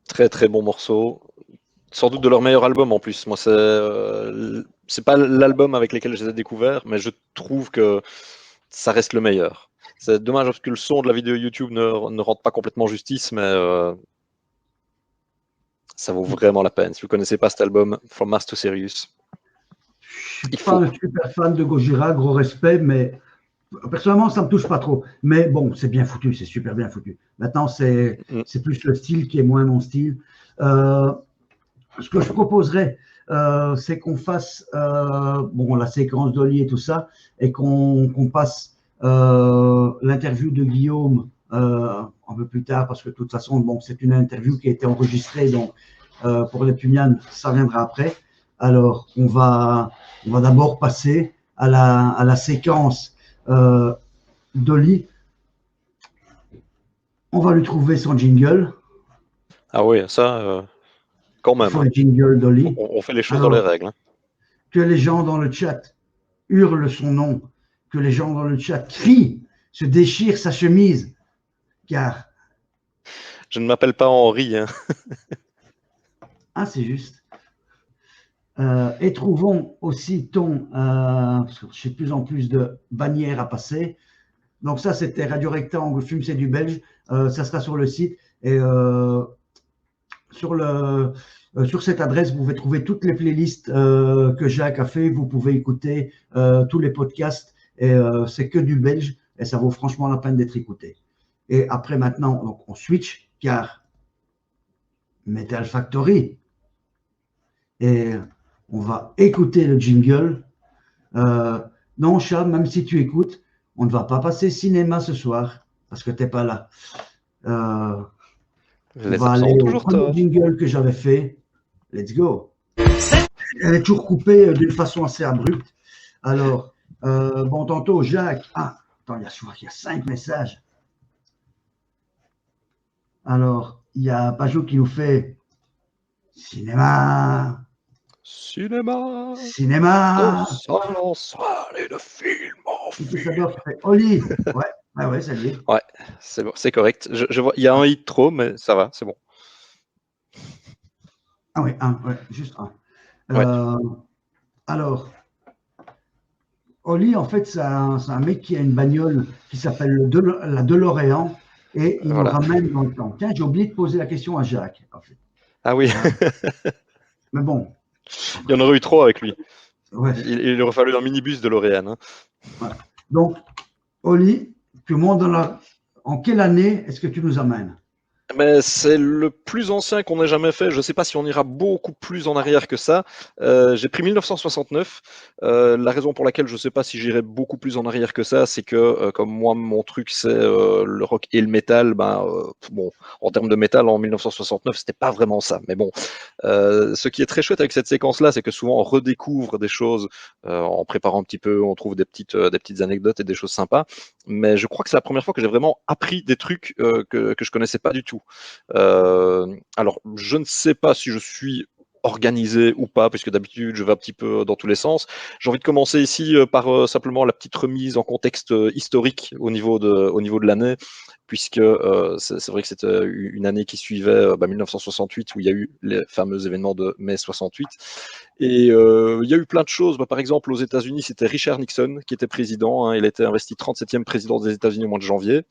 Très très bon morceau. Sans doute de leur meilleur album en plus. Moi, c'est pas l'album avec lequel je les ai découverts, mais je trouve que ça reste le meilleur. C'est dommage parce que le son de la vidéo YouTube ne rend pas complètement justice, mais ça vaut vraiment la peine. Si vous connaissez pas cet album, From Mars to Sirius, Je suis il pas faut. un super fan de Gojira, gros respect, mais personnellement, ça me touche pas trop. Mais bon, c'est bien foutu, c'est super bien foutu. Maintenant, c'est Mm. plus le style qui est moins mon style. Ce que je proposerais, c'est qu'on fasse bon, la séquence d'Oli et tout ça, et qu'on passe l'interview de Guillaume un peu plus tard, parce que de toute façon, bon, c'est une interview qui a été enregistrée, donc pour les Pumianes, ça viendra après. Alors, on va d'abord passer à la séquence d'Oli. On va lui trouver son jingle. Ah oui, ça, quand Il même. faut Hein. le jingle d'Oli. On fait les choses dans les Alors, règles. Hein. que les gens dans le chat hurlent son nom, que les gens dans le chat crient, se déchirent sa chemise, car, Je ne m'appelle pas Henri. Hein. c'est juste. Et trouvons aussi parce que j'ai de plus en plus de bannières à passer. Donc ça, c'était Radio Rectangle, Fume, c'est du belge. Ça sera sur le site. Et sur cette adresse, vous pouvez trouver toutes les playlists que Jacques a fait. Vous pouvez écouter tous les podcasts. Et c'est que du belge. Et ça vaut franchement la peine d'être écouté. Et après, maintenant, donc, on switch, car Metal Factory. Et on va écouter le jingle. Non, Charles, même si tu écoutes, on ne va pas passer cinéma ce soir, parce que tu n'es pas là. On Les va absents aller ont au toujours premier tort. jingle que j'avais fait. Let's go. Elle est toujours coupée d'une façon assez abrupte. Alors, bon, tantôt, Jacques. Ah, attends, je vois qu'il y a 5 messages. Alors, il y a Pajou qui nous fait cinéma. Cinéma, de Cinéma. salle en salle et de film en Et puis film. ça doit faire Oli. Ouais, ouais, ça y est. Ouais, c'est bon, c'est correct. Je vois, il y a un hit trop, mais ça va, c'est bon. Ah oui, ouais, juste un. Ouais, Alors, Oli, en fait, c'est un mec qui a une bagnole qui s'appelle la DeLorean et il nous voilà. ramène dans le temps. Tiens, j'ai oublié de poser la question à Jacques, en fait. Ah oui, Mais bon, il y en aurait eu trop avec lui. ouais, Il aurait fallu un minibus de L'Oréal. Hein. voilà. Donc, Oli, tu montes en quelle année est-ce que tu nous amènes? Mais c'est le plus ancien qu'on ait jamais fait. Je ne sais pas si on ira beaucoup plus en arrière que ça. J'ai pris 1969. La raison pour laquelle je ne sais pas si j'irai beaucoup plus en arrière que ça, c'est que comme moi, mon truc, c'est le rock et le métal. Bon, en termes de métal, en 1969, c'était pas vraiment ça. Mais bon, ce qui est très chouette avec cette séquence-là, c'est que souvent on redécouvre des choses en préparant un petit peu. On trouve des petites anecdotes et des choses sympas. Mais je crois que c'est la première fois que j'ai vraiment appris des trucs que je connaissais pas du tout. Alors, je ne sais pas si je suis organisé ou pas, puisque d'habitude je vais un petit peu dans tous les sens. J'ai envie de commencer ici par simplement la petite remise en contexte historique au niveau de l'année, puisque c'est vrai que c'était une année qui suivait 1968, où il y a eu les fameux événements de mai 68. Et il y a eu plein de choses. Par exemple, aux États-Unis, c'était Richard Nixon qui était président. Hein, il était investi 37e président des États-Unis au mois de janvier.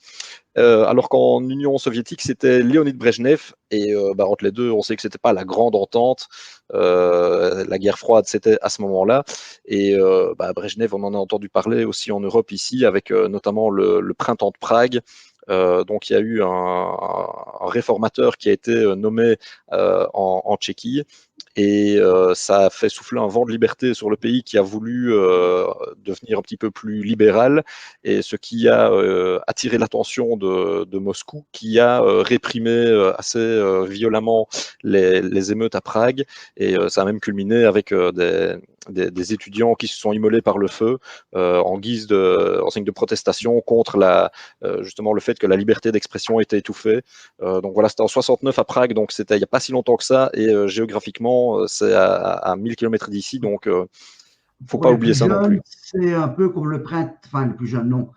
Alors qu'en Union soviétique, c'était Léonid Brejnev. Et entre les deux, on sait que c'était pas la grande entente. La guerre froide, c'était à ce moment-là. Et Brejnev, on en a entendu parler aussi en Europe ici, avec notamment le printemps de Prague. Donc il y a eu un réformateur qui a été nommé en Tchéquie. Et ça a fait souffler un vent de liberté sur le pays qui a voulu devenir un petit peu plus libéral, et ce qui a attiré l'attention de Moscou, qui a réprimé assez violemment les émeutes à Prague, et ça a même culminé avec des étudiants qui se sont immolés par le feu en signe de protestation contre justement le fait que la liberté d'expression était étouffée. Donc voilà, c'était en 69 à Prague, donc c'était il n'y a pas si longtemps que ça, et géographiquement, c'est à 1000 km d'ici, donc faut Pour pas les oublier plus ça non plus. jeunes, c'est un peu comme le printemps, enfin les plus jeunes, non.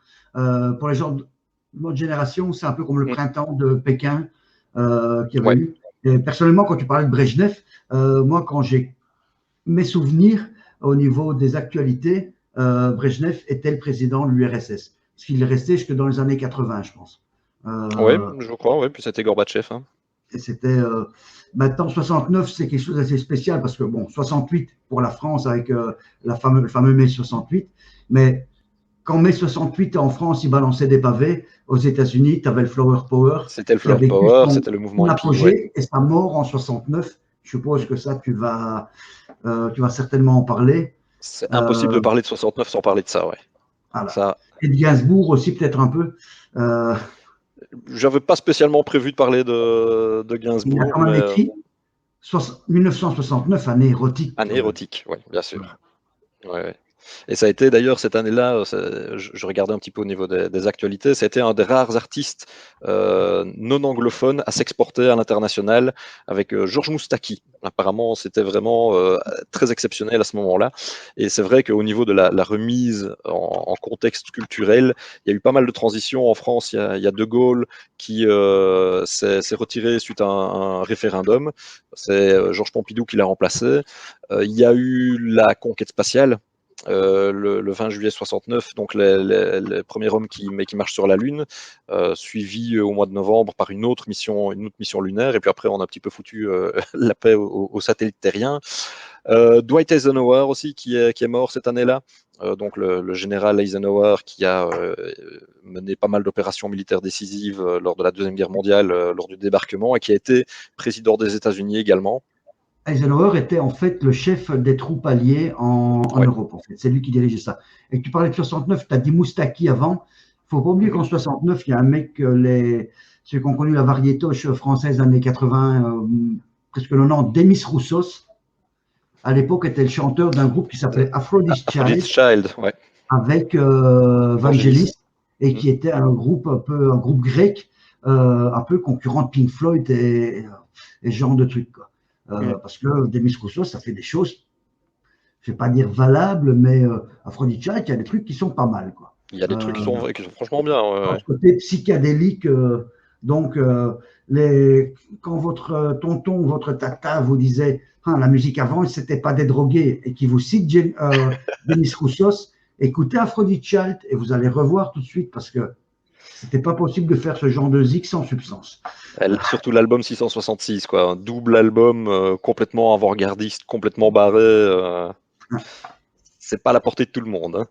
Pour les gens de notre génération, c'est un peu comme le Mm. printemps de Pékin qu'il y avait Ouais, eu. Et personnellement, quand tu parlais de Brejnev, moi, quand j'ai mes souvenirs au niveau des actualités, Brejnev était le président de l'URSS. Parce qu'il est resté jusque dans les années 80, je pense. Oui, Euh, je crois, oui, puis c'était Gorbatchev. Hein. et c'était. Maintenant, 69, c'est quelque chose d'assez spécial parce que, bon, 68 pour la France avec le fameux mai 68, mais quand mai 68 en France, il balançait des pavés, aux États-Unis, tu avais le Flower Power C'était le qui a Flower vécu Power, son c'était le mouvement hippie, ouais. apogée et sa mort en 69. Je suppose que ça, tu vas certainement en parler. C'est impossible de Euh, parler de 69 sans parler de ça, ouais. voilà. Ça, Et de Gainsbourg aussi, peut-être un peu. Euh, j'avais pas spécialement prévu de parler de il a Gainsbourg, quand même mais 1969, année érotique année quand même. érotique, oui, bien sûr. Voilà. Ouais, ouais. Et ça a été d'ailleurs cette année-là, je regardais un petit peu au niveau des actualités, ça a été un des rares artistes non anglophones à s'exporter à l'international avec Georges Moustaki. Apparemment, c'était vraiment très exceptionnel à ce moment-là. Et c'est vrai qu'au niveau de la remise en contexte culturel, il y a eu pas mal de transitions en France. Il y a De Gaulle qui s'est retiré suite à un référendum. C'est Georges Pompidou qui l'a remplacé. Il y a eu la conquête spatiale le 20 juillet 69, donc les premiers hommes qui marchent sur la Lune, suivi au mois de novembre par une autre mission lunaire, et puis après on a un petit peu foutu la paix aux satellites terriens. Dwight Eisenhower aussi qui est mort cette année-là. Donc le général Eisenhower qui a mené pas mal d'opérations militaires décisives lors de la Deuxième Guerre mondiale, lors du débarquement, et qui a été président des États-Unis également. Eisenhower était en fait le chef des troupes alliées en Ouais. Europe. En fait. C'est lui qui dirigeait ça. Et tu parlais de 69, tu as dit Moustaki avant. Il ne faut pas oublier Mhm. qu'en 69, il y a un mec, ceux qui ont connu la variétoche française années 80, presque 90, Demis Roussos, à l'époque était le chanteur d'un groupe qui s'appelait Aphrodite Aphrodite's Child Child, ouais. avec Vangelis. Vangelis et Mhm. qui était un groupe un groupe grec, un peu concurrent de Pink Floyd et ce genre de trucs. Quoi. Mhm. Parce que Demis Roussos, ça fait des choses, je ne vais pas dire valables, mais Aphrodite Child, il y a des trucs qui sont pas mal. Quoi. Il y a des trucs Euh, qui sont franchement bien. Ouais, dans ouais. ce côté psychédélique, donc quand votre tonton ou votre tata vous disait ah, la musique avant, c'était pas des drogués et qui vous cite Demis Roussos, écoutez Aphrodite Child et vous allez revoir tout de suite parce que c'était pas possible de faire ce genre de zik sans substance. Surtout l'album 666, quoi. Un double album complètement avant-gardiste, complètement barré. C'est pas à la portée de tout le monde. Hein.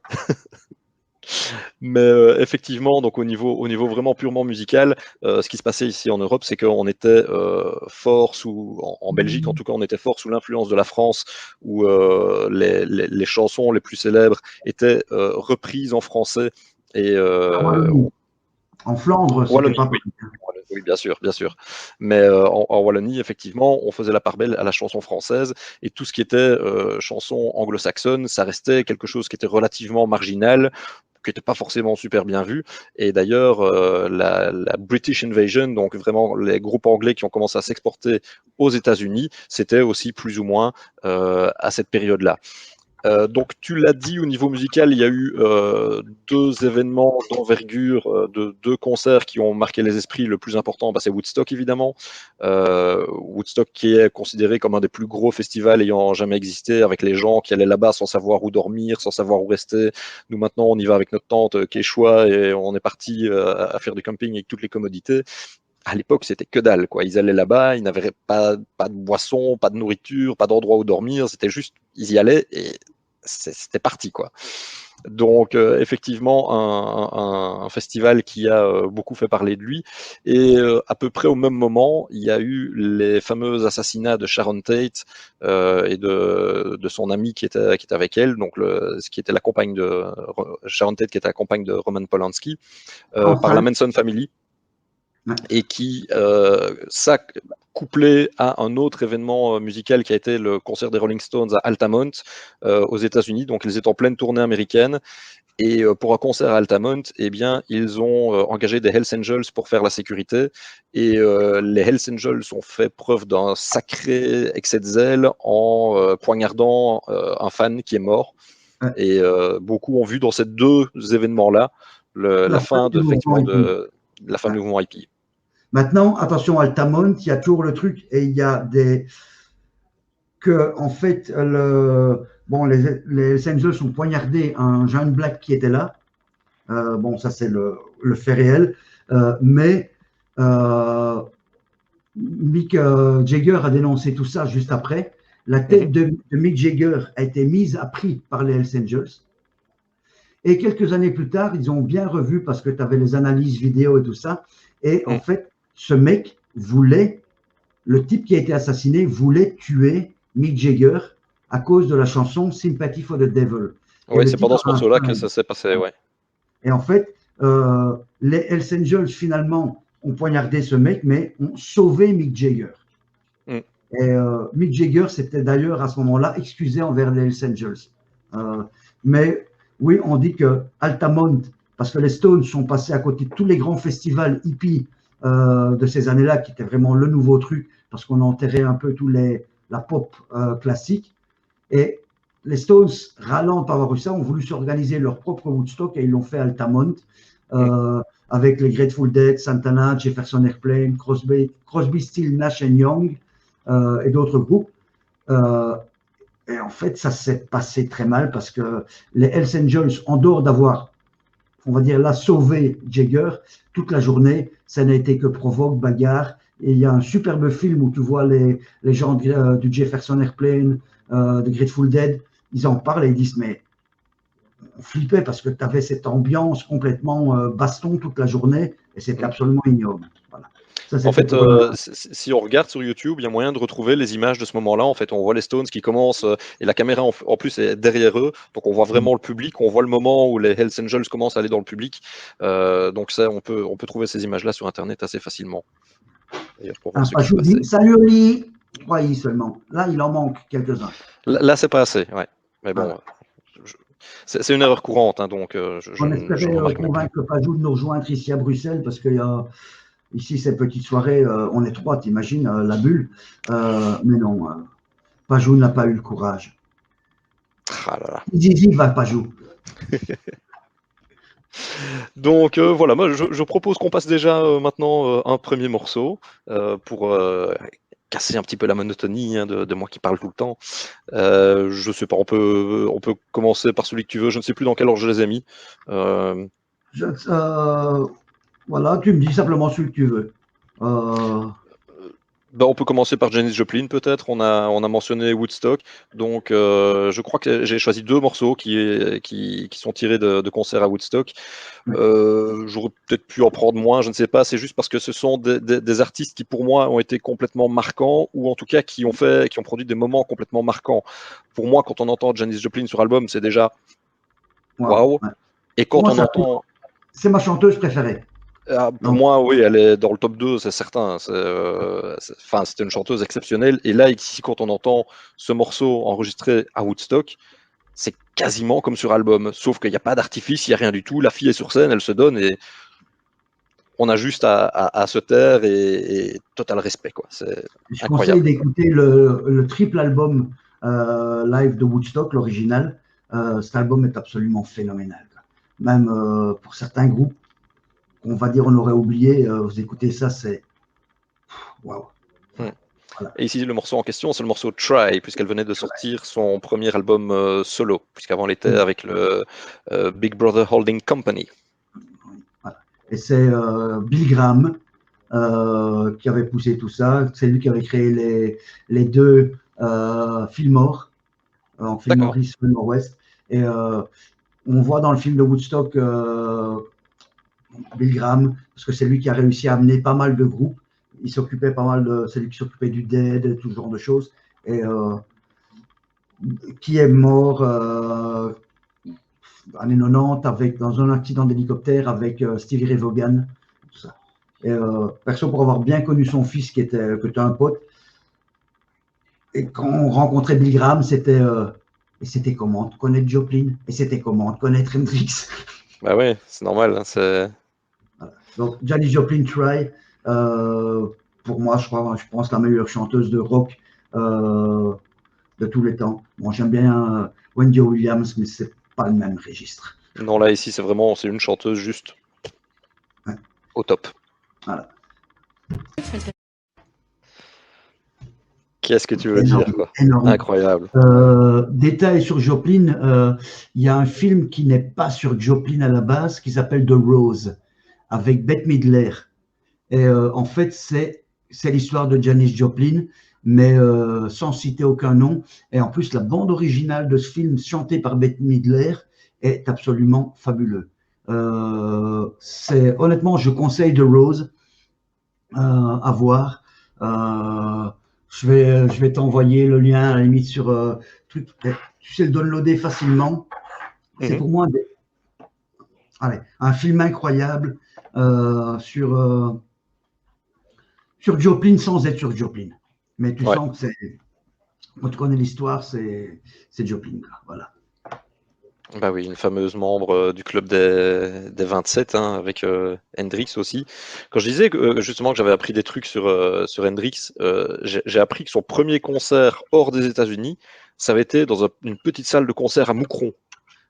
Mais effectivement, donc au niveau vraiment purement musical, ce qui se passait ici en Europe, c'est qu'on était fort en Belgique en tout cas, on était fort sous l'influence de la France, où les chansons les plus célèbres étaient reprises en français et En Wallonie, en Flandre, c'était Wallonie, pas oui. pareil. Oui, bien sûr, bien sûr. Mais en Wallonie, effectivement, on faisait la part belle à la chanson française et tout ce qui était chanson anglo-saxonne, ça restait quelque chose qui était relativement marginal, qui n'était pas forcément super bien vu. Et d'ailleurs, la British Invasion, donc vraiment les groupes anglais qui ont commencé à s'exporter aux États-Unis, c'était aussi plus ou moins à cette période-là. Donc tu l'as dit, au niveau musical, il y a eu deux événements d'envergure, deux concerts qui ont marqué les esprits. Le plus important, bah, c'est Woodstock évidemment. Woodstock qui est considéré comme un des plus gros festivals ayant jamais existé, avec les gens qui allaient là-bas sans savoir où dormir, sans savoir où rester. Nous maintenant, on y va avec notre tente Quechua et on est parti à faire du camping avec toutes les commodités. À l'époque, c'était que dalle, quoi. Ils allaient là-bas, ils n'avaient pas de boisson, pas de nourriture, pas d'endroit où dormir. C'était juste, ils y allaient et c'était parti, quoi. Donc, effectivement, un festival qui a beaucoup fait parler de lui. Et à peu près au même moment, il y a eu les fameux assassinats de Sharon Tate et de son ami qui était avec elle, donc ce qui était la compagne de Sharon Tate, qui était la compagne de Roman Polanski, par la Enfin, Manson Family et qui, ça, couplé à un autre événement musical qui a été le concert des Rolling Stones à Altamont aux États-Unis. Donc, ils étaient en pleine tournée américaine. Et pour un concert à Altamont, eh bien, ils ont engagé des Hells Angels pour faire la sécurité. Et les Hells Angels ont fait preuve d'un sacré excès de zèle en poignardant un fan qui est mort. Et beaucoup ont vu dans ces deux événements-là la fin du mouvement hippie. la fin du mouvement hippie. Maintenant, attention, Altamont, il y a toujours le truc et il y a des que en fait bon les Angels ont poignardé un jeune black qui était là. Bon, ça c'est le fait réel, mais euh, Mick Jagger a dénoncé tout ça juste après. La tête de Mick Jagger a été mise à prix par les Hells Angels. Et quelques années plus tard, ils ont bien revu parce que tu avais les analyses vidéo et tout ça. Et en fait, ce mec voulait, le type qui a été assassiné voulait tuer Mick Jagger à cause de la chanson Sympathy for the Devil. Oui, c'est pendant ce morceau-là que ça s'est passé, ouais. Et en fait, les Hells Angels, finalement, ont poignardé ce mec, mais ont sauvé Mick Jagger. Et Mick Jagger s'était d'ailleurs à ce moment-là excusé envers les Hells Angels. Mais oui, on dit que Altamont, parce que les Stones sont passés à côté de tous les grands festivals hippies de ces années-là, qui étaient vraiment le nouveau truc, parce qu'on enterrait un peu la pop classique. Et les Stones, râlant de pas avoir eu ça, ont voulu s'organiser leur propre Woodstock et ils l'ont fait à Altamont, avec les Grateful Dead, Santana, Jefferson Airplane, Crosby, Stills, Nash Young et d'autres groupes. Et en fait, ça s'est passé très mal parce que les Hells Angels, en dehors d'avoir, on va dire, la sauvé Jagger, toute la journée, ça n'a été que provoque, bagarre. Et il y a un superbe film où tu vois les gens du Jefferson Airplane, de Grateful Dead, ils en parlent et ils disent, mais on flippait parce que tu avais cette ambiance complètement baston toute la journée et c'était absolument ignoble. Voilà. Ça, en fait, si on regarde sur YouTube, il y a moyen de retrouver les images de ce moment-là. En fait, on voit les Stones qui commencent et la caméra en plus est derrière eux, donc on voit vraiment le public. On voit le moment où les Hells Angels commencent à aller dans le public. Donc ça, on peut trouver ces images-là sur Internet assez facilement. D'ailleurs, pour voir ce qui se passait. Salut Oli, 3 seulement. Là, il en manque quelques-uns. Là, c'est pas assez, ouais. Mais bon, c'est une erreur courante, hein, donc on espérait convaincre Pajou de nous rejoindre ici à Bruxelles parce qu'il y a ici ces petites soirées, on est 3, t'imagines, la bulle. Mais non, Pajou n'a pas eu le courage. Ah là là. Zizi va Pajou. Donc voilà, moi je propose qu'on passe déjà maintenant un premier morceau pour casser un petit peu la monotonie de moi qui parle tout le temps. Je sais pas, on peut commencer par celui que tu veux. Je ne sais plus dans quel ordre je les ai mis. Voilà, tu me dis simplement celui que tu veux. Ben, on peut commencer par Janis Joplin peut-être. On a mentionné Woodstock. Donc je crois que j'ai choisi 2 morceaux qui sont tirés de concerts à Woodstock. J'aurais peut-être pu en prendre moins, je ne sais pas. C'est juste parce que ce sont des artistes qui pour moi ont été complètement marquants, ou en tout cas qui ont produit des moments complètement marquants. Pour moi, quand on entend Janis Joplin sur album, c'est déjà waouh. Ouais. Et quand on entend, c'est ma chanteuse préférée. Pour moi, oui, elle est dans le top 2, c'est certain. C'était une chanteuse exceptionnelle. Et là, ici, quand on entend ce morceau enregistré à Woodstock, c'est quasiment comme sur album. Sauf qu'il n'y a pas d'artifice, il n'y a rien du tout. La fille est sur scène, elle se donne et on a juste à se taire et total respect, quoi. C'est Je conseille d'écouter le triple album live de Woodstock, l'original. Cet album est absolument phénoménal. Même pour certains groupes, on va dire on aurait oublié, vous écoutez ça, c'est waouh. Voilà. Et ici, le morceau en question, c'est le morceau Try, puisqu'elle venait de sortir son premier album solo, puisqu'avant elle était avec le Big Brother Holding Company. Voilà. Et c'est Bill Graham qui avait poussé tout ça. C'est lui qui avait créé les 2 Fillmore, en Fillmore East, Fillmore West. Et on voit dans le film de Woodstock Bill Graham, parce que c'est lui qui a réussi à amener pas mal de groupes. Il s'occupait pas mal de, c'est lui qui s'occupait du Dead, tout ce genre de choses. Et qui est mort années 90 dans un accident d'hélicoptère avec Stevie Ray Vaughan, tout ça. Et perso, pour avoir bien connu son fils qui était un pote, et quand on rencontrait Bill Graham, c'était et c'était comment de connaître Joplin, et c'était comment de connaître Hendrix. Bah ouais, c'est normal. Hein, voilà. Donc Janis Joplin, Try, pour moi, je pense la meilleure chanteuse de rock de tous les temps. Bon, j'aime bien Wendy Williams, mais c'est pas le même registre. Non, là ici, c'est une chanteuse juste au top. Voilà. Qu'est-ce que tu veux dire, Énorme, quoi? énorme. Incroyable. Détail sur Joplin, il y a un film qui n'est pas sur Joplin à la base, qui s'appelle The Rose, avec Bette Midler. Et en fait, c'est l'histoire de Janis Joplin, mais sans citer aucun nom. Et en plus, la bande originale de ce film, chantée par Bette Midler, est absolument fabuleux. Honnêtement, je conseille The Rose à voir. Je vais t'envoyer le lien à la limite sur truc. Tu sais le downloader facilement. C'est Mhm. pour moi un film incroyable sur Joplin sans être sur Joplin. Mais tu Ouais. sens que quand tu connais l'histoire, c'est Joplin. Voilà. Bah oui, une fameuse membre du club des 27, hein, avec Hendrix aussi. Quand je disais que, justement que j'avais appris des trucs sur Hendrix, j'ai appris que son premier concert hors des États-Unis, ça avait été dans une petite salle de concert à Moucron.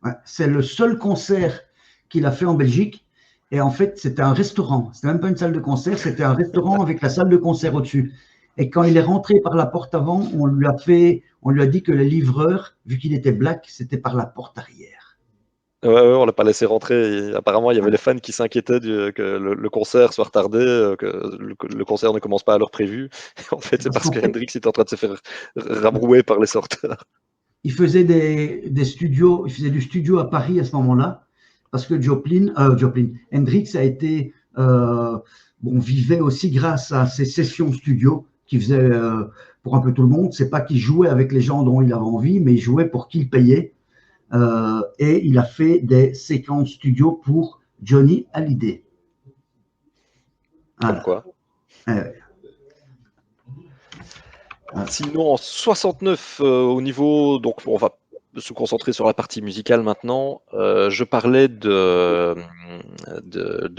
Ouais, c'est le seul concert qu'il a fait en Belgique. Et en fait, c'était un restaurant. C'était même pas une salle de concert, c'était un restaurant avec la salle de concert au-dessus. Et quand il est rentré par la porte avant, on lui a dit que le livreur, vu qu'il était black, c'était par la porte arrière. Ouais, ouais, on l'a pas laissé rentrer. Et apparemment, il y avait les fans qui s'inquiétaient que le concert soit retardé, que le concert ne commence pas à l'heure prévue. En fait, c'est Parce parce qu'en que fait, Hendrix était en train de se faire rabrouer par les sorteurs. il faisait des studios, il faisait du studio à Paris à ce moment-là, parce que Hendrix a été, vivait aussi grâce à ses sessions studio qu'il faisait pour un peu tout le monde. C'est pas qu'il jouait avec les gens dont il avait envie, mais il jouait pour qui il payait. Et il a fait des séquences studio pour Johnny Hallyday. Comme Voilà. quoi. Euh, Sinon, en 69, au niveau, donc on va se concentrer sur la partie musicale maintenant. Je parlais de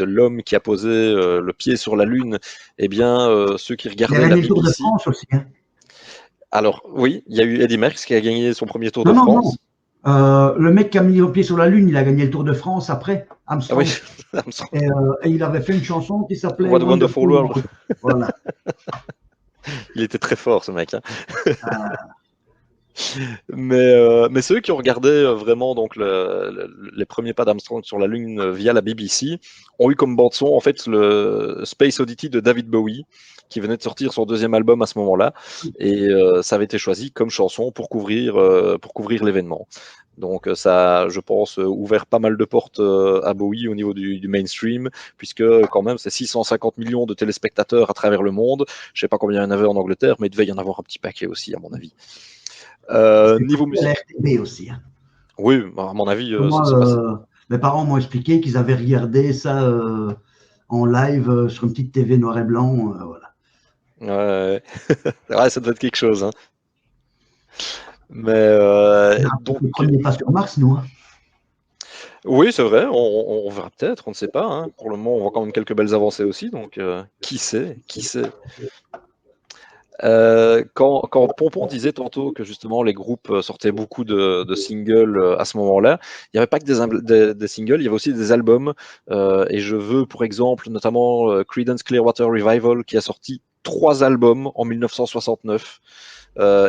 l'homme qui a posé le pied sur la Lune. Eh bien, ceux qui il a regardaient la gagné le Tour de BBC. France aussi. Hein. Alors, oui, il y a eu Eddy Merckx qui a gagné son premier Tour Non, de non, non. France. Le mec qui a mis le pied sur la Lune, il a gagné le Tour de France après, Ah oui, Armstrong. Et il avait fait une chanson qui s'appelait What a Wonderful Wonderful World. World. Voilà. Il était très fort, ce mec, hein. Euh, Mais ceux qui ont regardé vraiment donc les premiers pas d'Armstrong sur la Lune via la BBC ont eu comme bande son en fait le Space Oddity de David Bowie qui venait de sortir son deuxième album à ce moment-là et ça avait été choisi comme chanson pour couvrir l'événement. Donc ça a, je pense, ouvert pas mal de portes à Bowie au niveau du mainstream, puisque quand même c'est 650 millions de téléspectateurs à travers le monde. Je sais pas combien il y en avait en Angleterre, mais il devait y en avoir un petit paquet aussi, à mon avis. C'était Niveau passé à la musique, RTB aussi. Hein. oui, à mon avis, Moi, c'est passé. mes parents m'ont expliqué qu'ils avaient regardé ça en live sur une petite TV noir et blanc. Voilà. Ouais, ouais, ça doit être quelque chose, hein. Mais On a fait donc, le premier pas sur Mars, nous. Hein. oui, c'est vrai, on verra peut-être, on ne sait pas, hein. Pour le moment, on voit quand même quelques belles avancées aussi, donc qui sait, qui sait. Quand Pompon disait tantôt que justement les groupes sortaient beaucoup de singles à ce moment-là, il n'y avait pas que des singles, il y avait aussi des albums. Et je veux pour exemple notamment Creedence Clearwater Revival qui a sorti 3 albums en 1969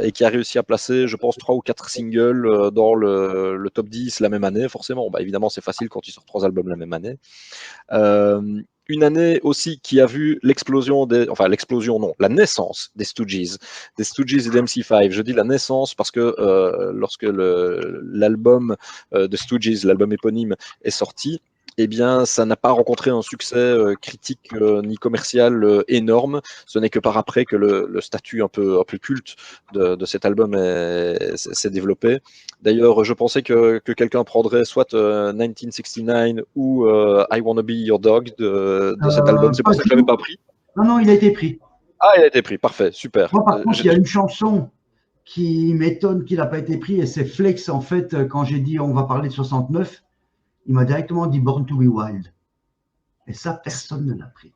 et qui a réussi à placer, je pense, 3 ou 4 singles dans le top 10 la même année. Forcément, bah, évidemment, c'est facile quand tu sors 3 albums la même année. Une année aussi qui a vu l'explosion non, la naissance des Stooges et d'MC5. Je dis la naissance parce que lorsque l'album de Stooges, l'album éponyme, est sorti, eh bien, ça n'a pas rencontré un succès critique ni commercial énorme. Ce n'est que par après que le statut un peu culte de cet album s'est développé. D'ailleurs, je pensais que quelqu'un prendrait soit 1969 ou I Wanna Be Your Dog de cet album. C'est Pas pour ça que du je l'avais tout. pas pris. Non, non, il a été pris. Ah, il a été pris, parfait, super. Moi, par contre, il y a une chanson qui m'étonne qu'il n'a pas été pris, et c'est Flex, en fait, quand j'ai dit on va parler de 69, il m'a directement dit Born to be Wild. Et ça, personne ne l'a pris.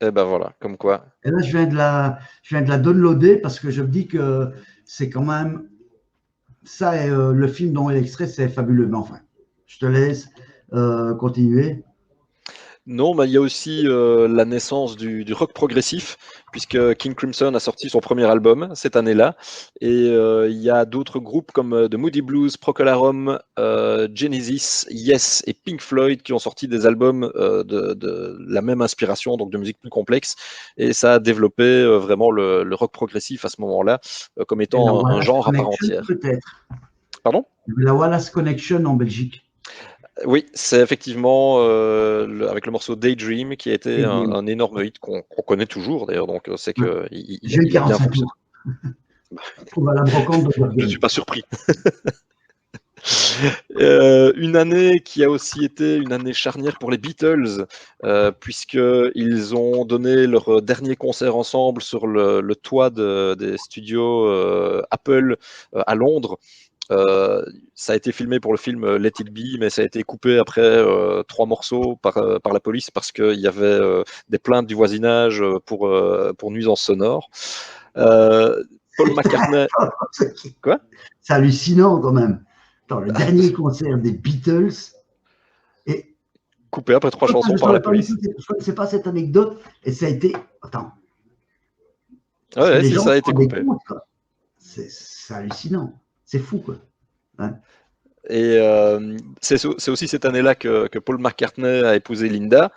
Et ben voilà, comme quoi. Et là, je viens de la downloader parce que je me dis que c'est quand même ça et le film dont est l'extrait, c'est fabuleux. Mais enfin, je te laisse continuer. Non, mais il y a aussi la naissance du rock progressif, puisque King Crimson a sorti son premier album cette année-là. Et il y a d'autres groupes comme The Moody Blues, Procol Harum, Genesis, Yes et Pink Floyd qui ont sorti des albums de la même inspiration, donc de musique plus complexe. Et ça a développé vraiment le rock progressif à ce moment-là, comme Et la étant un Wallace genre à part Connection, entière. peut-être. Pardon? La Wallace Connection en Belgique. Oui, c'est effectivement avec le morceau Daydream qui a été un énorme hit qu'on connaît toujours d'ailleurs, donc c'est Ouais. que J'ai eu il a bien 45 fonctionné. tours. Trouve à la brocante de Je Bergen. suis pas surpris. Une année qui a aussi été une année charnière pour les Beatles, puisqu'ils ont donné leur dernier concert ensemble sur le toit des studios Apple à Londres. Ça a été filmé pour le film Let It Be, mais ça a été coupé après 3 morceaux par la police parce qu'il y avait des plaintes du voisinage pour nuisance sonore. Paul McCartney. Quoi? C'est hallucinant quand même. Attends, le dernier concert des Beatles. Et Coupé après 3 chansons je par la ne police. connaissais pas cette anecdote. Et ça a été. Attends. Parce que Ouais, les si gens ça a se été rendaient coupé. compte, quoi. C'est hallucinant. C'est fou, quoi. Hein. Et c'est aussi cette année-là que Paul McCartney a épousé Linda,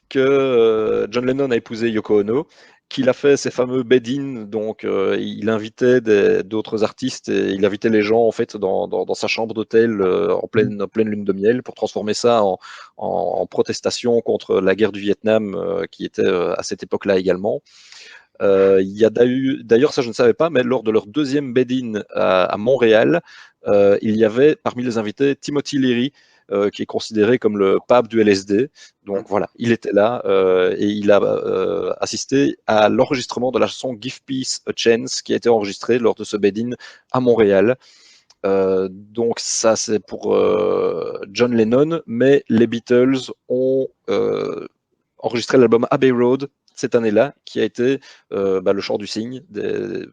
que John Lennon a épousé Yoko Ono, qu'il a fait ses fameux bed-in, donc il invitait d'autres artistes et il invitait les gens en fait dans sa chambre d'hôtel en pleine lune de miel pour transformer ça en protestation contre la guerre du Vietnam qui était à cette époque-là également. Il y a d'ailleurs, ça je ne savais pas, mais lors de leur deuxième bed-in à Montréal, il y avait parmi les invités Timothy Leary, qui est considéré comme le pape du LSD. Donc voilà, il était là et il a assisté à l'enregistrement de la chanson Give Peace a Chance qui a été enregistrée lors de ce bed-in à Montréal. Donc ça c'est pour John Lennon, mais les Beatles ont enregistré l'album Abbey Road cette année-là, qui a été le chant du cygne,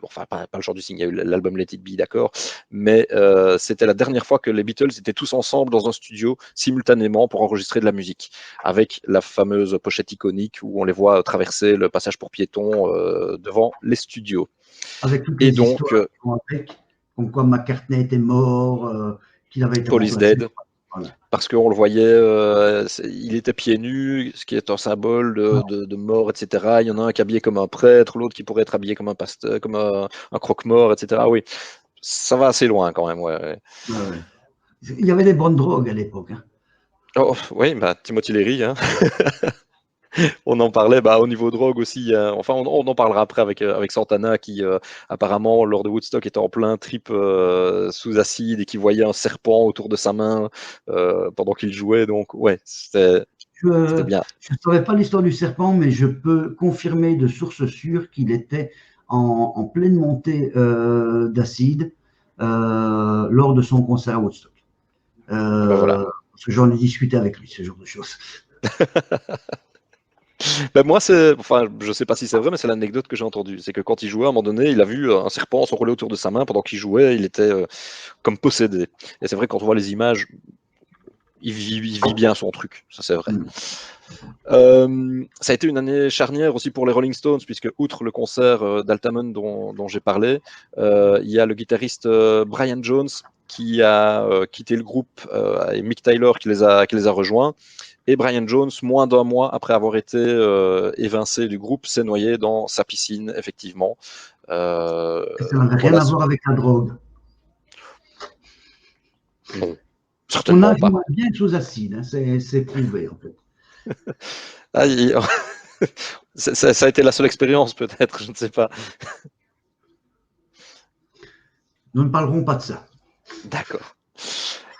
enfin pas le chant du cygne, il y a eu l'album Let It Be, d'accord, mais c'était la dernière fois que les Beatles étaient tous ensemble dans un studio simultanément pour enregistrer de la musique, avec la fameuse pochette iconique où on les voit traverser le passage pour piétons devant les studios. Avec toutes Et les donc, histoires qui vont avec, comme quoi McCartney était mort, qu'il avait été Paul is remplacé. Dead, Voilà. parce qu'on le voyait, il était pieds nus, ce qui est un symbole de mort, etc. Il y en a un qui est habillé comme un prêtre, l'autre qui pourrait être habillé comme un pasteur, comme un croque-mort, etc. Oui, ça va assez loin quand même. Ouais. Ouais, ouais. Il y avait des bonnes drogues à l'époque. Hein. Oh, oui, bah, Timothy Leary, hein. On en parlait au niveau drogue aussi. Enfin, on en parlera après avec Santana qui apparemment lors de Woodstock était en plein trip sous acide et qui voyait un serpent autour de sa main pendant qu'il jouait. Donc ouais, c'était Je bien. ne savais pas l'histoire du serpent, mais je peux confirmer de source sûre qu'il était en pleine montée d'acide lors de son concert à Woodstock. Ben voilà. Parce que j'en ai discuté avec lui, ce genre de choses. Ben moi, enfin, je sais pas si c'est vrai, mais c'est l'anecdote que j'ai entendue. C'est que quand il jouait, à un moment donné, il a vu un serpent s'enrouler autour de sa main pendant qu'il jouait. Il était comme possédé. Et c'est vrai, quand on voit les images, il vit bien son truc. Ça, c'est vrai. Ça a été une année charnière aussi pour les Rolling Stones, puisque outre le concert d'Altamont dont j'ai parlé, il y a le guitariste Brian Jones qui a quitté le groupe et Mick Taylor qui les a rejoints. Et Brian Jones, moins d'un mois après avoir été évincé du groupe, s'est noyé dans sa piscine, effectivement. Ça n'avait rien Voilà. à voir avec la drogue. Non, On certainement nage pas. moins bien sous acide, hein, c'est prouvé en fait. Ah, ça a été la seule expérience, peut-être, je ne sais pas. Nous ne parlerons pas de ça. D'accord.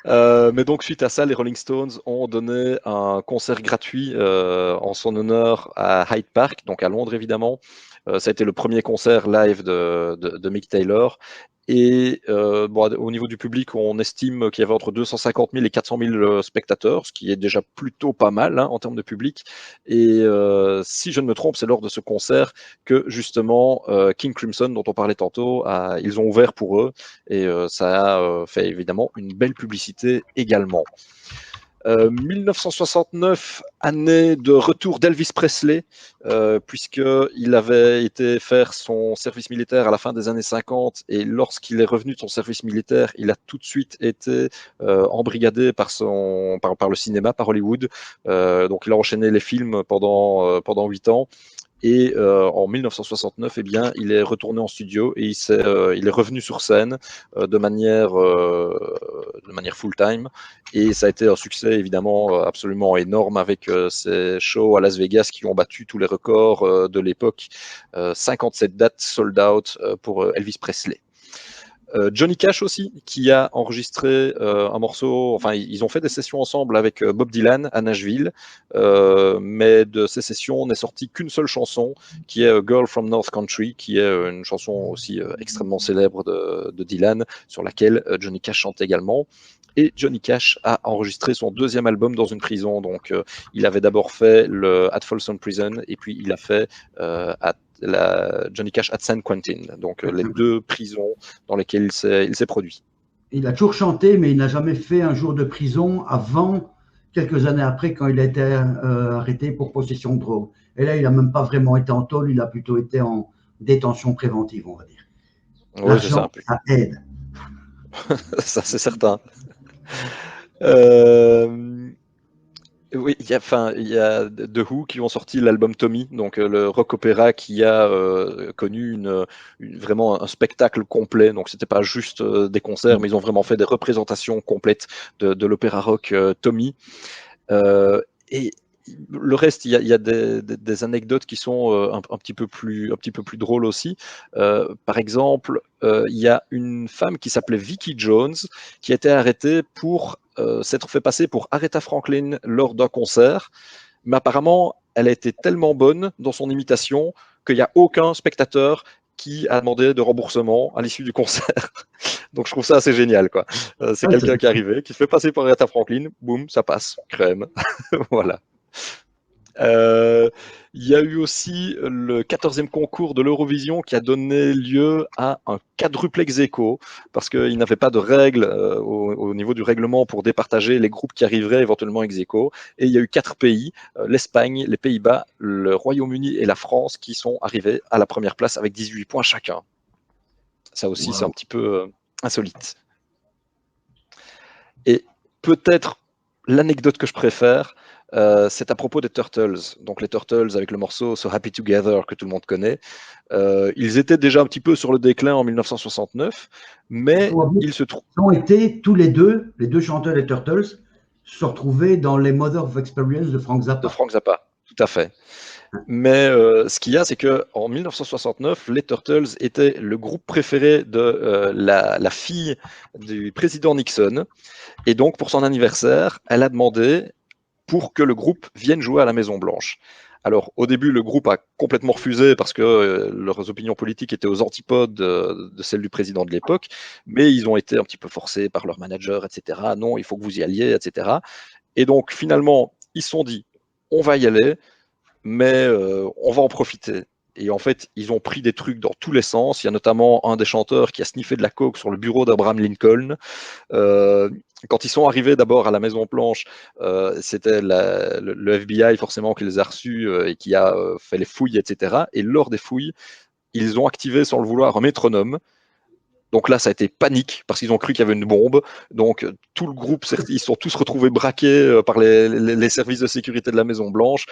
Mais donc, suite à ça, les Rolling Stones ont donné un concert gratuit en son honneur à Hyde Park, donc à Londres évidemment. Ça a été le premier concert live de Mick Taylor. Et au niveau du public, on estime qu'il y avait entre 250 000 et 400 000 spectateurs, ce qui est déjà plutôt pas mal en termes de public. Et si je ne me trompe, c'est lors de ce concert que justement King Crimson, dont on parlait tantôt, ils ont ouvert pour eux et ça a fait évidemment une belle publicité également. 1969, année de retour d'Elvis Presley, puisqu'il avait été faire son service militaire à la fin des années 50, et lorsqu'il est revenu de son service militaire, il a tout de suite été embrigadé par le cinéma, par Hollywood. Donc il a enchaîné les films pendant 8 ans. Et en 1969, eh bien, il est retourné en studio et il est revenu sur scène de manière full-time. Et ça a été un succès évidemment absolument énorme avec ces shows à Las Vegas qui ont battu tous les records de l'époque. 57 dates sold out pour Elvis Presley. Johnny Cash aussi, qui a enregistré un morceau, enfin ils ont fait des sessions ensemble avec Bob Dylan à Nashville, mais de ces sessions n'est sortie qu'une seule chanson, qui est Girl from North Country, qui est une chanson aussi extrêmement célèbre de Dylan, sur laquelle Johnny Cash chante également. Et Johnny Cash a enregistré son deuxième album dans une prison. Donc, il avait d'abord fait le At Folsom Prison et puis il a fait Johnny Cash at San Quentin. Donc, les deux prisons dans lesquelles il s'est produit. Il a toujours chanté, mais il n'a jamais fait un jour de prison avant, quelques années après, quand il a été arrêté pour possession de drogue. Et là, il n'a même pas vraiment été en tôle, il a plutôt été en détention préventive, on va dire. Oui, c'est L'argent, ça aide. Ça, c'est certain. Oui, il y a The Who qui ont sorti l'album Tommy, donc le rock opéra qui a connu vraiment un spectacle complet. Donc c'était pas juste des concerts, mais ils ont vraiment fait des représentations complètes de l'opéra rock Tommy. Et le reste, il y a des anecdotes qui sont un petit peu plus drôles aussi. Par exemple, il y a une femme qui s'appelait Vicky Jones qui a été arrêtée pour s'être fait passer pour Aretha Franklin lors d'un concert. Mais apparemment, elle a été tellement bonne dans son imitation qu'il n'y a aucun spectateur qui a demandé de remboursement à l'issue du concert. Donc je trouve ça assez génial, quoi. C'est quelqu'un qui est arrivé, qui se fait passer par Aretha Franklin, boum, ça passe, crème. Voilà. Il y a eu aussi le 14e concours de l'Eurovision qui a donné lieu à un quadruple ex-aequo parce qu'il n'avait pas de règles au niveau du règlement pour départager les groupes qui arriveraient éventuellement ex-aequo. Et il y a eu 4 pays, l'Espagne, les Pays-Bas, le Royaume-Uni et la France qui sont arrivés à la première place avec 18 points chacun. Ça aussi, c'est un petit peu insolite. Et peut-être l'anecdote que je préfère, c'est à propos des Turtles. Donc les Turtles avec le morceau So Happy Together que tout le monde connaît. Ils étaient déjà un petit peu sur le déclin en 1969, mais ils se trouvent. Ils ont été tous les deux chanteurs des Turtles, se retrouver dans les Mother of Experience de Frank Zappa. De Frank Zappa, tout à fait. Mais ce qu'il y a, c'est qu'en 1969, les Turtles étaient le groupe préféré de la fille du président Nixon. Et donc, pour son anniversaire, elle a demandé pour que le groupe vienne jouer à la Maison-Blanche. Alors, au début, le groupe a complètement refusé parce que leurs opinions politiques étaient aux antipodes de celles du président de l'époque, mais ils ont été un petit peu forcés par leur manager, etc. Non, il faut que vous y alliez, etc. Et donc, finalement, ils se sont dit, on va y aller, mais on va en profiter. Et en fait, ils ont pris des trucs dans tous les sens. Il y a notamment un des chanteurs qui a sniffé de la coke sur le bureau d'Abraham Lincoln. Quand ils sont arrivés d'abord à la Maison Blanche, c'était le FBI forcément qui les a reçus et qui a fait les fouilles, etc. Et lors des fouilles, ils ont activé sans le vouloir un métronome. Donc là, ça a été panique parce qu'ils ont cru qu'il y avait une bombe. Donc tout le groupe, ils sont tous retrouvés braqués par les services de sécurité de la Maison Blanche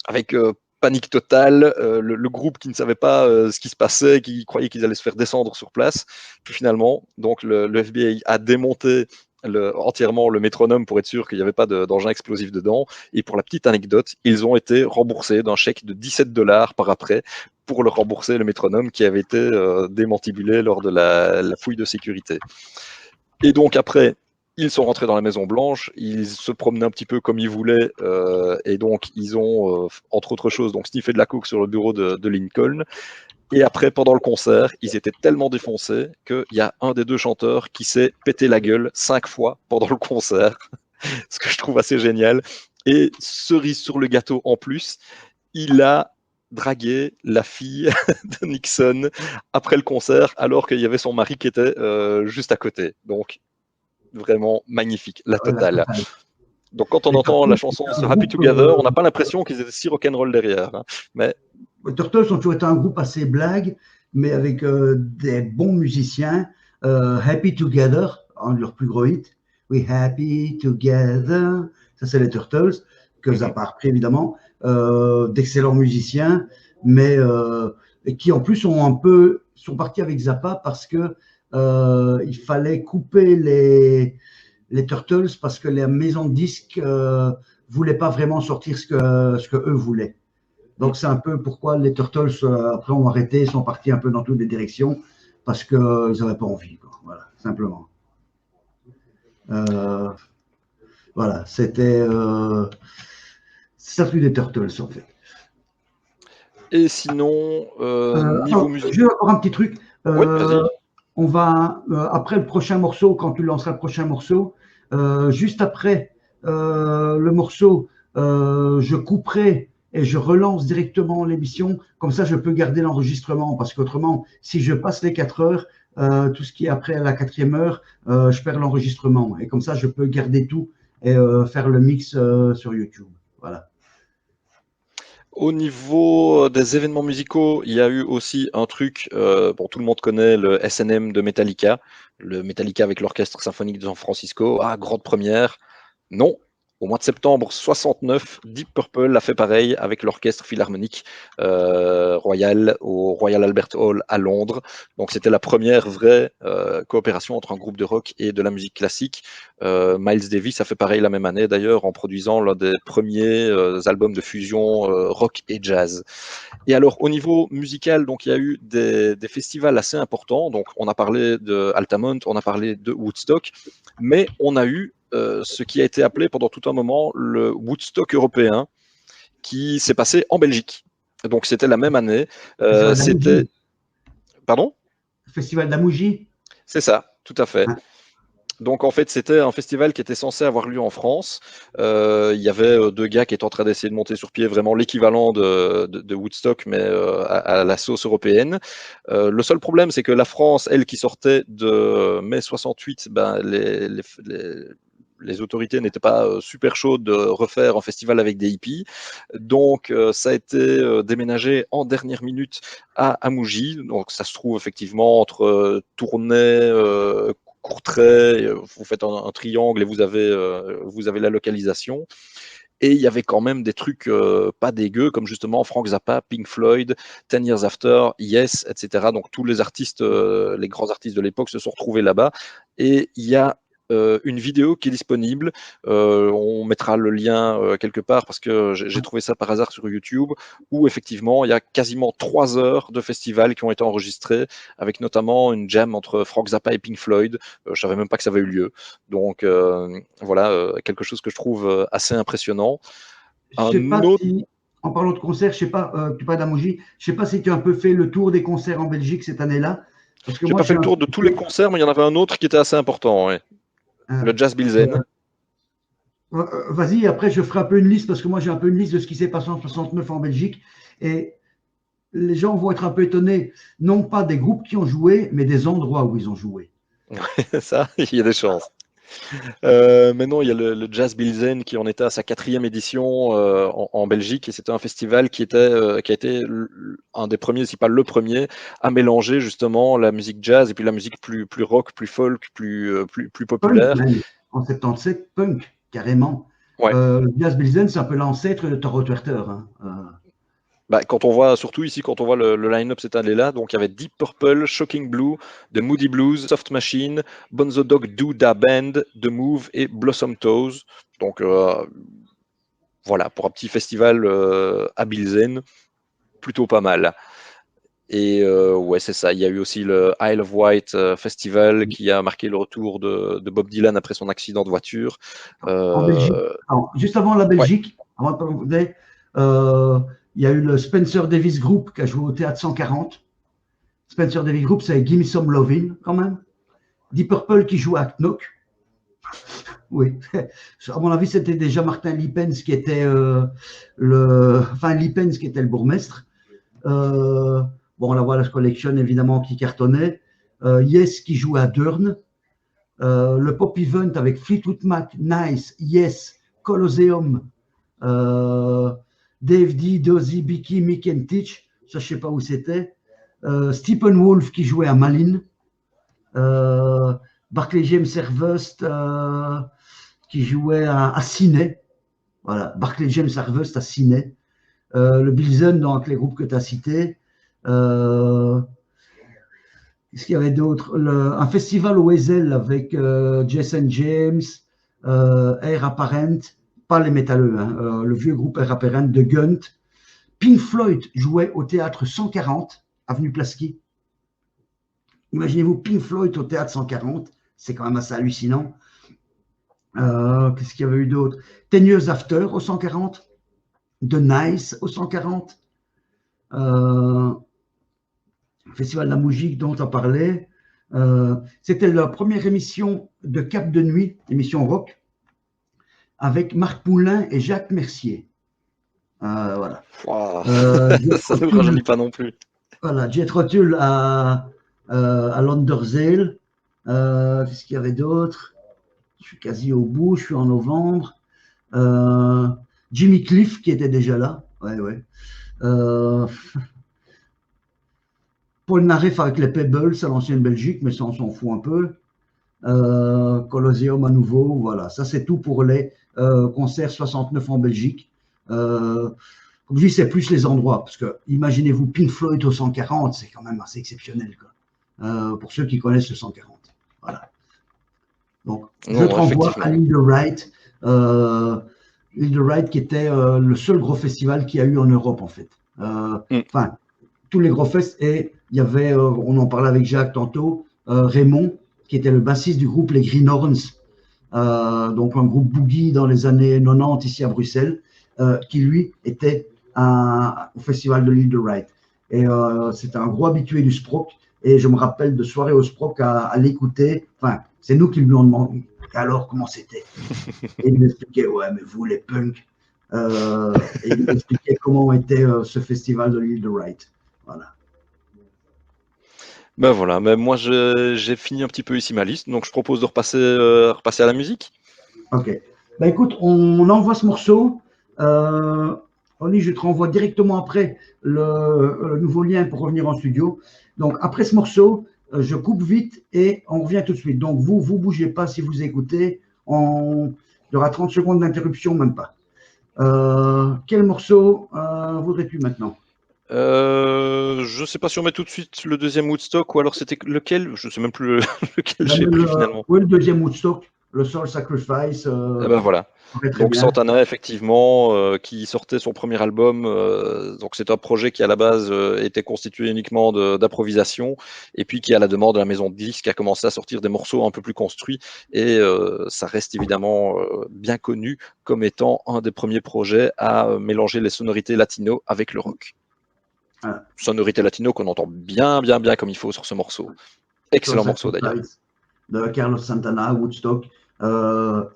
avec panique totale, le groupe qui ne savait pas ce qui se passait, qui croyait qu'ils allaient se faire descendre sur place. Puis finalement, donc le FBI a démonté entièrement le métronome pour être sûr qu'il n'y avait pas d'engin explosif dedans. Et pour la petite anecdote, ils ont été remboursés d'un chèque de $17 par après pour leur rembourser le métronome qui avait été démantibulé lors de la fouille de sécurité. Et donc après, ils sont rentrés dans la Maison Blanche, ils se promenaient un petit peu comme ils voulaient, et donc ils ont, entre autres choses, donc sniffé de la coke sur le bureau de Lincoln. Et après, pendant le concert, ils étaient tellement défoncés qu'il y a un des deux chanteurs qui s'est pété la gueule 5 fois pendant le concert, ce que je trouve assez génial. Et cerise sur le gâteau en plus, il a dragué la fille de Nixon après le concert, alors qu'il y avait son mari qui était juste à côté. Donc, vraiment magnifique, la totale. Donc quand on Les entend la Turtles, chanson c'est un sur Happy groupe, Together, on n'a pas l'impression qu'ils étaient si rock'n'roll derrière, hein. Mais les Turtles ont toujours été un groupe assez blague, mais avec des bons musiciens. Happy Together, un de leurs plus gros hits. We Happy Together. Ça, c'est les Turtles, que Zappa a repris évidemment. D'excellents musiciens, mais qui en plus sont partis avec Zappa parce que il fallait couper les Turtles parce que la maison de disques voulait pas vraiment sortir ce que eux voulaient. Donc c'est un peu pourquoi les Turtles après ont arrêté, sont partis un peu dans toutes les directions parce qu'ils n'avaient pas envie, quoi. Voilà, simplement. Euh, voilà, c'était ça plus des Turtles en fait. et sinon, niveau musique, J'ai encore un petit truc. oui, vas-y. On va, après le prochain morceau, quand tu lanceras le prochain morceau, juste après le morceau, je couperai et je relance directement l'émission. Comme ça, je peux garder l'enregistrement. Parce qu'autrement, si je passe les 4 heures, tout ce qui est après la 4e heure, je perds l'enregistrement. Et comme ça, je peux garder tout et faire le mix sur YouTube. Voilà. Au niveau des événements musicaux, il y a eu aussi un truc, bon, tout le monde connaît le SNM de Metallica, le Metallica avec l'Orchestre Symphonique de San Francisco. Ah, grande première. Non, au mois de septembre 69, Deep Purple a fait pareil avec l'Orchestre Philharmonique Royal au Royal Albert Hall à Londres. Donc c'était la première vraie coopération entre un groupe de rock et de la musique classique. Miles Davis a fait pareil la même année d'ailleurs en produisant l'un des premiers albums de fusion rock et jazz. Et alors au niveau musical, donc il y a eu des festivals assez importants. Donc on a parlé de Altamont, on a parlé de Woodstock, mais on a eu ce qui a été appelé pendant tout un moment le Woodstock européen, qui s'est passé en Belgique. Donc c'était la même année. Festival C'était, d'Amougi. pardon, Festival d'Amougi. c'est ça, tout à fait. Hein. Donc en fait, c'était un festival qui était censé avoir lieu en France. Il y avait deux gars qui étaient en train d'essayer de monter sur pied vraiment l'équivalent de Woodstock, mais à la sauce européenne. Le seul problème, c'est que la France, elle, qui sortait de mai 68, ben, les autorités n'étaient pas super chaudes de refaire un festival avec des hippies. Donc ça a été déménagé en dernière minute à Amougy. Donc ça se trouve effectivement entre Tournai, Courtrai, vous faites un triangle et vous avez la localisation. Et il y avait quand même des trucs pas dégueux, comme justement Frank Zappa, Pink Floyd, Ten Years After, Yes, etc. Donc tous les artistes, les grands artistes de l'époque se sont retrouvés là-bas. Et il y a une vidéo qui est disponible. On mettra le lien quelque part parce que j'ai trouvé ça par hasard sur YouTube, où effectivement il y a quasiment 3 heures de festival qui ont été enregistrées, avec notamment une jam entre Frank Zappa et Pink Floyd. Je savais même pas que ça avait eu lieu. Donc voilà, quelque chose que je trouve assez impressionnant. Je sais Un pas autre, si, en parlant de concerts, je sais pas, tu parles d'Amougi, je sais pas si tu as un peu fait le tour des concerts en Belgique cette année-là, parce que j'ai moi pas fait j'ai le un tour de tous les concerts, mais il y en avait un autre qui était assez important, ouais. euh, Le Jazz Bilzen. vas-y, après je ferai un peu une liste, parce que moi j'ai un peu une liste de ce qui s'est passé en 69 en Belgique, et les gens vont être un peu étonnés, non pas des groupes qui ont joué, mais des endroits où ils ont joué. Ça, il y a des chances. Mais non, il y a le Jazz Bilzen qui en était à sa 4e édition en Belgique, et c'était un festival qui a été un des premiers, si pas le premier, à mélanger justement la musique jazz et puis la musique plus rock, plus folk, plus Punk populaire. même, en 77, punk, carrément. Ouais. Jazz Bilzen, c'est un peu l'ancêtre de Toro Twerter. Hein. Bah, quand on voit, surtout ici, quand on voit le line-up cette année-là, donc il y avait Deep Purple, Shocking Blue, The Moody Blues, Soft Machine, Bonzo Dog Do Da Band, The Move et Blossom Toes. Donc voilà, pour un petit festival à Bilzen, plutôt pas mal. Et ouais, c'est ça. Il y a eu aussi le Isle of Wight Festival qui a marqué le retour de Bob Dylan après son accident de voiture. En Belgique. Euh, Alors, juste avant la ouais, Belgique, il y a eu le Spencer Davis Group qui a joué au Théâtre 140. Spencer Davis Group, c'est Gimme Some Lovin' quand même. Deep Purple qui joue à Knock. Oui. À mon avis, c'était déjà Martin Lippens qui était Lippens qui était le bourgmestre. Bon, la Wallace Collection, évidemment, qui cartonnait. Yes qui joue à Deurne. Le Pop Event avec Fleetwood Mac, Nice, Yes, Colosseum, Dave D, Dozy, Bicky, Mick and Teach, ça je sais pas où c'était. Stephen Wolf qui jouait à Malines. Barclay James Hervest qui jouait à Ciné. Voilà, Barclay James Hervest à Ciné. Le Bilzen dans les groupes que tu as cités. Qu'est-ce qu'il y avait d'autre? Un festival au Ezel avec Jason James, Air Apparent, pas les métalleux, hein, le vieux groupe Air Apparent de Gunt. Pink Floyd jouait au théâtre 140, avenue Plasky. Imaginez-vous Pink Floyd au théâtre 140, c'est quand même assez hallucinant. Qu'est-ce qu'il y avait eu d'autre? 10 Years After au 140, The Nice au 140. Festival de la musique dont on parlait. C'était la première émission de Cap de Nuit, émission rock, avec Marc Poulain et Jacques Mercier. Voilà. Wow. Ça ne nous rajeunit pas non plus. Voilà, Jethro Tull à Londerzeel. Qu'est-ce qu'il y avait d'autre? Je suis quasi au bout, je suis en novembre. Jimmy Cliff qui était déjà là. Ouais. Paul Naref avec les Pebbles à l'ancienne Belgique, mais ça on s'en fout un peu. Colosseum à nouveau, voilà. Ça c'est tout pour les concerts 69 en Belgique. Comme je dis, c'est plus les endroits, parce que imaginez-vous Pink Floyd au 140, c'est quand même assez exceptionnel, quoi. Pour ceux qui connaissent le 140. Voilà. Donc, je te renvoie à l'île de Wright. L'île de Wright qui était le seul gros festival qu'il y a eu en Europe, en fait. Enfin, tous les gros fests, et il y avait, on en parlait avec Jacques tantôt, Raymond, qui était le bassiste du groupe Les Greenhorns, donc un groupe boogie dans les années 90 ici à Bruxelles, qui lui était au festival de l'île de Wright. Et c'était un gros habitué du Sprock, et je me rappelle de soirées au Sprock à l'écouter. Enfin, c'est nous qui lui ont demandé alors comment c'était. Et il nous expliquait, ouais, mais vous les punks. Et il nous expliquait comment était ce festival de l'île de Wright. Voilà. Ben voilà, mais moi j'ai fini un petit peu ici ma liste, donc je propose de repasser à la musique. Ok. Ben écoute, on envoie ce morceau. Oli, je te renvoie directement après le nouveau lien pour revenir en studio. Donc après ce morceau, je coupe vite et on revient tout de suite. Donc vous bougez pas si vous écoutez. Il y aura 30 secondes d'interruption, même pas. Quel morceau voudrais-tu maintenant? Je sais pas si on met tout de suite le deuxième Woodstock ou alors c'était lequel, je sais même plus lequel j'ai pris finalement. Oui, le deuxième Woodstock, le Soul Sacrifice. Et ben voilà. Donc bien. Santana effectivement qui sortait son premier album, donc c'est un projet qui à la base était constitué uniquement d'improvisation et puis qui à la demande de la maison de disques a commencé à sortir des morceaux un peu plus construits et ça reste évidemment bien connu comme étant un des premiers projets à mélanger les sonorités latino avec le rock. Sonorité latino qu'on entend bien comme il faut sur ce morceau. Excellent morceau d'ailleurs. De Carlos Santana, Woodstock.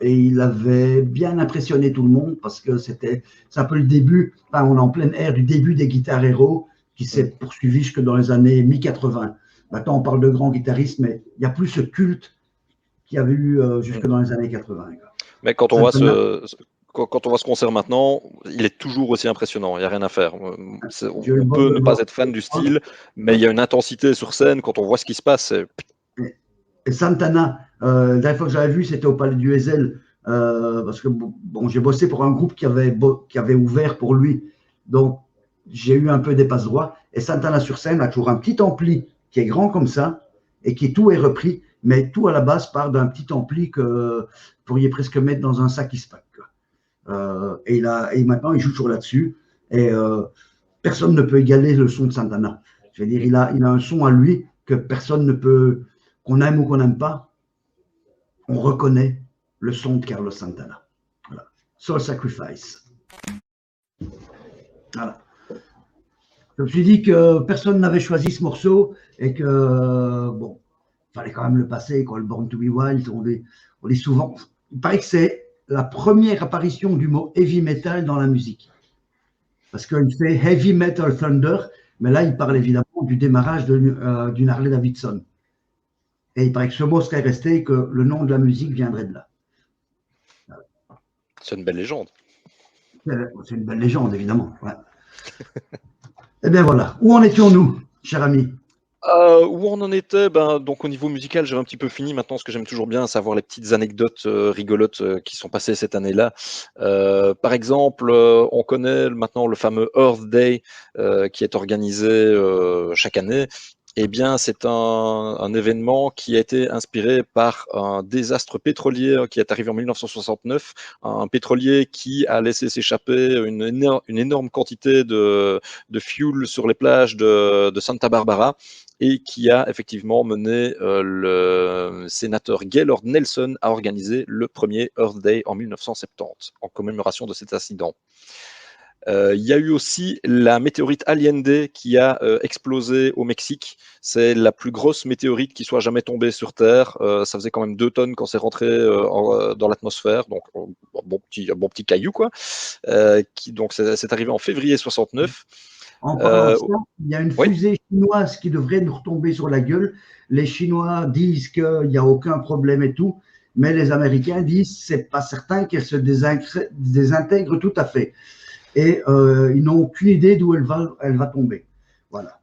Et il avait bien impressionné tout le monde parce que c'est un peu le début, enfin, on est en pleine ère du début des guitares héros qui s'est poursuivi jusque dans les années mi-80. Maintenant, on parle de grands guitaristes, mais il n'y a plus ce culte qu'il y avait eu jusque dans les années 80. Mais quand on voit ce concert maintenant, il est toujours aussi impressionnant, il n'y a rien à faire. On peut ne pas être fan du style, mais il y a une intensité sur scène quand on voit ce qui se passe. Et Santana, la dernière fois que j'avais vu, c'était au Palais du Ezel, parce que bon, j'ai bossé pour un groupe qui avait ouvert pour lui. Donc, j'ai eu un peu des passe-droits. Et Santana sur scène a toujours un petit ampli qui est grand comme ça et qui tout est repris, mais tout à la base part d'un petit ampli que vous pourriez presque mettre dans un sac Ispac. Et maintenant, il joue toujours là-dessus. Et personne ne peut égaler le son de Santana. Je veux dire, il a un son à lui que personne ne peut, qu'on aime ou qu'on n'aime pas, on reconnaît le son de Carlos Santana. Voilà. Soul Sacrifice. Voilà. Je me suis dit que personne n'avait choisi ce morceau et que, bon, il fallait quand même le passer, quoi. Le Born to be Wild, on est souvent. Il paraît que c'est la première apparition du mot heavy metal dans la musique. Parce qu'il fait Heavy Metal Thunder, mais là, il parle évidemment du démarrage d'une Harley Davidson. Et il paraît que ce mot serait resté et que le nom de la musique viendrait de là. C'est une belle légende. C'est une belle légende, évidemment. Ouais. Eh bien voilà. Où en étions-nous, cher ami? Où on en était, donc au niveau musical, j'ai un petit peu fini maintenant, ce que j'aime toujours bien, savoir les petites anecdotes rigolotes qui sont passées cette année-là. Par exemple, on connaît maintenant le fameux Earth Day qui est organisé chaque année. Eh bien, c'est un événement qui a été inspiré par un désastre pétrolier qui est arrivé en 1969. Un pétrolier qui a laissé s'échapper une énorme quantité de fuel sur les plages de Santa Barbara et qui a effectivement mené le sénateur Gaylord Nelson à organiser le premier Earth Day en 1970 en commémoration de cet incident. Il y a eu aussi la météorite Allende qui a explosé au Mexique. C'est la plus grosse météorite qui soit jamais tombée sur Terre. Ça faisait quand même 2 tonnes quand c'est rentré dans l'atmosphère, donc bon petit caillou quoi. Donc c'est arrivé en février 69. En parlant de ça, il y a une Oui. fusée chinoise qui devrait nous retomber sur la gueule. Les Chinois disent qu'il n'y a aucun problème et tout, mais les Américains disent que ce n'est pas certain qu'elle se désintègre tout à fait. Et ils n'ont aucune idée d'où elle va tomber. Voilà.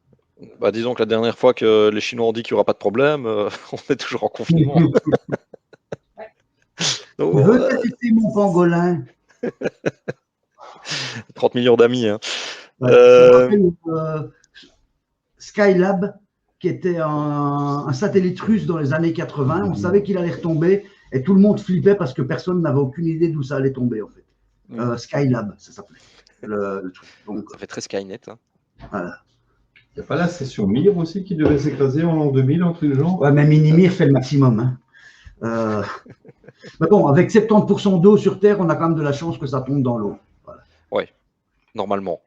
Disons que la dernière fois que les Chinois ont dit qu'il n'y aura pas de problème, on est toujours en confinement. Donc, veux tester mon pangolin? 30 millions d'amis. Hein. Ouais, ça me rappelle Skylab, qui était un satellite russe dans les années 80. On savait qu'il allait retomber et tout le monde flippait parce que personne n'avait aucune idée d'où ça allait tomber, en fait. Skylab, ça s'appelait. Le truc. Donc, ça fait très Skynet. Hein. Voilà. Il n'y a pas la session Mir aussi qui devait s'écraser en l'an 2000, entre les gens? Ouais, mais Minimir fait le maximum. Hein. Mais bon, avec 70% d'eau sur Terre, on a quand même de la chance que ça tombe dans l'eau. Voilà. Oui, normalement.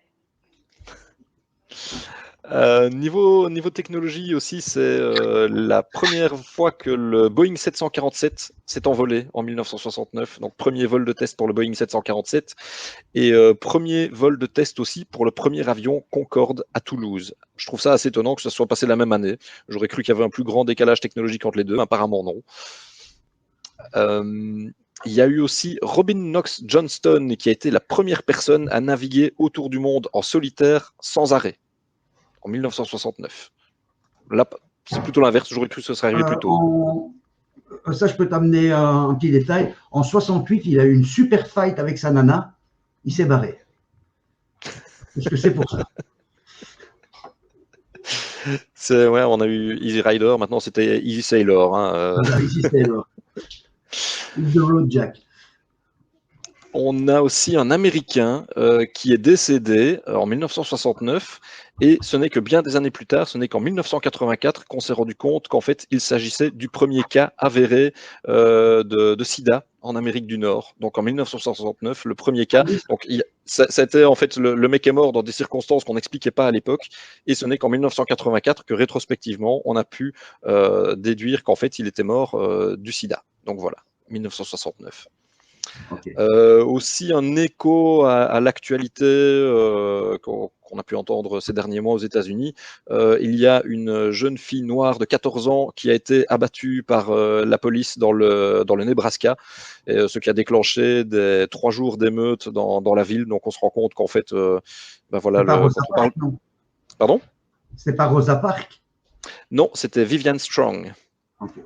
Niveau technologie aussi, c'est la première fois que le Boeing 747 s'est envolé en 1969. Donc, premier vol de test pour le Boeing 747 et premier vol de test aussi pour le premier avion Concorde à Toulouse. Je trouve ça assez étonnant que ça soit passé la même année. J'aurais cru qu'il y avait un plus grand décalage technologique entre les deux. Apparemment, non. Il y a eu aussi Robin Knox Johnston qui a été la première personne à naviguer autour du monde en solitaire sans arrêt. En 1969. Là, c'est plutôt l'inverse. J'aurais cru que ce serait arrivé plus tôt. Ça, je peux t'amener un petit détail. En 68, il a eu une super fight avec sa nana. Il s'est barré. Est-ce que c'est pour ça? Ouais, on a eu Easy Rider. Maintenant, c'était Easy Sailor. Hein, Easy Sailor. The Road Jack. On a aussi un Américain qui est décédé en 1969 et ce n'est que bien des années plus tard, ce n'est qu'en 1984 qu'on s'est rendu compte qu'en fait il s'agissait du premier cas avéré de sida en Amérique du Nord. Donc en 1969, le premier cas. Donc c'était en fait le mec est mort dans des circonstances qu'on n'expliquait pas à l'époque et ce n'est qu'en 1984 que rétrospectivement on a pu déduire qu'en fait il était mort du sida. Donc voilà, 1969. Okay. Aussi un écho à l'actualité qu'on a pu entendre ces derniers mois aux États-Unis. Il y a une jeune fille noire de 14 ans qui a été abattue par la police dans le Nebraska, et, ce qui a déclenché 3 jours d'émeutes dans la ville. Donc on se rend compte qu'en fait, voilà. Non. Pardon? C'était pas Rosa Parks? Non, c'était Vivian Strong. Okay.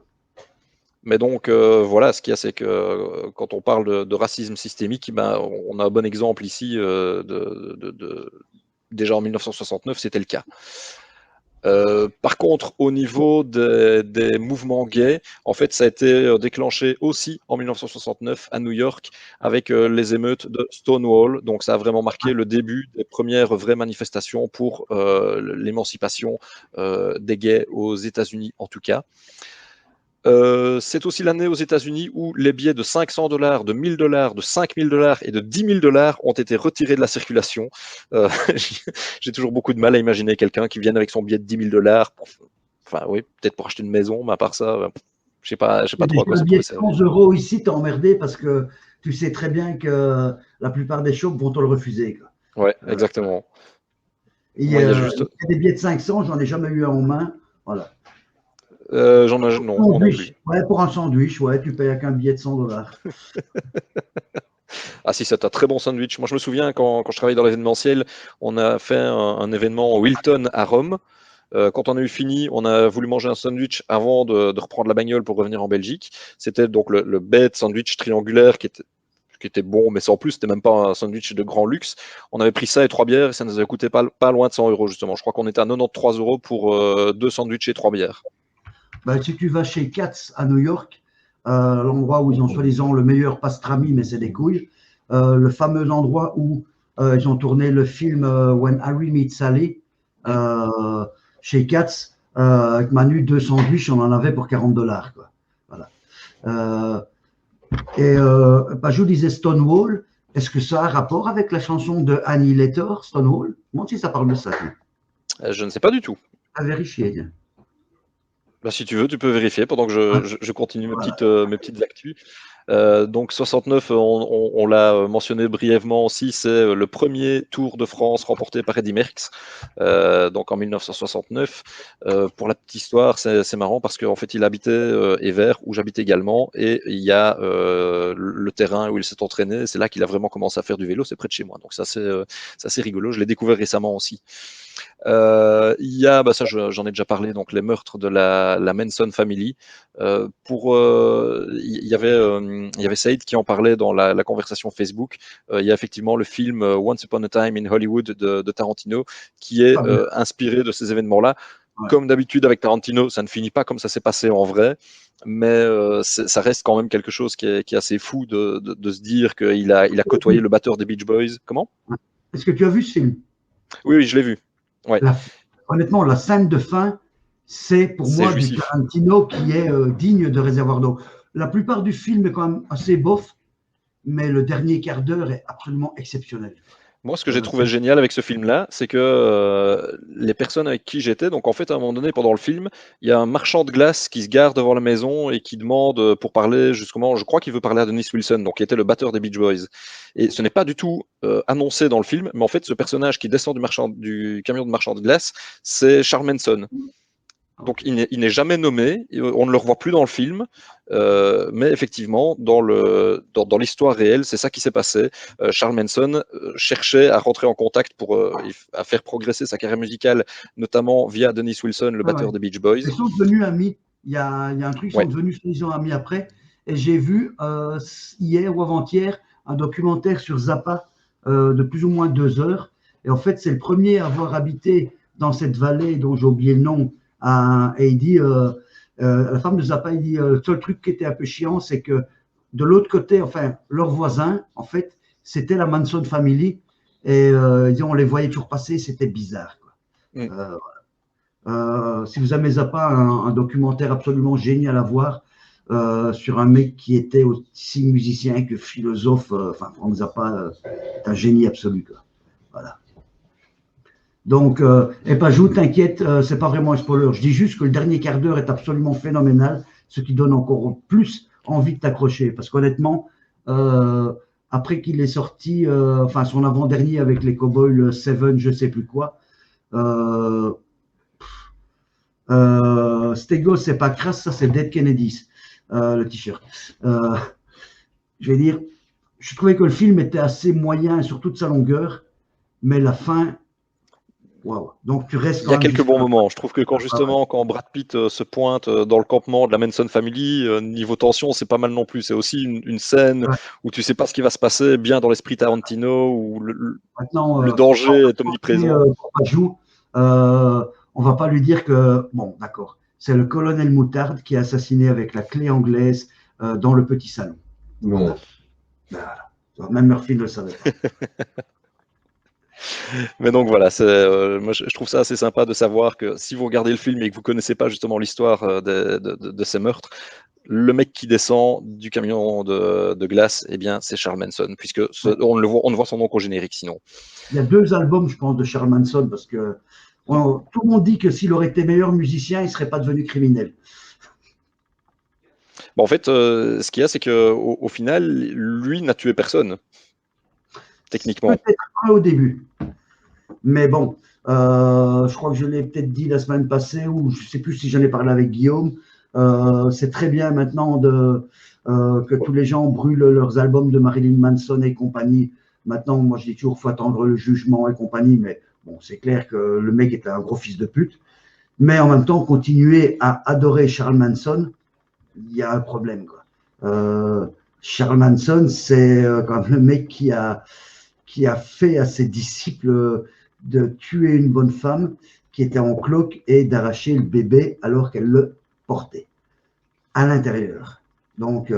Mais donc, voilà, ce qu'il y a, c'est que quand on parle de racisme systémique, on a un bon exemple ici. Déjà en 1969, c'était le cas. Par contre, au niveau des mouvements gays, en fait, ça a été déclenché aussi en 1969 à New York avec les émeutes de Stonewall. Donc, ça a vraiment marqué le début des premières vraies manifestations pour l'émancipation des gays aux États-Unis, en tout cas. C'est aussi l'année aux États-Unis où les billets de $500, de $1000, de $5000 et de $10 000 ont été retirés de la circulation. J'ai toujours beaucoup de mal à imaginer quelqu'un qui vienne avec son billet de $10 000. Enfin, oui, peut-être pour acheter une maison, mais à part ça, je sais pas trop à quoi ça pourrait servir. 100 € ici, t'es emmerdé parce que tu sais très bien que la plupart des shops vont te le refuser. Quoi. Ouais, exactement. Il y a des billets de 500, j'en ai jamais eu un en main. Voilà. Non plus. Ouais, pour un sandwich, ouais, tu payes avec un billet de $100. Ah si, c'est un très bon sandwich. Moi, je me souviens quand je travaillais dans l'événementiel, on a fait un événement au Hilton à Rome. Quand on a eu fini, on a voulu manger un sandwich avant de reprendre la bagnole pour revenir en Belgique. C'était donc le bête sandwich triangulaire qui était bon, mais sans plus, c'était même pas un sandwich de grand luxe. On avait pris ça et 3 bières et ça nous avait coûté pas loin de 100 euros justement. Je crois qu'on était à 93 euros pour 2 sandwichs et 3 bières. Ben, si tu vas chez Katz à New York, l'endroit où ils ont soi-disant le meilleur pastrami, mais c'est des couilles, le fameux endroit où ils ont tourné le film When Harry Met Sally, chez Katz, avec Manu, 2 sandwichs, on en avait pour $40. Quoi. Voilà. Pajou disait Stonewall. Est-ce que ça a un rapport avec la chanson de Annihilator, Stonewall? Moi aussi, ça parle de ça. Je ne sais pas du tout. À vérifier. Bah, si tu veux, tu peux vérifier pendant que je continue mes petites actus. Donc 69, on l'a mentionné brièvement aussi, c'est le premier Tour de France remporté par Eddy Merckx, donc en 1969. Pour la petite histoire, c'est marrant parce qu'en fait, il habitait Evere, où j'habite également, et il y a le terrain où il s'est entraîné. C'est là qu'il a vraiment commencé à faire du vélo, c'est près de chez moi. Donc ça, c'est rigolo. Je l'ai découvert récemment aussi. Il y a, bah ça j'en ai déjà parlé, donc les meurtres de la Manson Family. Il y avait Saïd qui en parlait dans la conversation Facebook. Il y a effectivement le film Once Upon a Time in Hollywood de Tarantino qui est inspiré de ces événements-là. Ouais. Comme d'habitude avec Tarantino, ça ne finit pas comme ça s'est passé en vrai, mais ça reste quand même quelque chose qui est assez fou de se dire qu'il a côtoyé le batteur des Beach Boys. Comment? Est-ce que tu as vu ce film? Oui, je l'ai vu. Ouais. Honnêtement, la scène de fin, c'est pour moi jouissif. Du Tarantino qui est digne de Réservoir d'eau. La plupart du film est quand même assez bof, mais le dernier quart d'heure est absolument exceptionnel. Moi, ce que j'ai trouvé génial avec ce film-là, c'est que les personnes avec qui j'étais, donc en fait, à un moment donné, pendant le film, il y a un marchand de glace qui se gare devant la maison et qui demande pour parler, justement, je crois qu'il veut parler à Dennis Wilson, donc qui était le batteur des Beach Boys. Et ce n'est pas du tout annoncé dans le film, mais en fait, ce personnage qui descend du camion de marchand de glace, c'est Charles Manson. Donc il n'est jamais nommé, on ne le revoit plus dans le film, mais effectivement, dans l'histoire réelle, c'est ça qui s'est passé. Charles Manson cherchait à rentrer en contact à faire progresser sa carrière musicale, notamment via Dennis Wilson, le batteur des Beach Boys. Ils sont devenus amis, il y a un truc, ils sont devenus amis après, et j'ai vu hier ou avant-hier un documentaire sur Zappa de plus ou moins 2 heures, et en fait c'est le premier à avoir habité dans cette vallée dont j'ai oublié le nom, et il dit, la femme de Zappa, il dit, le seul truc qui était un peu chiant, c'est que de l'autre côté, enfin, leurs voisins, en fait, c'était la Manson Family, et on les voyait toujours passer, c'était bizarre. Quoi. Si vous aimez Zappa, un documentaire absolument génial à voir sur un mec qui était aussi musicien que philosophe, enfin, Frank Zappa est un génie absolu. Quoi. Voilà. Donc, Pajou, t'inquiète, c'est pas vraiment un spoiler. Je dis juste que le dernier quart d'heure est absolument phénoménal, ce qui donne encore plus envie de t'accrocher. Parce qu'honnêtement, après qu'il est sorti, enfin son avant-dernier avec les Cowboys, le Seven, je sais plus quoi, Stego, c'est pas crasse, ça c'est Dead Kennedys, le t-shirt. Je vais dire, je trouvais que le film était assez moyen sur toute sa longueur, mais la fin. Wow. Donc tu restes. Il y a quelques bons moments. Je trouve que quand Brad Pitt se pointe dans le campement de la Manson Family, niveau tension, c'est pas mal non plus. C'est aussi une scène où tu sais pas ce qui va se passer, bien dans l'esprit Tarantino, où le danger est omniprésent. On va pas lui dire que bon, d'accord, c'est le colonel Moutarde qui est assassiné avec la clé anglaise dans le petit salon. Non. Voilà. Même Murphy ne le savait pas. Mais donc voilà, moi je trouve ça assez sympa de savoir que si vous regardez le film et que vous connaissez pas justement l'histoire de ces meurtres, le mec qui descend du camion de glace, eh bien c'est Charles Manson, puisque on ne voit son nom qu'au générique sinon. Il y a 2 albums, je pense, de Charles Manson, parce que tout le monde dit que s'il aurait été meilleur musicien, il ne serait pas devenu criminel. Bon, en fait, ce qu'il y a, c'est qu'au final, lui n'a tué personne. Techniquement. Peut-être un au début. Mais bon, je crois que je l'ai peut-être dit la semaine passée, ou je ne sais plus si j'en ai parlé avec Guillaume. C'est très bien maintenant que tous les gens brûlent leurs albums de Marilyn Manson et compagnie. Maintenant, moi, je dis toujours, il faut attendre le jugement et compagnie, mais bon, c'est clair que le mec était un gros fils de pute. Mais en même temps, continuer à adorer Charles Manson, il y a un problème, quoi. Charles Manson, c'est quand même le mec qui a fait à ses disciples de tuer une bonne femme qui était en cloque et d'arracher le bébé alors qu'elle le portait à l'intérieur. Donc,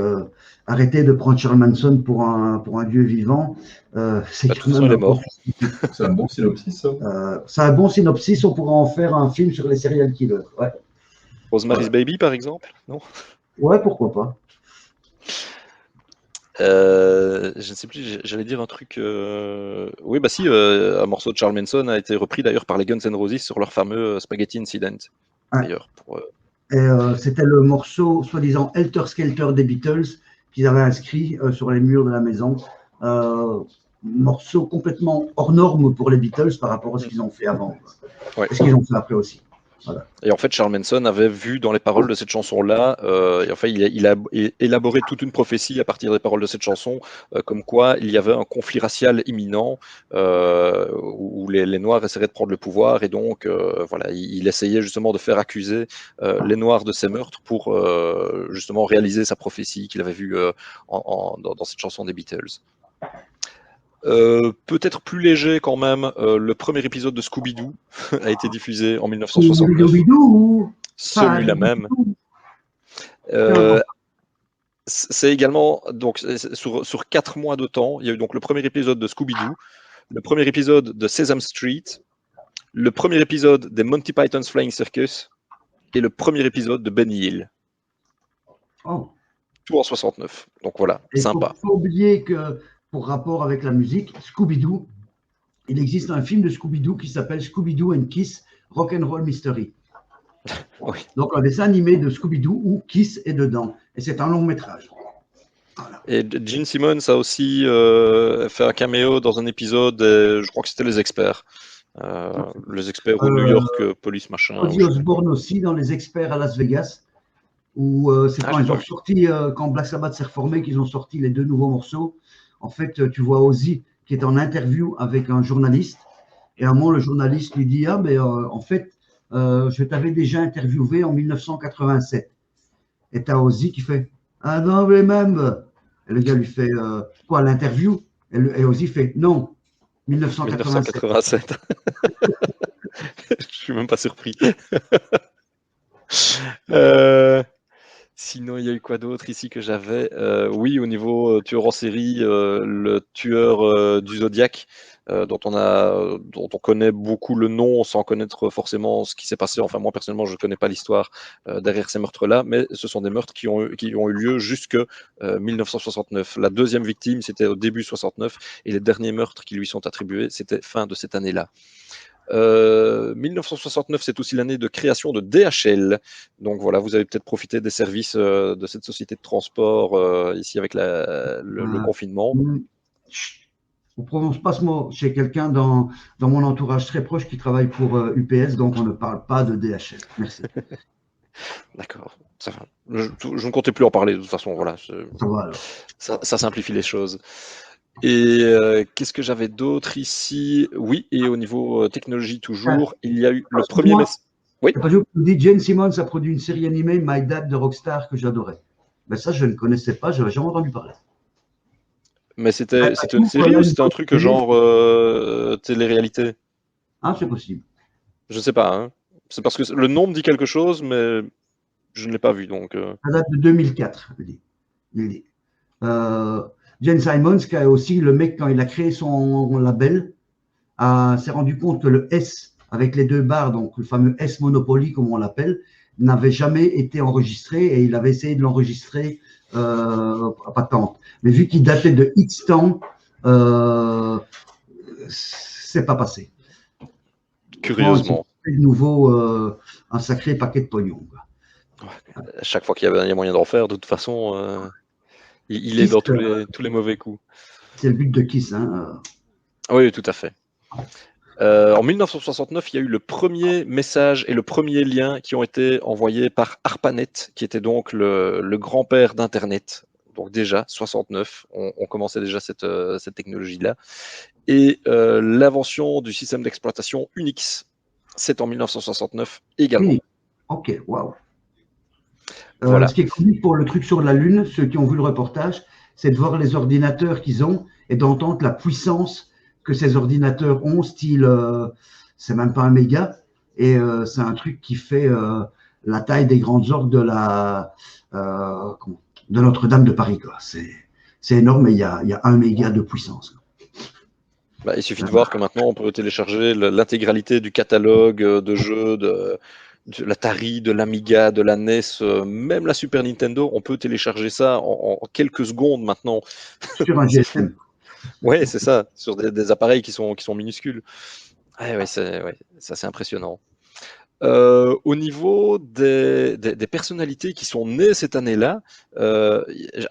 arrêtez de prendre Charles Manson pour un dieu vivant. C'est quand même il est mort. C'est un bon synopsis, ça. c'est un bon synopsis. On pourra en faire un film sur les serial killers. Ouais, Rosemary's Baby, par exemple, non? ouais, pourquoi pas. Je ne sais plus, j'allais dire un truc. Oui, bah si, un morceau de Charles Manson a été repris d'ailleurs par les Guns N' Roses sur leur fameux Spaghetti Incident. Ouais. D'ailleurs, Et c'était le morceau, soi-disant, Helter Skelter des Beatles qu'ils avaient inscrit sur les murs de la maison. Morceau complètement hors norme pour les Beatles par rapport à ce qu'ils ont fait avant. Ouais. Et ce qu'ils ont fait après aussi. Voilà. Et en fait, Charles Manson avait vu dans les paroles de cette chanson-là, et enfin, il a élaboré toute une prophétie à partir des paroles de cette chanson, comme quoi il y avait un conflit racial imminent où les Noirs essaieraient de prendre le pouvoir, et donc voilà, il essayait justement de faire accuser les Noirs de ces meurtres pour justement réaliser sa prophétie qu'il avait vue dans cette chanson des Beatles. Peut-être plus léger quand même, le premier épisode de Scooby-Doo a été diffusé en 1969. Celui-là même. C'est également donc sur 4 mois de temps. Il y a eu donc le premier épisode de Scooby-Doo, le premier épisode de Sesame Street, le premier épisode des Monty Python's Flying Circus et le premier épisode de Benny Hill. Oh. Tout en 69. Donc voilà, et sympa. Il faut oublier que, pour rapport avec la musique, Scooby-Doo, il existe un film de Scooby-Doo qui s'appelle Scooby-Doo and Kiss Rock'n'Roll Mystery. Oui. Donc un dessin animé de Scooby-Doo où Kiss est dedans. Et c'est un long métrage. Voilà. Et Gene Simmons a aussi fait un caméo dans un épisode, je crois que c'était Les Experts. Les Experts ou New York Police machin. Ozzy Osbourne aussi dans Les Experts à Las Vegas. Où c'est quand ils ont sorti, quand Black Sabbath s'est reformé, qu'ils ont sorti les 2 nouveaux morceaux. En fait, tu vois Ozzy qui est en interview avec un journaliste. Et à un moment, le journaliste lui dit: ah, mais en fait, je t'avais déjà interviewé en 1987. Et tu as Ozzy qui fait: I don't remember. Et le gars lui fait: quoi, l'interview? Et Ozzy fait: non, 1987. Je suis même pas surpris. Sinon, il y a eu quoi d'autre ici que j'avais? Oui, au niveau tueur en série, le tueur du Zodiac, dont on connaît beaucoup le nom sans connaître forcément ce qui s'est passé. Enfin, moi personnellement, je ne connais pas l'histoire derrière ces meurtres-là, mais ce sont des meurtres qui ont eu lieu jusque 1969. La deuxième victime, c'était au début 69, et les derniers meurtres qui lui sont attribués, c'était fin de cette année-là. 1969, c'est aussi l'année de création de DHL. Donc voilà, vous avez peut-être profité des services de cette société de transport ici avec le confinement. On ne prononce pas ce mot. J'ai quelqu'un dans mon entourage très proche qui travaille pour UPS, donc on ne parle pas de DHL. Merci. D'accord, ça va. Je ne comptais plus en parler de toute façon. Voilà, ça simplifie les choses. Et qu'est-ce que j'avais d'autre ici? Oui, et au niveau technologie toujours, il y a eu le premier message. Oui. Tu dis Gene Simmons a produit une série animée My Dad de Rockstar que j'adorais. Ben ça, je ne connaissais pas, je n'avais jamais entendu parler. Mais c'était une série ou c'était un truc genre télé-réalité? Ah, c'est possible. Je ne sais pas. Hein. C'est parce que le nom me dit quelque chose, mais je ne l'ai pas vu. Donc, ça date de 2004, il dit. Gene Simmons, qui est aussi le mec, quand il a créé son label, s'est rendu compte que le S, avec les 2 barres, donc le fameux S Monopoly, comme on l'appelle, n'avait jamais été enregistré, et il avait essayé de l'enregistrer à patente. Mais vu qu'il datait de X temps, c'est pas passé. Curieusement. C'est de nouveau un sacré paquet de pognon. À chaque fois qu'il y a moyen d'en faire, de toute façon, il est dans tous les mauvais coups. C'est le but de Kiss. Hein. Oui, tout à fait. En 1969, il y a eu le premier message et le premier lien qui ont été envoyés par ARPANET, qui était donc le grand-père d'Internet. Donc déjà, 69, on commençait déjà cette technologie-là. Et l'invention du système d'exploitation Unix, c'est en 1969 également. Oui. Ok, waouh. Voilà. Ce qui est connu pour le truc sur la Lune, ceux qui ont vu le reportage, c'est de voir les ordinateurs qu'ils ont et d'entendre la puissance que ces ordinateurs ont, style, c'est même pas un méga, et c'est un truc qui fait la taille des grandes orgues de Notre-Dame de Paris. C'est énorme, mais il y a 1 méga de puissance. Bah, il suffit de voir que maintenant on peut télécharger l'intégralité du catalogue de jeux de l'Atari, de l'Amiga, de la NES, même la Super Nintendo, on peut télécharger ça en quelques secondes maintenant. Sur un C'est fou. GSM. Ouais, c'est ça, sur des appareils qui sont minuscules. Ouais, ça c'est impressionnant. Au niveau des personnalités qui sont nées cette année-là,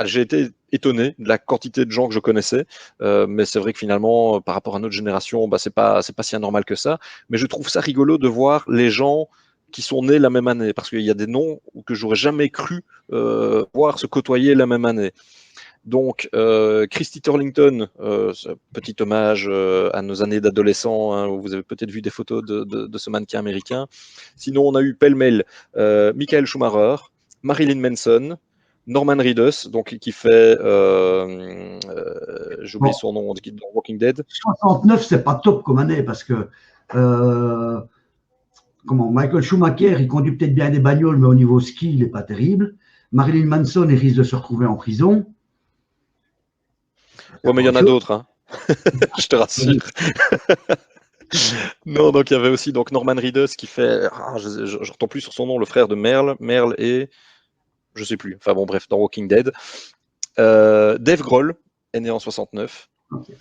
j'ai été étonné de la quantité de gens que je connaissais, mais c'est vrai que finalement, par rapport à notre génération, bah, c'est pas si anormal que ça. Mais je trouve ça rigolo de voir les gens qui sont nés la même année, parce qu'il y a des noms que j'aurais jamais cru voir se côtoyer la même année. Donc, Christy Turlington, petit hommage à nos années d'adolescents, hein, où vous avez peut-être vu des photos de ce mannequin américain. Sinon, on a eu pêle-mêle Michael Schumacher, Marilyn Manson, Norman Reedus, donc qui fait, j'ai oublié Bon, son nom, dans Walking Dead. 69, c'est pas top comme année parce que Michael Schumacher, il conduit peut-être bien des bagnoles, mais au niveau ski, il n'est pas terrible. Marilyn Manson, il risque de se retrouver en prison. Ouais, mais il y en a d'autres, hein. Je te rassure. Non, donc il y avait aussi donc Norman Reedus qui fait, je retombe plus sur son nom, le frère de Merle et je sais plus. Enfin bon, bref, dans Walking Dead. Dave Grohl est né en 69. Okay.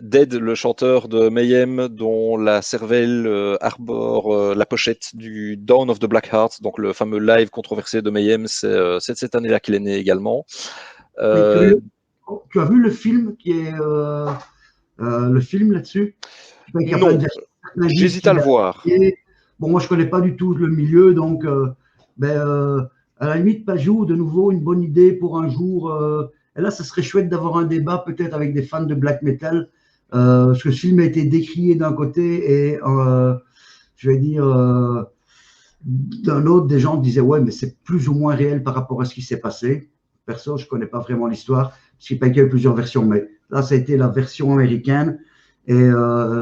Dead, le chanteur de Mayhem, dont la cervelle arbore la pochette du Dawn of the Black Heart, donc le fameux live controversé de Mayhem, c'est cette année-là qu'il est né également. Tu as vu le film qui est le film là-dessus? Non, j'hésite à le voir. Bon, moi je connais pas du tout le milieu, donc à la limite, Pajou, de nouveau une bonne idée pour un jour. Et là, ça serait chouette d'avoir un débat peut-être avec des fans de black metal, parce que ce film a été décrié d'un côté et je vais dire d'un autre, des gens disaient ouais, mais c'est plus ou moins réel par rapport à ce qui s'est passé. Perso, je connais pas vraiment l'histoire, parce qu'il y a plusieurs versions, mais là, ça a été la version américaine et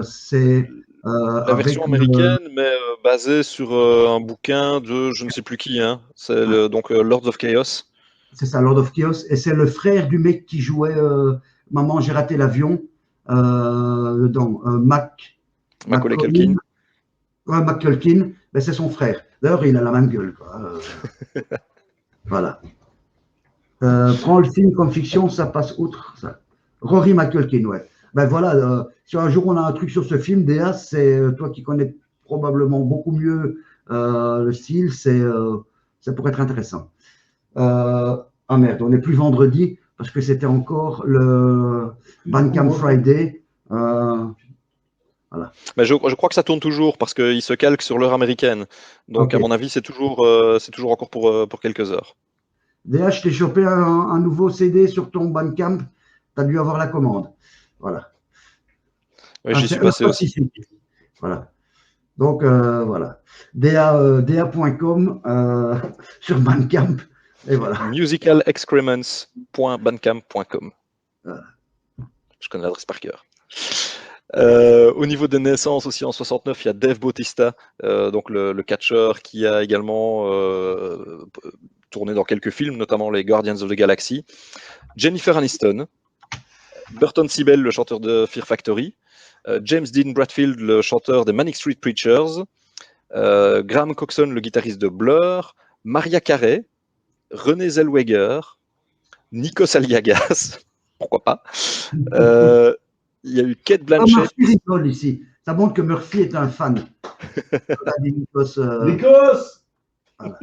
c'est la version américaine, mais basée sur un bouquin de je ne sais plus qui, hein. C'est donc Lords of Chaos. C'est ça, Lord of Chaos. Et c'est le frère du mec qui jouait Maman, j'ai raté l'avion dans Macaulay Culkin. Ouais, McCulkin, ben, c'est son frère. D'ailleurs, il a la même gueule. Voilà. Prends le film comme fiction, ça passe outre. Ça. Rory McCulkin, ouais. Ben voilà, si un jour on a un truc sur ce film, Déa, c'est toi qui connais probablement beaucoup mieux le style, ça pourrait être intéressant. Ah merde, on n'est plus vendredi parce que c'était encore le Bandcamp Friday. Voilà. Mais je crois que ça tourne toujours parce qu'il se calque sur l'heure américaine. Donc, okay. À mon avis, c'est toujours encore pour quelques heures. D'ailleurs, je t'ai chopé un nouveau CD sur ton Bandcamp. Tu as dû avoir la commande. Voilà. Oui, j'y suis passé aussi. Voilà. Donc, voilà. DA.com sur Bandcamp. Et voilà. musicalexcrements.bandcamp.com. Voilà. Je connais l'adresse par cœur. Au niveau des naissances aussi en 69, il y a Dave Bautista, donc le catcheur qui a également tourné dans quelques films, notamment les Guardians of the Galaxy. Jennifer Aniston, Burton Sibel, le chanteur de Fear Factory, James Dean Bradfield, le chanteur des Manic Street Preachers, Graham Coxon, le guitariste de Blur, Maria Carey, Renée Zellweger, Nikos Aliagas, pourquoi pas. Il y a eu Cate Blanchett. Murphy rigole ici. Ça montre que Murphy est un fan. Nikos voilà.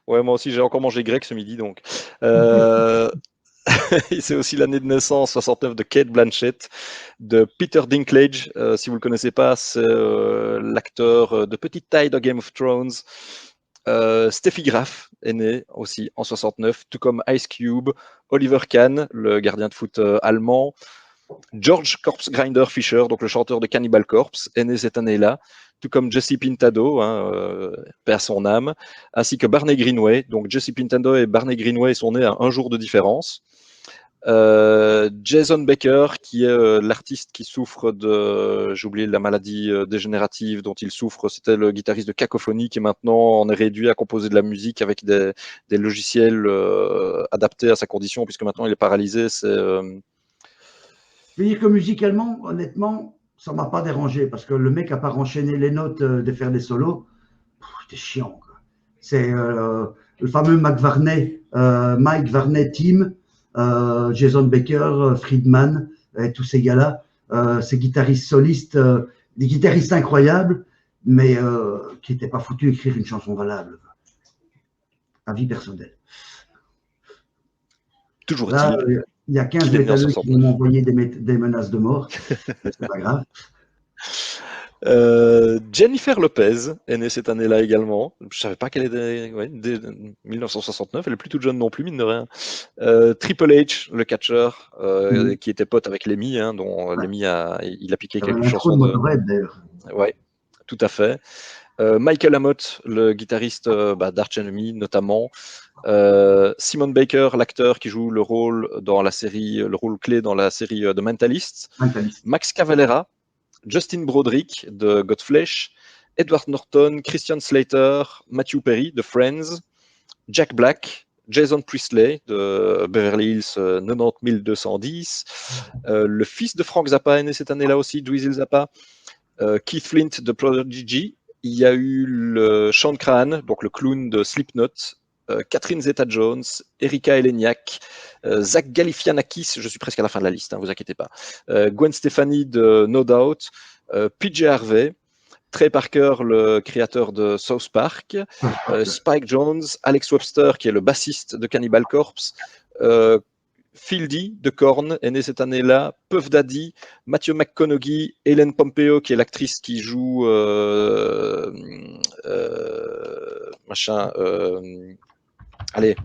Ouais, moi aussi, j'ai encore mangé grec ce midi, donc. C'est aussi l'année de naissance, 69, de Cate Blanchett, de Peter Dinklage. Si vous ne le connaissez pas, c'est l'acteur de petite taille dans Game of Thrones. Steffi Graf est né aussi en 69, tout comme Ice Cube, Oliver Kahn, le gardien de foot allemand, George Corpse Grinder Fisher, donc le chanteur de Cannibal Corpse, est né cette année-là, tout comme Jesse Pintado, paix à son âme, ainsi que Barney Greenway. Donc Jesse Pintado et Barney Greenway sont nés à un jour de différence. Jason Baker, qui est l'artiste qui souffre de, j'ai oublié la maladie dégénérative dont il souffre, c'était le guitariste de Cacophonie qui maintenant en est réduit à composer de la musique avec des logiciels adaptés à sa condition, puisque maintenant il est paralysé. Je veux dire que musicalement, honnêtement, ça m'a pas dérangé parce que le mec, à part enchaîner les notes de faire des solos, c'était chiant, quoi. C'est le fameux Mike Varney Team, Jason Baker, Friedman, et tous ces gars-là, ces guitaristes solistes, des guitaristes incroyables, mais qui n'étaient pas foutus d'écrire une chanson valable. Avis personnel. Toujours Là, il y a 15 métalleux qui vont m'envoyer des menaces de mort. C'est pas grave. Jennifer Lopez est née cette année-là également. Je savais pas qu'elle était dès 1969. Elle est plus toute jeune non plus, mine de rien. Triple H, le catcheur, qui était pote avec Lemmy, dont Lemmy il a piqué quelques chansons de Motorhead, d'ailleurs. Ouais, tout à fait. Michael Amott, le guitariste d'Arch Enemy notamment. Simon Baker, l'acteur qui joue le rôle clé dans la série The Mentalist. Max Cavalera, Justin Broderick de Godflesh, Edward Norton, Christian Slater, Matthew Perry de Friends, Jack Black, Jason Priestley de Beverly Hills 90210, le fils de Frank Zappa est né cette année-là aussi, Dweezil Zappa, Keith Flint de Prodigy. Il y a eu le Sean Crahan, donc le clown de Slipknot, Catherine Zeta-Jones, Erika Eleniak, Zach Galifianakis, je suis presque à la fin de la liste, vous inquiétez pas, Gwen Stefani de No Doubt, PJ Harvey, Trey Parker, le créateur de South Park, Spike Jones, Alex Webster, qui est le bassiste de Cannibal Corpse, Phil D de Korn est né cette année-là, Puff Daddy, Matthew McConaughey, Helen Pompeo qui est l'actrice qui joue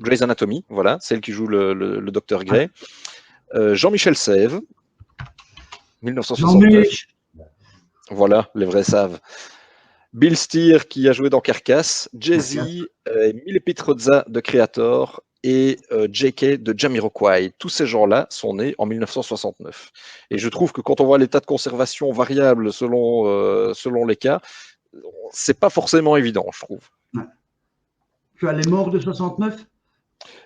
Grey's Anatomy, voilà, celle qui joue le docteur Grey, Jean-Michel Sèvres, 1969, voilà, les vrais savent. Bill Steer qui a joué dans Carcass, Jay-Z, Mille Pitrozza de Creator et JK de Jamiroquai. Tous ces gens-là sont nés en 1969. Et je trouve que quand on voit l'état de conservation variable selon les cas, c'est pas forcément évident, je trouve. Ouais. Tu as les morts de 69 ?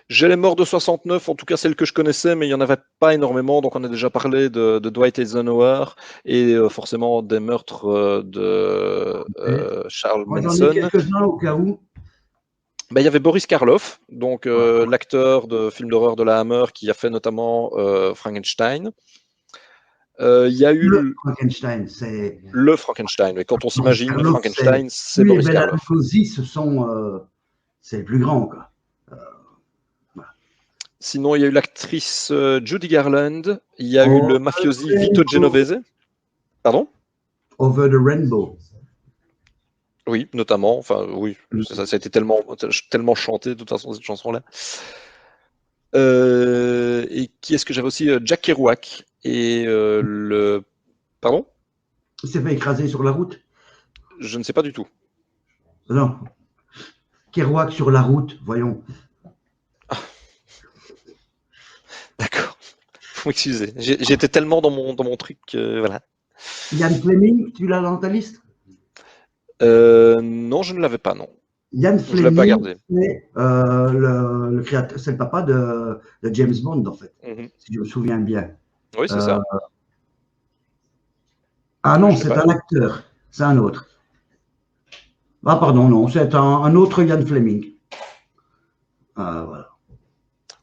J'ai les morts de 69, en tout cas celles que je connaissais, mais il n'y en avait pas énormément. Donc on a déjà parlé de Dwight Eisenhower et forcément des meurtres de Charles Manson. J'en ai quelques-uns au cas où. Il y avait Boris Karloff, donc l'acteur de films d'horreur de la Hammer qui a fait notamment Frankenstein. Il y a eu le Frankenstein, c'est le Frankenstein. Et quand on s'imagine Frankenstein, c'est Boris Karloff. C'est le plus grand, quoi. Sinon, il y a eu l'actrice Judy Garland. Il y a eu le mafiosi Vito Genovese. Pardon ? Over the Rainbow. Oui, notamment. Enfin, oui, ça a été tellement chanté, de toute façon, cette chanson-là. Et qui est-ce que j'avais aussi ? Jack Kerouac. Et le... Pardon ? Il s'est fait écraser sur la route ? Je ne sais pas du tout. Non. Kerouac sur la route, voyons. Ah. D'accord. Faut m'excuser. J'étais tellement dans mon truc, voilà. Ian Fleming, tu l'as dans ta liste ? Non, je ne l'avais pas, non. Ian Fleming, je l'ai pas gardé. C'est le créateur, c'est le papa de James Bond, en fait, si je me souviens bien. Oui, c'est ça. Ah non, c'est un acteur, c'est un autre. Ah pardon, non, c'est un autre Ian Fleming. Voilà.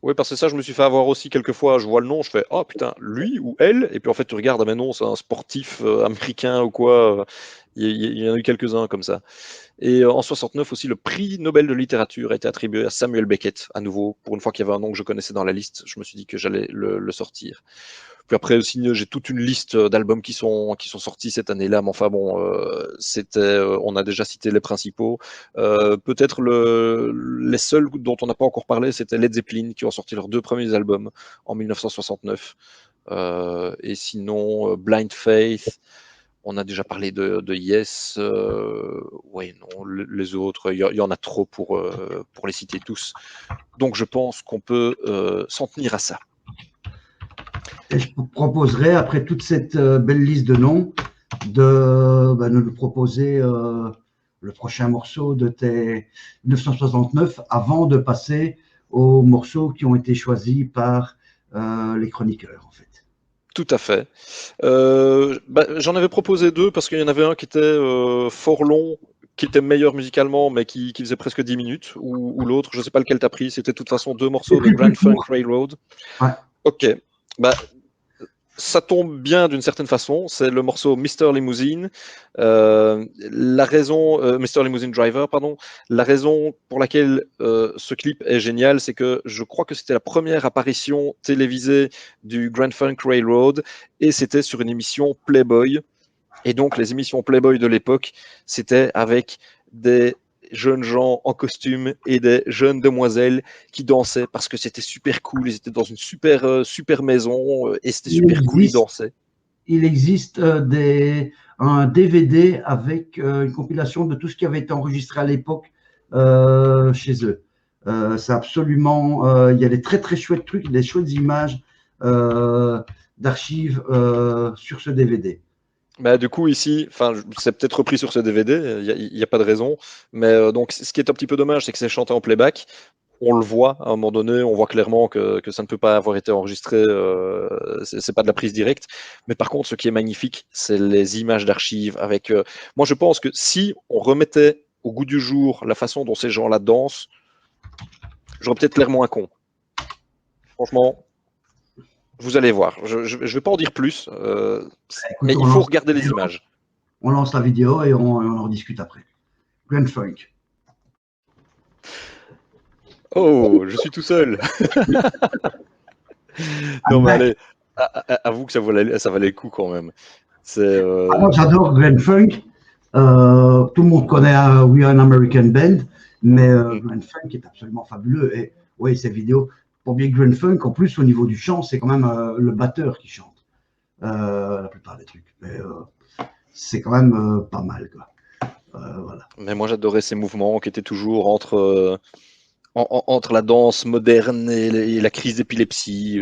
Oui, parce que ça, je me suis fait avoir aussi quelques fois. Je vois le nom, je fais « Oh putain, lui ou elle ?» Et puis en fait, tu regardes, ah mais non, c'est un sportif américain ou quoi. Il y en a eu quelques-uns comme ça. Et en 69 aussi, le prix Nobel de littérature a été attribué à Samuel Beckett, à nouveau. Pour une fois qu'il y avait un nom que je connaissais dans la liste, je me suis dit que j'allais le sortir. Puis après aussi, j'ai toute une liste d'albums qui sont sortis cette année-là, mais enfin bon, on a déjà cité les principaux. Peut-être les seuls dont on n'a pas encore parlé, c'était Led Zeppelin qui ont sorti leurs 2 premiers albums en 1969. Et sinon, Blind Faith, on a déjà parlé de Yes. Ouais, non, les autres, il y en a trop pour les citer tous. Donc je pense qu'on peut s'en tenir à ça. Et je vous proposerais, après toute cette belle liste de noms, de nous proposer le prochain morceau de tes 1969 avant de passer aux morceaux qui ont été choisis par les chroniqueurs, en fait. Tout à fait. J'en avais proposé 2 parce qu'il y en avait un qui était fort long, qui était meilleur musicalement, mais qui faisait presque 10 minutes, ou l'autre, je ne sais pas lequel tu as pris, c'était de toute façon 2 morceaux de Grand Funk Railroad. Ouais. Ok. Ça tombe bien d'une certaine façon, c'est le morceau Mr. Limousine. La raison, Mr. Limousine Driver, pardon. La raison pour laquelle ce clip est génial, c'est que je crois que c'était la première apparition télévisée du Grand Funk Railroad et c'était sur une émission Playboy. Et donc, les émissions Playboy de l'époque, c'était avec des jeunes gens en costume et des jeunes demoiselles qui dansaient parce que c'était super cool. Ils étaient dans une super maison et c'était super cool. Ils dansaient. Il existe un DVD avec une compilation de tout ce qui avait été enregistré à l'époque chez eux. C'est absolument. Il y a des très très chouettes trucs, des chouettes images d'archives sur ce DVD. Du coup, ici, c'est peut-être repris sur ce DVD, il n'y a pas de raison. Mais donc, ce qui est un petit peu dommage, c'est que c'est chanté en playback. On le voit à un moment donné, on voit clairement que ça ne peut pas avoir été enregistré, c'est pas de la prise directe. Mais par contre, ce qui est magnifique, c'est les images d'archives. Moi, je pense que si on remettait au goût du jour la façon dont ces gens-là dansent, j'aurais peut-être l'air moins con. Franchement. Vous allez voir. Je ne vais pas en dire plus, mais il faut regarder les images. On lance la vidéo et on en discute après. Grand Funk. Oh, je suis tout seul. Non, mais allez, avoue que ça valait le coup quand même. Moi, j'adore Grand Funk. Tout le monde connaît We Are an American Band, mais Grand Funk est absolument fabuleux. Et oui, ces vidéos. Pour bien Grand Funk, en plus, au niveau du chant, c'est quand même le batteur qui chante la plupart des trucs. Mais c'est quand même pas mal, quoi. Voilà. Mais moi, j'adorais ces mouvements qui étaient toujours entre la danse moderne et la crise d'épilepsie.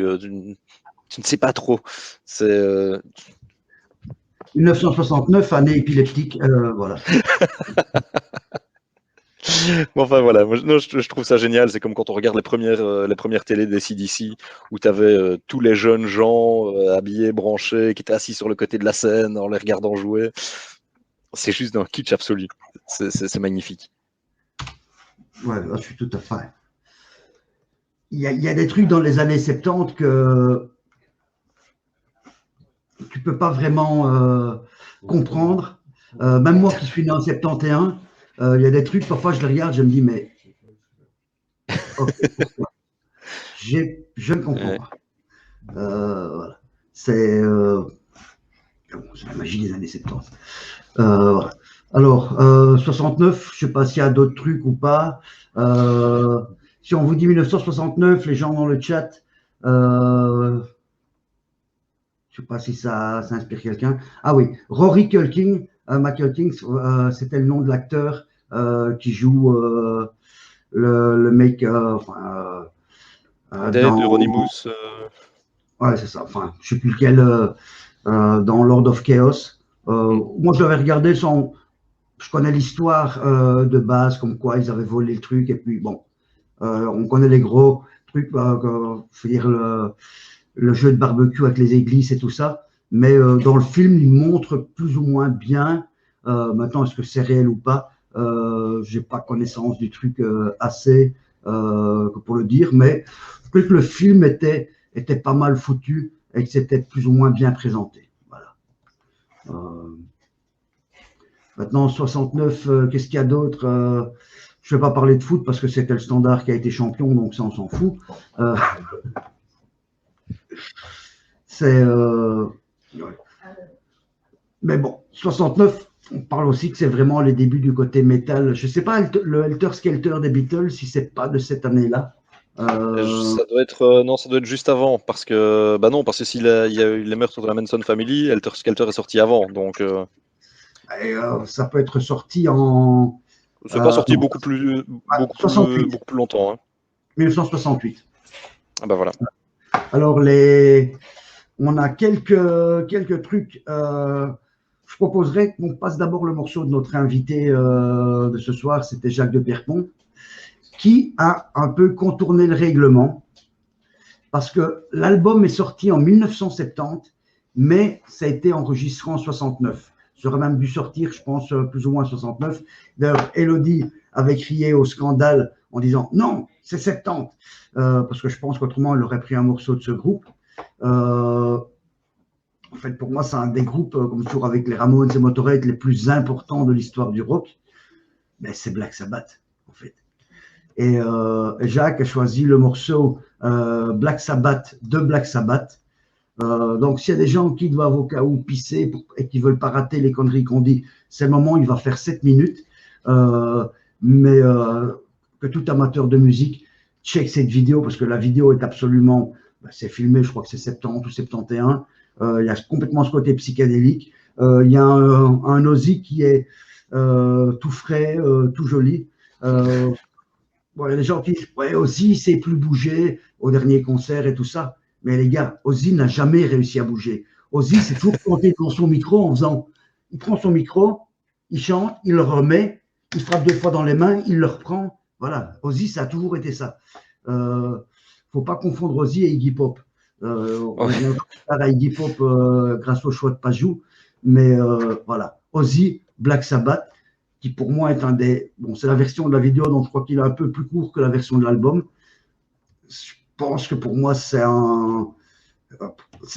Tu ne sais pas trop. C'est 1969, année épileptique, voilà. Enfin voilà, moi, je trouve ça génial. C'est comme quand on regarde les premières télés des CDC où tu avais tous les jeunes gens habillés, branchés, qui étaient assis sur le côté de la scène en les regardant jouer. C'est juste d'un kitsch absolu. C'est magnifique. Ouais, là, je suis tout à fait. Il y a des trucs dans les années 70 que tu peux pas vraiment comprendre. Même moi qui suis né en 71, il y a des trucs, parfois je les regarde, je me dis, mais okay, pourquoi je ne comprends pas. Voilà. C'est la magie des années 70. Voilà. Alors, 69, je ne sais pas s'il y a d'autres trucs ou pas. Si on vous dit 1969, les gens dans le chat, je ne sais pas si ça inspire quelqu'un. Ah oui, Rory Culkin, Michael King, c'était le nom de l'acteur qui joue le mec. Dave de Euronymous. Ouais, c'est ça. Enfin, je ne sais plus lequel dans Lord of Chaos. Moi, je l'avais regardé sans. Je connais l'histoire de base, comme quoi ils avaient volé le truc. Et puis, bon, on connaît les gros trucs, je veux dire, le jeu de barbecue avec les églises et tout ça. Mais dans le film, il montre plus ou moins bien. Maintenant, est-ce que c'est réel ou pas? Je n'ai pas connaissance du truc assez pour le dire. Mais je trouve que le film était pas mal foutu et que c'était plus ou moins bien présenté. Voilà. Maintenant, 69, qu'est-ce qu'il y a d'autre? Je ne vais pas parler de foot parce que c'était le Standard qui a été champion, donc ça, on s'en fout. c'est. Ouais. Mais bon, 69, on parle aussi que c'est vraiment les débuts du côté métal. Je ne sais pas, le Helter Skelter des Beatles, si c'est pas de cette année-là. Ça doit être non, ça doit être juste avant parce que non, parce que il y a eu les meurtres de la Manson Family, Helter Skelter est sorti avant, donc Ça peut être sorti en c'est pas sorti non, 68, beaucoup plus longtemps. Hein. 1968. Ah bah voilà. Alors, on a quelques trucs. Je proposerais qu'on passe d'abord le morceau de notre invité de ce soir, c'était Jacques de Pierrepont, qui a un peu contourné le règlement, parce que l'album est sorti en 1970, mais ça a été enregistré en 69. Ça aurait même dû sortir, je pense, plus ou moins en 69. D'ailleurs, Elodie avait crié au scandale en disant « Non, c'est 70 », parce que je pense qu'autrement, elle aurait pris un morceau de ce groupe. En fait, pour moi, c'est un des groupes, comme toujours avec les Ramones et Motorhead, les plus importants de l'histoire du rock. Mais c'est Black Sabbath, en fait. Et Jacques a choisi le morceau Black Sabbath de Black Sabbath. Donc, s'il y a des gens qui doivent au cas où pisser et qui ne veulent pas rater les conneries qu'on dit, c'est le moment, il va faire 7 minutes. Mais que tout amateur de musique check cette vidéo, parce que la vidéo est absolument... c'est filmé, je crois que c'est 70 ou 71. Il y a complètement ce côté psychédélique. Il y a un Ozzy qui est tout frais, tout joli. Bon, il y a des gens qui disent ouais, Ozzy, il ne sait plus bouger au dernier concert et tout ça. Mais les gars, Ozzy n'a jamais réussi à bouger. Ozzy, c'est toujours planté dans son micro en faisant il prend son micro, il chante, il le remet, il frappe 2 fois dans les mains, il le reprend. Voilà, Ozzy, ça a toujours été ça. Il ne faut pas confondre Ozzy et Iggy Pop. On viendra à Iggy Pop grâce au choix de Pajou. Mais voilà, Ozzy, Black Sabbath, qui pour moi est un des... Bon, c'est la version de la vidéo, donc je crois qu'il est un peu plus court que la version de l'album. Je pense que pour moi, c'est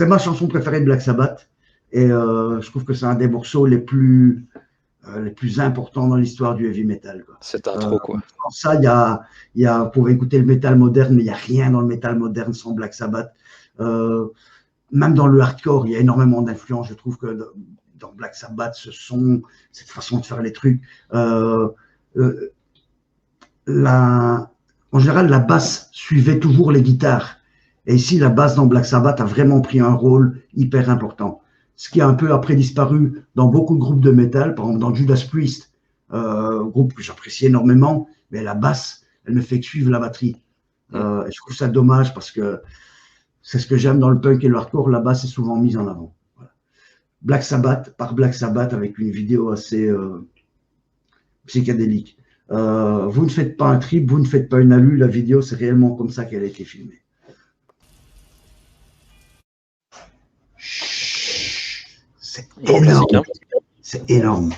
ma chanson préférée de Black Sabbath. Et je trouve que c'est un des morceaux les plus importants dans l'histoire du heavy metal. C'est intro, quoi. Ça, vous pouvez écouter le métal moderne, mais il n'y a rien dans le métal moderne sans Black Sabbath. Même dans le hardcore, il y a énormément d'influence. Je trouve que dans Black Sabbath, ce son, cette façon de faire les trucs. En général, la basse suivait toujours les guitares. Et ici, la basse dans Black Sabbath a vraiment pris un rôle hyper important. Ce qui a un peu après disparu dans beaucoup de groupes de métal, par exemple dans Judas Priest, groupe que j'apprécie énormément, mais la basse, elle ne fait que suivre la batterie. Et je trouve ça dommage parce que c'est ce que j'aime dans le punk et le hardcore, la basse est souvent mise en avant. Voilà. Black Sabbath par Black Sabbath avec une vidéo assez psychédélique. Vous ne faites pas un trip, vous ne faites pas une alu, la vidéo c'est réellement comme ça qu'elle a été filmée. C'est énorme. Hein. C'est énorme.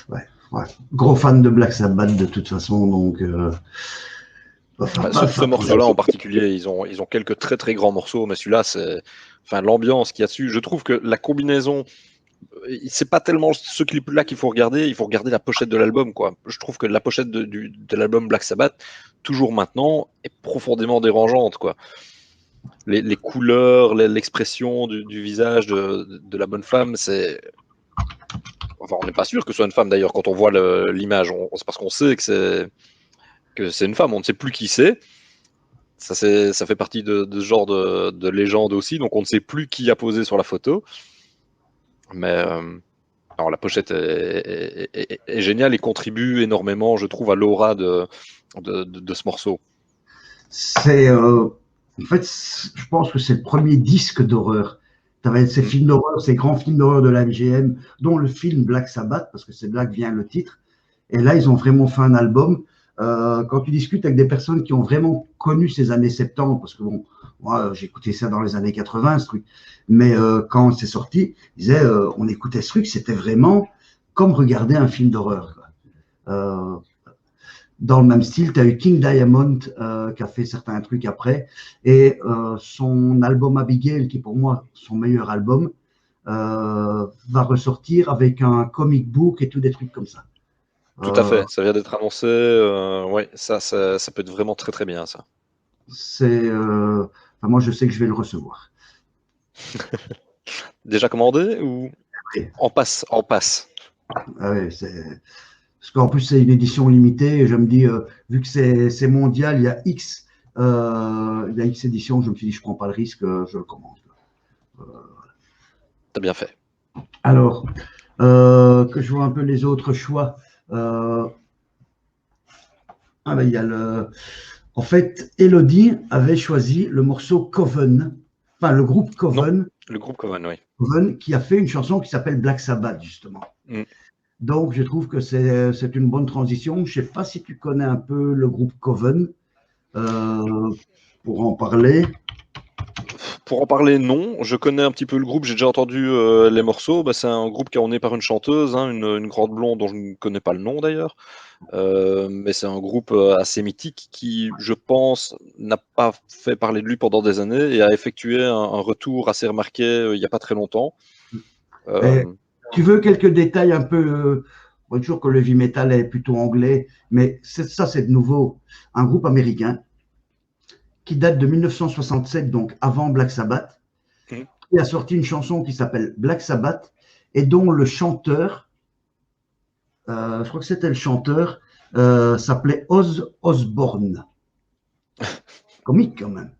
Ouais. Gros fan de Black Sabbath de toute façon, donc. Ce morceau-là en particulier, ils ont quelques très très grands morceaux, mais celui-là, c'est, l'ambiance qu'il y a dessus. Je trouve que la combinaison, c'est pas tellement ce clip-là qu'il faut regarder. Il faut regarder la pochette de l'album, quoi. Je trouve que la pochette de l'album Black Sabbath, toujours maintenant, est profondément dérangeante, quoi. Les couleurs, l'expression du visage de la bonne femme, c'est. Enfin, on n'est pas sûr que ce soit une femme d'ailleurs quand on voit l'image. C'est parce qu'on sait que c'est une femme. On ne sait plus qui c'est. Ça fait partie de ce genre de légende aussi. Donc on ne sait plus qui a posé sur la photo. Mais alors la pochette est géniale et contribue énormément, je trouve, à l'aura de ce morceau. En fait, je pense que c'est le premier disque d'horreur. Tu avais ces films d'horreur, ces grands films d'horreur de la MGM, dont le film Black Sabbath, parce que c'est Black vient le titre. Et là, ils ont vraiment fait un album. Quand tu discutes avec des personnes qui ont vraiment connu ces années 70, parce que bon, moi, j'ai écouté ça dans les années 80, ce truc. Mais quand c'est sorti, ils disaient, on écoutait ce truc, c'était vraiment comme regarder un film d'horreur. Dans le même style, tu as eu King Diamond qui a fait certains trucs après, et son album Abigail, qui est pour moi son meilleur album, va ressortir avec un comic book et tout des trucs comme ça. Tout à fait, ça vient d'être annoncé. Ouais, ça peut être vraiment très très bien, ça. Enfin, moi, je sais que je vais le recevoir. Déjà commandé ou Oui. en passe? En passe. Ah ouais, parce qu'en plus, c'est une édition limitée. Et je me dis, vu que c'est mondial, il y a X éditions. Je me suis dit, je ne prends pas le risque, je le commande. T'as bien fait. Alors, que je vois un peu les autres choix. Ben, il y a en fait, Elodie avait choisi le morceau Coven, enfin le groupe Non, Coven, le groupe Coven, oui. qui a fait une chanson qui s'appelle Black Sabbath, justement. Mm. Donc, je trouve que c'est une bonne transition. Je ne sais pas si tu connais un peu le groupe Coven, pour en parler. Pour en parler, non. Je connais un petit peu le groupe, j'ai déjà entendu les morceaux. Bah, c'est un groupe qui est emmené par une chanteuse, hein, une grande blonde dont je ne connais pas le nom d'ailleurs. Mais c'est un groupe assez mythique qui, je pense, n'a pas fait parler de lui pendant des années et a effectué un retour assez remarqué il n'y a pas très longtemps. Et Euh, tu veux quelques détails un peu. On dit toujours que le heavy metal est plutôt anglais, mais ça, c'est de nouveau un groupe américain qui date de 1967, donc avant Black Sabbath, mm. qui a sorti une chanson qui s'appelle Black Sabbath et dont le chanteur, je crois que c'était le chanteur, s'appelait Oz Osborne. Comique quand même.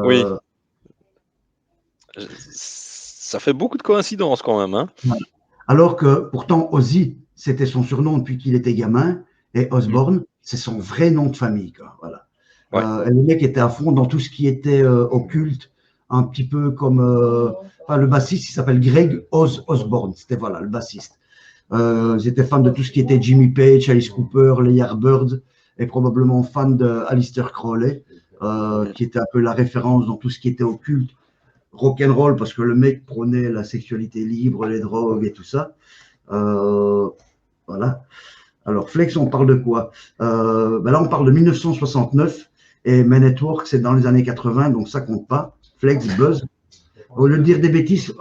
Oui, Euh, ça fait beaucoup de coïncidences quand même, hein. Alors que pourtant Ozzy, c'était son surnom depuis qu'il était gamin, et Mm. Osborne, c'est son vrai nom de famille. Quoi. Voilà. Ouais. Et le mec était à fond dans tout ce qui était occulte, un petit peu comme enfin, le bassiste, il s'appelle Greg Osborne, c'était voilà le bassiste. J'étais fan de tout ce qui était Jimmy Page, Alice Cooper, les Yardbirds, et probablement fan de Aleister Crowley, Mm. qui était un peu la référence dans tout ce qui était occulte, rock'n'roll, parce que le mec prônait la sexualité libre, les drogues et tout ça. Voilà. Alors, Flex, on parle de quoi? Ben là, on parle de 1969 et Men at Work, c'est dans les années 80, donc ça compte pas. Flex, Buzz. Au lieu de dire des bêtises,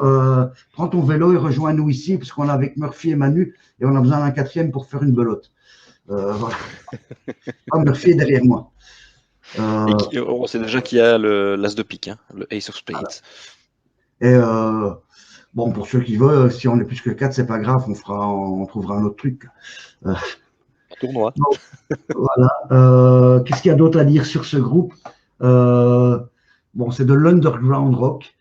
prends ton vélo et rejoins-nous ici, parce qu'on est avec Murphy et Manu et on a besoin d'un quatrième pour faire une belote. Voilà. Ah, Murphy est derrière moi. Et on sait déjà qu'il y a l'as de pique, hein, le Ace of Spades. Et bon, pour ceux qui veulent, si on est plus que 4, c'est pas grave, on trouvera un autre truc. Un tournoi. Donc, voilà. Qu'est-ce qu'il y a d'autre à dire sur ce groupe? Bon, c'est de l'underground rock.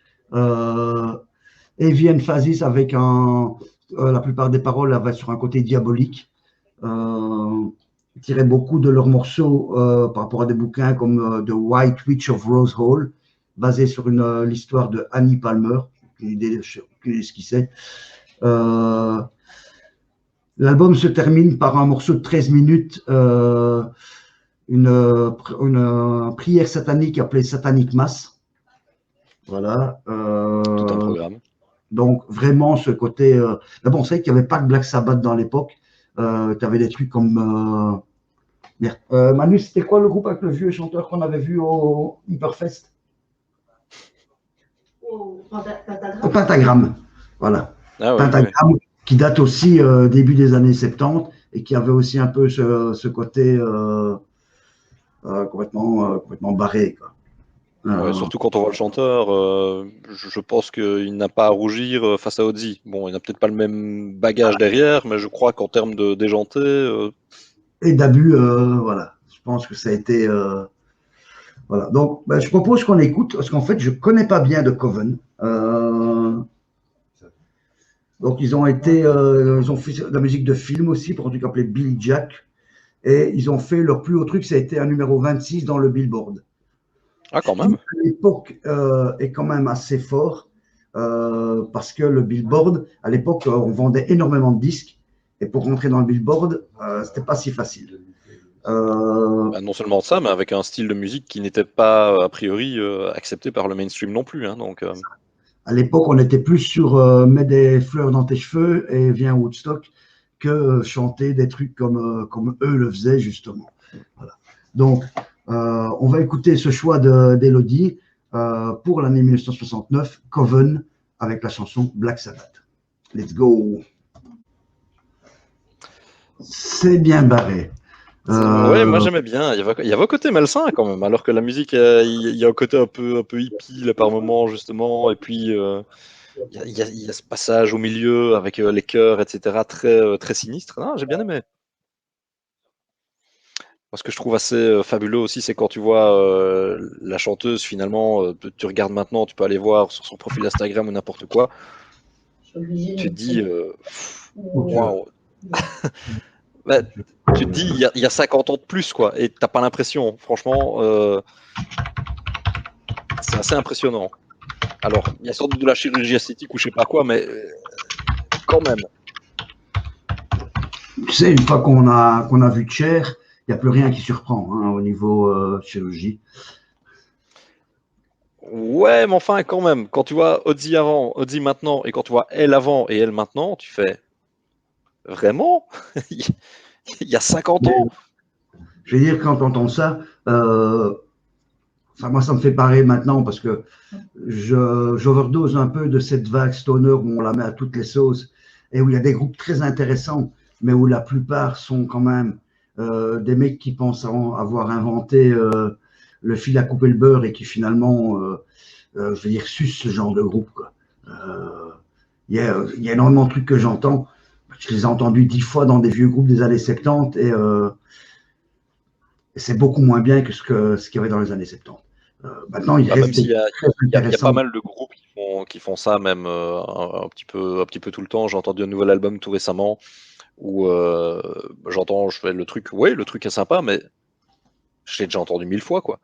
Heavy Emphasis avec la plupart des paroles avaient sur un côté diabolique. Ils tiraient beaucoup de leurs morceaux par rapport à des bouquins comme The White Witch of Rose Hall, basé sur l'histoire de Annie Palmer. Aucune idée de ce qui c'est. L'album se termine par un morceau de 13 minutes, une prière satanique appelée Satanic Mass. Voilà. Tout un programme. Donc, vraiment, ce côté. Bon, c'est vrai qu'il n'y avait pas que Black Sabbath dans l'époque. Tu avais des trucs comme. Merde. Manu, c'était quoi le groupe avec le vieux chanteur qu'on avait vu au Hyperfest? Au Pentagram. Voilà. Ah ouais, Pentagram, qui date aussi début des années 70 et qui avait aussi un peu ce côté complètement barré. Quoi. ouais, surtout quand on voit le chanteur, je pense qu'il n'a pas à rougir face à Ozzy. Bon, il n'a peut-être pas le même bagage derrière, mais je crois qu'en termes de déjanté, Et d'abus, voilà. Je pense que ça a été. Voilà. Donc, ben, je propose qu'on écoute, parce qu'en fait, je ne connais pas bien de Coven. Donc, ils ont fait de la musique de film aussi, pour un truc appelé Billy Jack. Et ils ont fait leur plus haut truc, ça a été un numéro 26 dans le Billboard. ah quand Ce qui, même. à l'époque, est quand même assez fort, parce que le Billboard, à l'époque, on vendait énormément de disques. Et pour rentrer dans le Billboard, c'était pas si facile. Bah, non seulement ça, mais avec un style de musique qui n'était pas a priori accepté par le mainstream non plus, hein, donc. À l'époque, on était plus sur mets des fleurs dans tes cheveux et viens à Woodstock que chanter des trucs comme eux le faisaient justement. Voilà. Donc, on va écouter ce choix d'Elodie pour l'année 1969, Coven, avec la chanson Black Sabbath. Let's go. C'est bien barré. Ouais, moi j'aimais bien. Il y avait un côté malsain quand même, alors que la musique, il y a un côté un peu hippie là, par moment justement, et puis il y a ce passage au milieu avec les chœurs, etc., très sinistre. Non, j'ai bien aimé. Ce que je trouve assez fabuleux aussi, c'est quand tu vois la chanteuse finalement, tu regardes maintenant, tu peux aller voir sur son profil Instagram ou n'importe quoi, tu te dis, waouh, bah, tu te dis, il y a 50 ans de plus, quoi, et t'as pas l'impression. Franchement, c'est assez impressionnant. Alors, il y a sans doute de la chirurgie esthétique ou je sais pas quoi, mais quand même. Tu sais, une fois qu'on a vu de chair, il n'y a plus rien qui surprend hein, au niveau chirurgie. Ouais, mais enfin, quand même, quand tu vois Ozzy avant, Ozzy maintenant, et quand tu vois elle avant et elle maintenant, tu fais vraiment? Il y a 50 Mais ans? je veux dire, quand on entend ça, enfin, moi, ça me fait pareil maintenant parce que j'overdose un peu de cette vague stoner où on la met à toutes les sauces et où il y a des groupes très intéressants, mais où la plupart sont quand même des mecs qui pensent avoir inventé le fil à couper le beurre et qui finalement, je veux dire, sucent ce genre de groupe, quoi. Il y a énormément de trucs que j'entends. Je les ai entendus 10 fois dans des vieux groupes des années 70 et c'est beaucoup moins bien que ce qu'il y avait dans les années 70. Maintenant, il Bah, même reste s'il des y a, très il y a pas intéressants. mal de groupes qui font ça, même un petit peu tout le temps. J'ai entendu un nouvel album tout récemment où je fais le truc, ouais, le truc est sympa, mais je l'ai déjà entendu 1000 fois, quoi.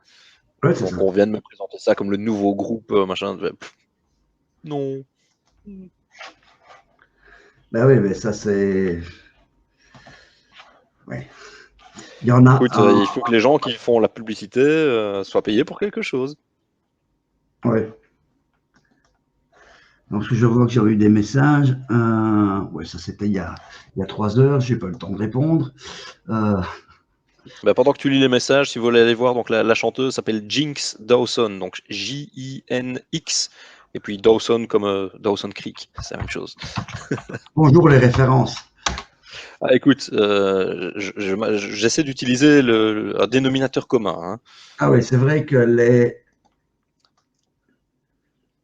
Ouais, c'est Donc ça. on vient de me présenter ça comme le nouveau groupe, machin. Non. Ben oui, mais ça, c'est. Ouais. Il y en a Écoute, un. il faut que les gens qui font la publicité soient payés pour quelque chose. Ouais. Donc, je vois que j'ai eu des messages. Ouais, ça, c'était il y a 3 heures. Je n'ai pas eu le temps de répondre. Euh, Bah, pendant que tu lis les messages, si vous voulez aller voir, donc la chanteuse s'appelle Jinx Dawson, donc Jinx, et puis Dawson comme Dawson Creek, c'est la même chose. bonjour les références. Ah, écoute, j'essaie d'utiliser un dénominateur commun, hein. Ah ouais, c'est vrai que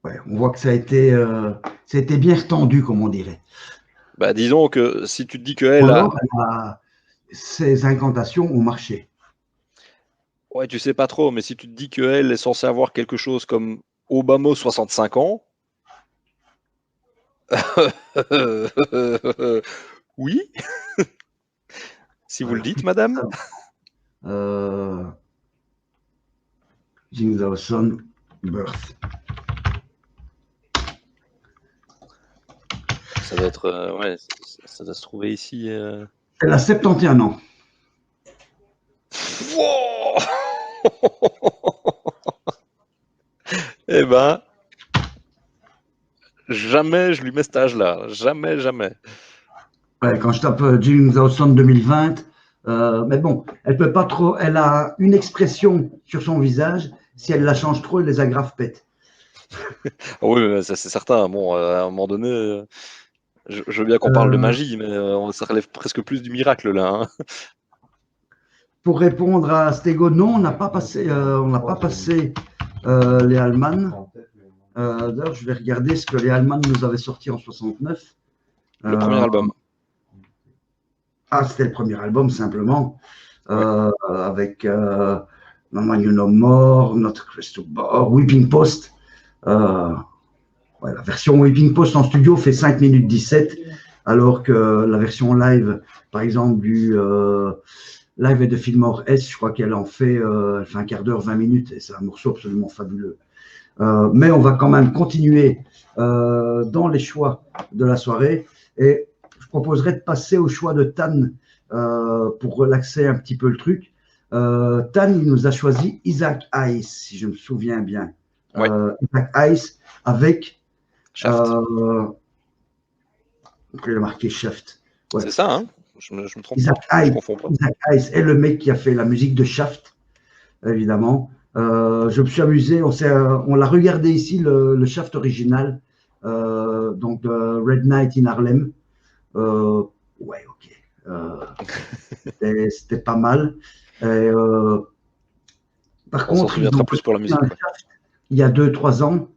ouais, on voit que ça a été bien retendu, comme on dirait. Bah, disons que si tu te dis Ou qu'elle a, alors, ces incantations ont marché. ouais, tu sais pas trop, mais si tu te dis qu'elle est censée avoir quelque chose comme Obama 65 ans, oui, si vous le Alors, dites, plus madame. euh, Jim Dawson, Birth. Ça doit être, ouais, ça doit se trouver ici. Elle a 71 ans. Wow. Eh ben, jamais je lui mets cet âge-là. Jamais, jamais. Ouais, quand je tape Jim Dawson 2020, mais bon, elle peut pas trop. Elle a une expression sur son visage. Si elle la change trop, les agrafes pètent. Ah oui, mais ça c'est certain. Bon, à un moment donné, je veux bien qu'on parle de Euh, magie, mais ça relève presque plus du miracle là, hein. pour répondre à Stego, non, on n'a pas passé les Allemands. D'ailleurs, je vais regarder ce que les Allemands nous avaient sorti en 69. Le premier Euh, album. c'était le premier album, simplement, Ouais. avec No Man You No More, Not Crystal Ball, Weeping Post. Ouais, la version Weeping Post en studio fait 5 minutes 17, alors que la version live, par exemple, du live de Fillmore S, je crois qu'elle en fait, elle fait un quart d'heure, 20 minutes, et c'est un morceau absolument fabuleux. Mais on va quand même continuer dans les choix de la soirée, et je proposerais de passer au choix de Tan pour relaxer un petit peu le truc. Tan, il nous a choisi Isaac Hayes, si je me souviens bien. Ouais. Isaac Hayes avec Shaft. il a marqué Shaft. Ouais. C'est ça, hein? Je me trompe Isaac pas. Je Hayes, confonds pas. Isaac Hayes est le mec qui a fait la musique de Shaft, évidemment. Je me suis amusé, on l'a regardé ici, le Shaft original, donc de Red Night in Harlem. Ouais, ok. C'était pas mal. Et, par On s'en contre, souviendra plus pour la musique. Ouais. Il y a 2-3 ans,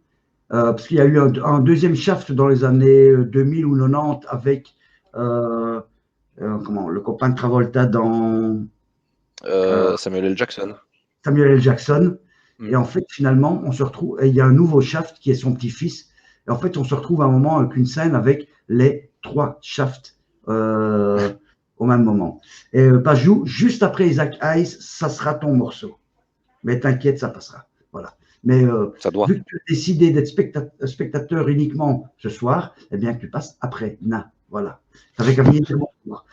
parce qu'il y a eu un deuxième shaft dans les années 2000 ou 90 avec le copain de Travolta dans Samuel L. Jackson. Samuel L. Jackson. Et en fait, finalement, on se retrouve, et il y a un nouveau shaft qui est son petit-fils. Et en fait, on se retrouve à un moment avec une scène avec les 3 shafts au même moment. Et Pajou, juste après Isaac Hayes, ça sera ton morceau. Mais t'inquiète, ça passera. Voilà. Mais ça doit. vu que tu as décidé d'être spectateur uniquement ce soir, eh bien, tu passes après. Voilà. Avec un billet tellement fort.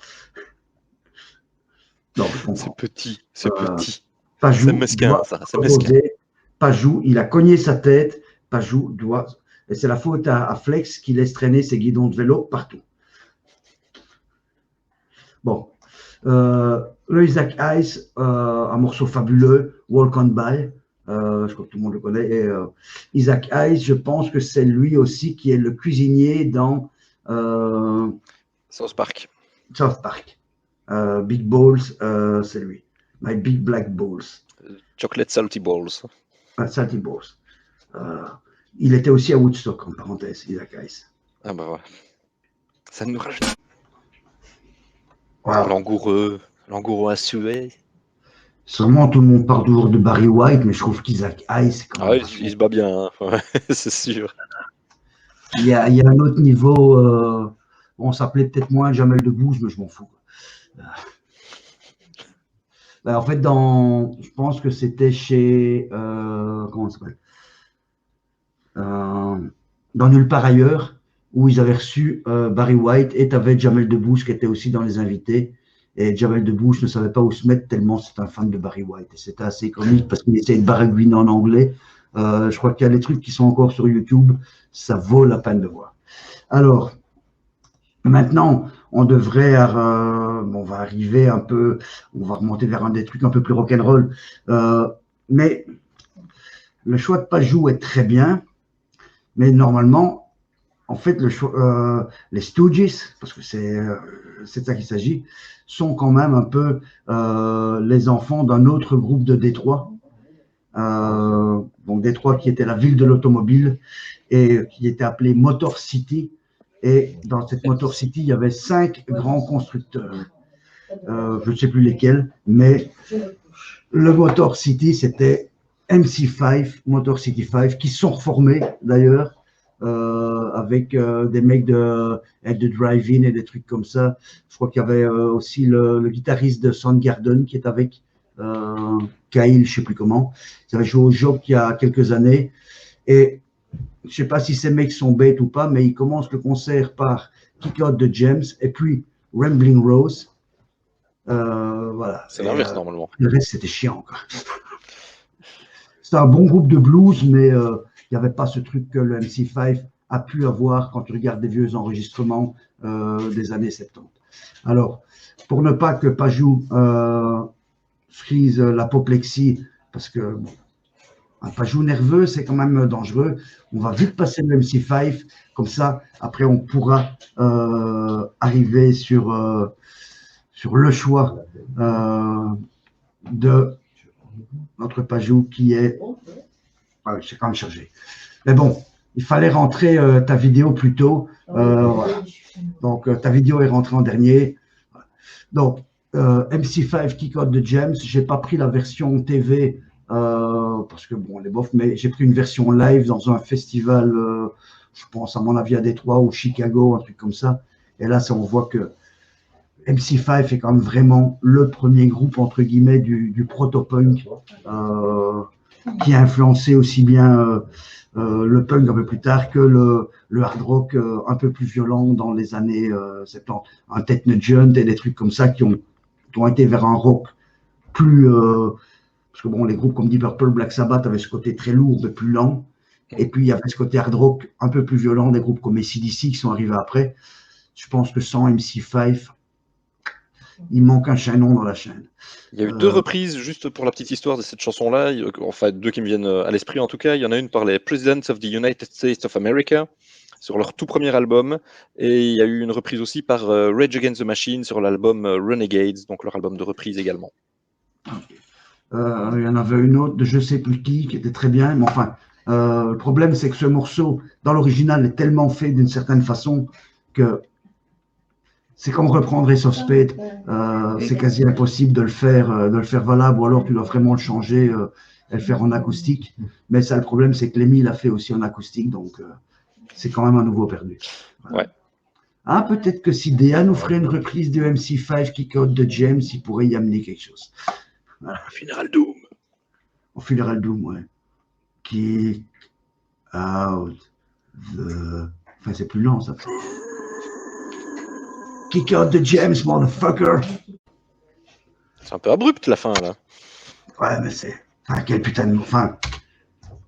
Non, je comprends. C'est petit, c'est petit. Pajou c'est mesquin, ça. C'est mesquin. Pajou, il a cogné sa tête. Pajou doit. Et c'est la faute à Flex qui laisse traîner ses guidons de vélo partout. Bon. Le Isaac Hayes, un morceau fabuleux, Walk on By. Je crois que tout le monde le connaît. Et, Isaac Hayes, je pense que c'est lui aussi qui est le cuisinier dans South Park. South Park. Big Balls, c'est lui. My Big Black Balls. Chocolate Salty Balls. Salty Balls. Il était aussi à Woodstock, en parenthèse, Isaac Hayes. Ah bah ouais. Ça nous rajoute. Wow. Langoureux assuré. Sûrement tout le monde parle toujours de Barry White, mais je trouve qu'Isaac Hayes, c'est quand même. Il se bat bien, hein. Ouais, c'est sûr. Il y a un autre niveau. On s'appelait peut-être moins Jamel Debbouze, mais je m'en fous. En fait, je pense que c'était chez. Comment ça s'appelle dans Nulle part ailleurs, où ils avaient reçu Barry White et tu avais Jamel Debbouze qui était aussi dans les invités. Et Jamel Debbouze ne savait pas où se mettre tellement c'est un fan de Barry White. Et c'était assez comique parce qu'il essayait de baragouiner en anglais. Je crois qu'il y a des trucs qui sont encore sur YouTube. Ça vaut la peine de voir. Alors, maintenant, on devrait, on va arriver un peu, on va remonter vers un des trucs un peu plus rock'n'roll. Mais le choix de Pajou est très bien. Mais normalement, en fait, les Stooges, parce que c'est de ça qu'il s'agit, sont quand même un peu les enfants d'un autre groupe de Détroit. Donc Détroit qui était la ville de l'automobile et qui était appelée Motor City. Et dans cette Motor City, il y avait 5 grands constructeurs. Je ne sais plus lesquels, mais le Motor City, c'était MC5, Motor City 5, qui sont reformés d'ailleurs. Avec des mecs de drive-in et des trucs comme ça. Je crois qu'il y avait aussi le guitariste de Soundgarden qui est avec Kyle, je sais plus comment. Ils avaient joué au Job il y a quelques années. Et je sais pas si ces mecs sont bêtes ou pas, mais ils commencent le concert par Kick Out the Gems et puis Rambling Rose. Voilà. C'est l'inverse normalement. Le reste, c'était chiant. C'était un bon groupe de blues, mais il n'y avait pas ce truc que le MC5 a pu avoir quand tu regardes des vieux enregistrements des années 70. Alors, pour ne pas que Pajou frise l'apoplexie, parce que un Pajou nerveux, c'est quand même dangereux, on va vite passer le MC5, comme ça, après on pourra arriver sur le choix de notre Pajou qui est... Ouais, j'ai quand même chargé. Mais bon, il fallait rentrer ta vidéo plus tôt. Voilà. Donc, ta vidéo est rentrée en dernier. Donc, MC5 Kick Out the Gems, je n'ai pas pris la version TV parce que, bon, elle est bof, mais j'ai pris une version live dans un festival, je pense, à mon avis, à Détroit ou Chicago, un truc comme ça. Et là, on voit que MC5 est quand même vraiment le premier groupe, entre guillemets, du proto-punk qui a influencé aussi bien le punk un peu plus tard que le hard rock un peu plus violent dans les années 70. Un Ted Nugent et des trucs comme ça qui ont été vers un rock plus... parce que bon, les groupes comme Deep Purple, Black Sabbath avaient ce côté très lourd mais plus lent. Et puis il y avait ce côté hard rock un peu plus violent des groupes comme AC/DC qui sont arrivés après. Je pense que sans MC5, il manque un chaînon dans la chaîne. Il y a eu 2 reprises, juste pour la petite histoire de cette chanson-là, enfin 2 qui me viennent à l'esprit en tout cas. Il y en a une par les Presidents of the United States of America, sur leur tout premier album. Et il y a eu une reprise aussi par Rage Against the Machine sur l'album Renegades, donc leur album de reprise également. Il y en avait une autre de je sais plus qui était très bien, mais enfin, le problème c'est que ce morceau, dans l'original, est tellement fait d'une certaine façon que c'est comme reprendre Ace of Spades, c'est quasi impossible de le faire valable, ou alors tu dois vraiment le changer et le faire en acoustique. Mais ça, le problème, c'est que Lemmy l'a fait aussi en acoustique, donc c'est quand même un nouveau perdu. Ouais. Ah, peut-être que si Déa nous ferait une reprise de MC5 Kick Out de James, il pourrait y amener quelque chose. Voilà. Funeral Doom. Au Funeral Doom, ouais. Kick Out the... Enfin, c'est plus lent, ça. Kick Out the James, motherfucker. C'est un peu abrupt, la fin, là. Ouais, mais c'est... Enfin, quel putain de... Enfin,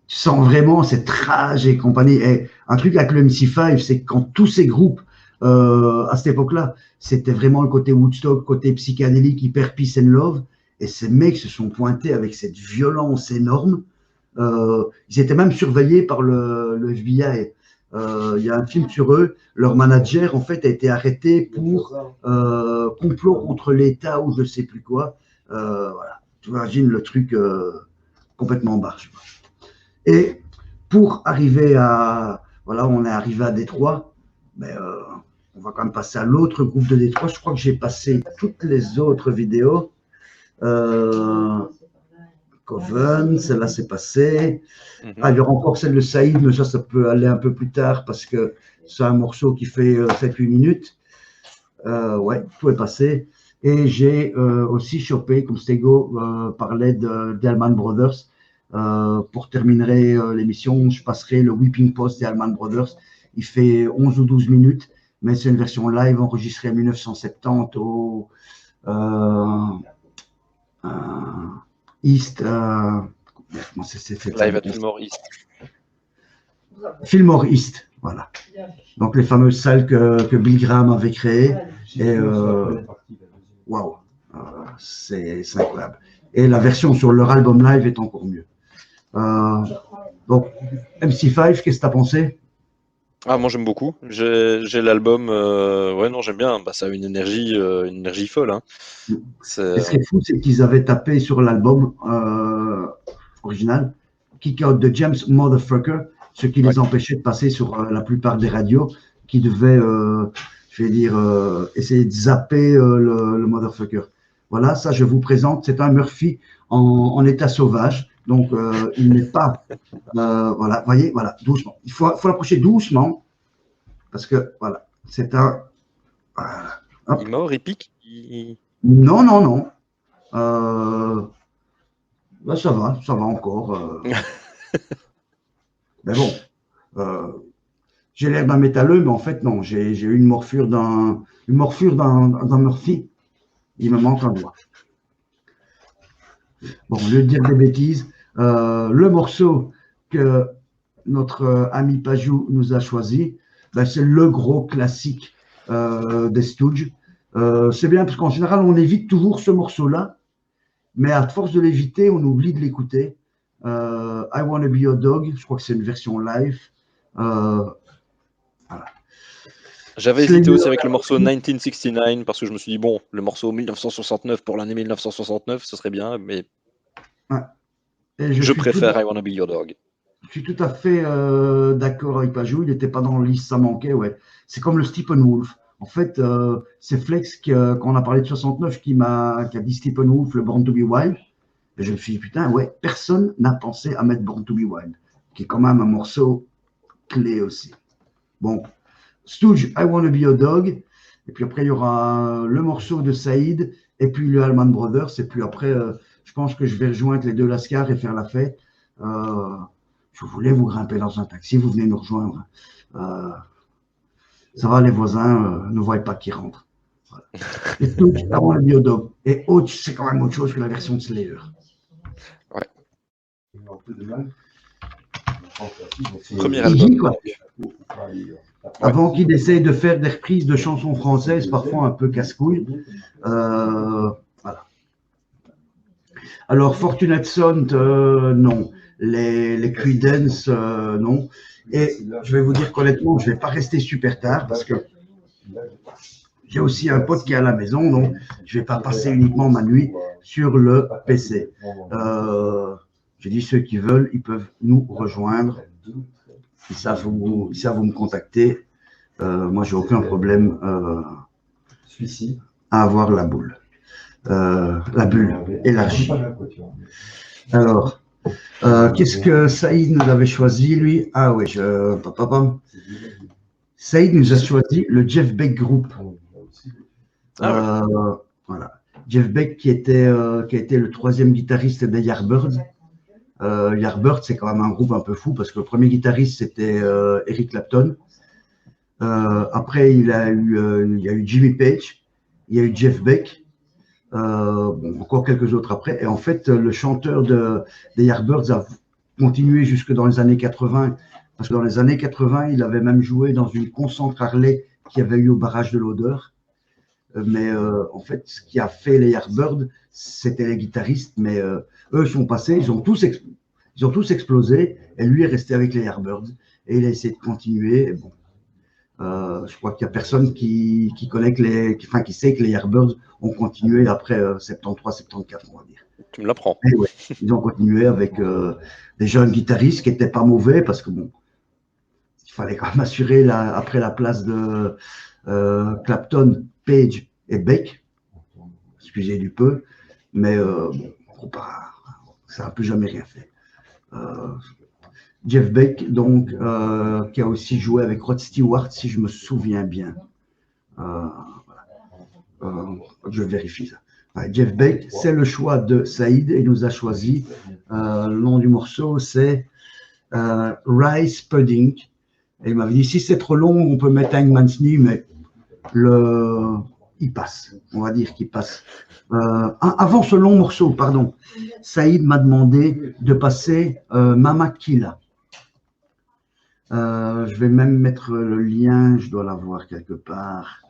tu sens vraiment cette rage et compagnie. Et un truc avec le MC5, c'est que quand tous ces groupes, à cette époque-là, c'était vraiment le côté Woodstock, côté psychédélique, hyper peace and love. Et ces mecs se sont pointés avec cette violence énorme. Ils étaient même surveillés par le FBI. Il y a un film sur eux. Leur manager, en fait, a été arrêté pour complot contre l'État ou je sais plus quoi. Voilà. Tu imagines le truc complètement barge. Et pour arriver à... Voilà, on est arrivé à Détroit. Mais on va quand même passer à l'autre groupe de Détroit. Je crois que j'ai passé toutes les autres vidéos. Coven, celle-là c'est passé. Ah, il y aura encore celle de Saïd, mais ça peut aller un peu plus tard parce que c'est un morceau qui fait 7-8 minutes. Ouais, tout est passé. Et j'ai aussi chopé, comme Stego parlait des Allman Brothers. Pour terminer l'émission, je passerai le Weeping Post des Allman Brothers. Il fait 11 ou 12 minutes, mais c'est une version live enregistrée en 1970 au East. Comment c'est fait? Live at Fillmore East. Fillmore East, voilà. Donc les fameuses salles que Bill Graham avait créées. Et waouh, c'est incroyable. Et la version sur leur album live est encore mieux. Donc MC5, qu'est-ce que tu as pensé? Ah, moi j'aime beaucoup. J'ai l'album. Ouais, non, j'aime bien. Bah, ça a une énergie folle. Hein. Et ce qui est fou, c'est qu'ils avaient tapé sur l'album original Kick Out the James Motherfucker, ce qui les empêchait de passer sur la plupart des radios qui devaient, je vais dire, essayer de zapper le Motherfucker. Voilà, ça je vous présente. C'est un Murphy en état sauvage. Donc, il n'est pas. Voilà, voyez, voilà, doucement. Il faut l'approcher doucement parce que, voilà, c'est un. Voilà. Il est mort, il pique Non, non, non. Là, ça va encore. Mais bon, j'ai l'air d'un métalleux, mais en fait, non, j'ai eu une morphure d'un Murphy. Il me manque un doigt. Bon, au lieu de dire des bêtises, le morceau que notre ami Pajou nous a choisi, ben, c'est le gros classique des Stooges. C'est bien parce qu'en général, on évite toujours ce morceau-là, mais à force de l'éviter, on oublie de l'écouter. I Wanna Be Your Dog, je crois que c'est une version live. Voilà. J'avais hésité aussi avec le morceau 1969 parce que je me suis dit, bon, le morceau 1969 pour l'année 1969, ce serait bien, mais ouais. je préfère I Wanna Be Your Dog. Je suis tout à fait d'accord avec Pajou, il n'était pas dans la liste, ça manquait, ouais. C'est comme le Steppenwolf. En fait, c'est Flex, quand on a parlé de 69, qui a dit Steppenwolf, le Born to Be Wild. Et je me suis dit, putain, ouais, personne n'a pensé à mettre Born to Be Wild, qui est quand même un morceau clé aussi. Bon, Stooge, I Wanna Be Your Dog. Et puis après, il y aura le morceau de Saïd, et puis le Allman Brothers. Et puis après, je pense que je vais rejoindre les deux Lascars et faire la fête. Je voulais vous grimper dans un taxi, vous venez nous rejoindre. Ça va, les voisins ne voient pas qui rentre. Voilà. Et Stooge, I Wanna Be Your Dog. Et Ouch, c'est quand même autre chose que la version de Slayer. Ouais. Premier album. Quoi. Avant qu'il essaye de faire des reprises de chansons françaises, parfois un peu casse-couille. Voilà. Alors, Fortunate Son, non. Les Creedence, non. Et je vais vous dire qu'honnêtement, je ne vais pas rester super tard parce que j'ai aussi un pote qui est à la maison, donc je ne vais pas passer uniquement ma nuit sur le PC. J'ai dit, ceux qui veulent, ils peuvent nous rejoindre. Ils savent où me contacter. Moi, j'ai aucun problème à avoir la boule. La bulle élargie. Alors, qu'est-ce que Saïd nous avait choisi, lui? Ah oui, Saïd nous a choisi le Jeff Beck Group. Voilà. Jeff Beck qui a été le 3e guitariste des Yardbirds. Yardbirds, c'est quand même un groupe un peu fou parce que le premier guitariste, c'était Eric Clapton. Après, il y a eu Jimmy Page, il y a eu Jeff Beck, encore quelques autres après. Et en fait, le chanteur des Yardbirds a continué jusque dans les années 80, parce que dans les années 80, il avait même joué dans une concentre Harley qui avait eu au barrage de l'Odeur. Mais en fait, ce qui a fait les Yardbirds, c'était les guitaristes, mais eux sont passés, ils ont tous explosé, et lui est resté avec les Yardbirds, et il a essayé de continuer. Et bon, je crois qu'il n'y a personne qui connaît qui sait que les Yardbirds ont continué après 73-74, on va dire. Tu me l'apprends. Et ouais, ils ont continué avec des jeunes guitaristes qui n'étaient pas mauvais, parce que bon, il fallait quand même assurer après la place de Clapton, Page et Beck, excusez du peu, mais bon, ça n'a plus jamais rien fait. Jeff Beck, donc, qui a aussi joué avec Rod Stewart, si je me souviens bien. Je vérifie ça. Ouais, Jeff Beck, c'est le choix de Saïd et il nous a choisi. Le nom du morceau, c'est Rice Pudding. Et il m'avait dit, si c'est trop long, on peut mettre Hangman's Knee, mais il passe. On va dire qu'il passe. Avant ce long morceau, pardon, Saïd m'a demandé de passer Mama Killa. Je vais même mettre le lien, je dois l'avoir quelque part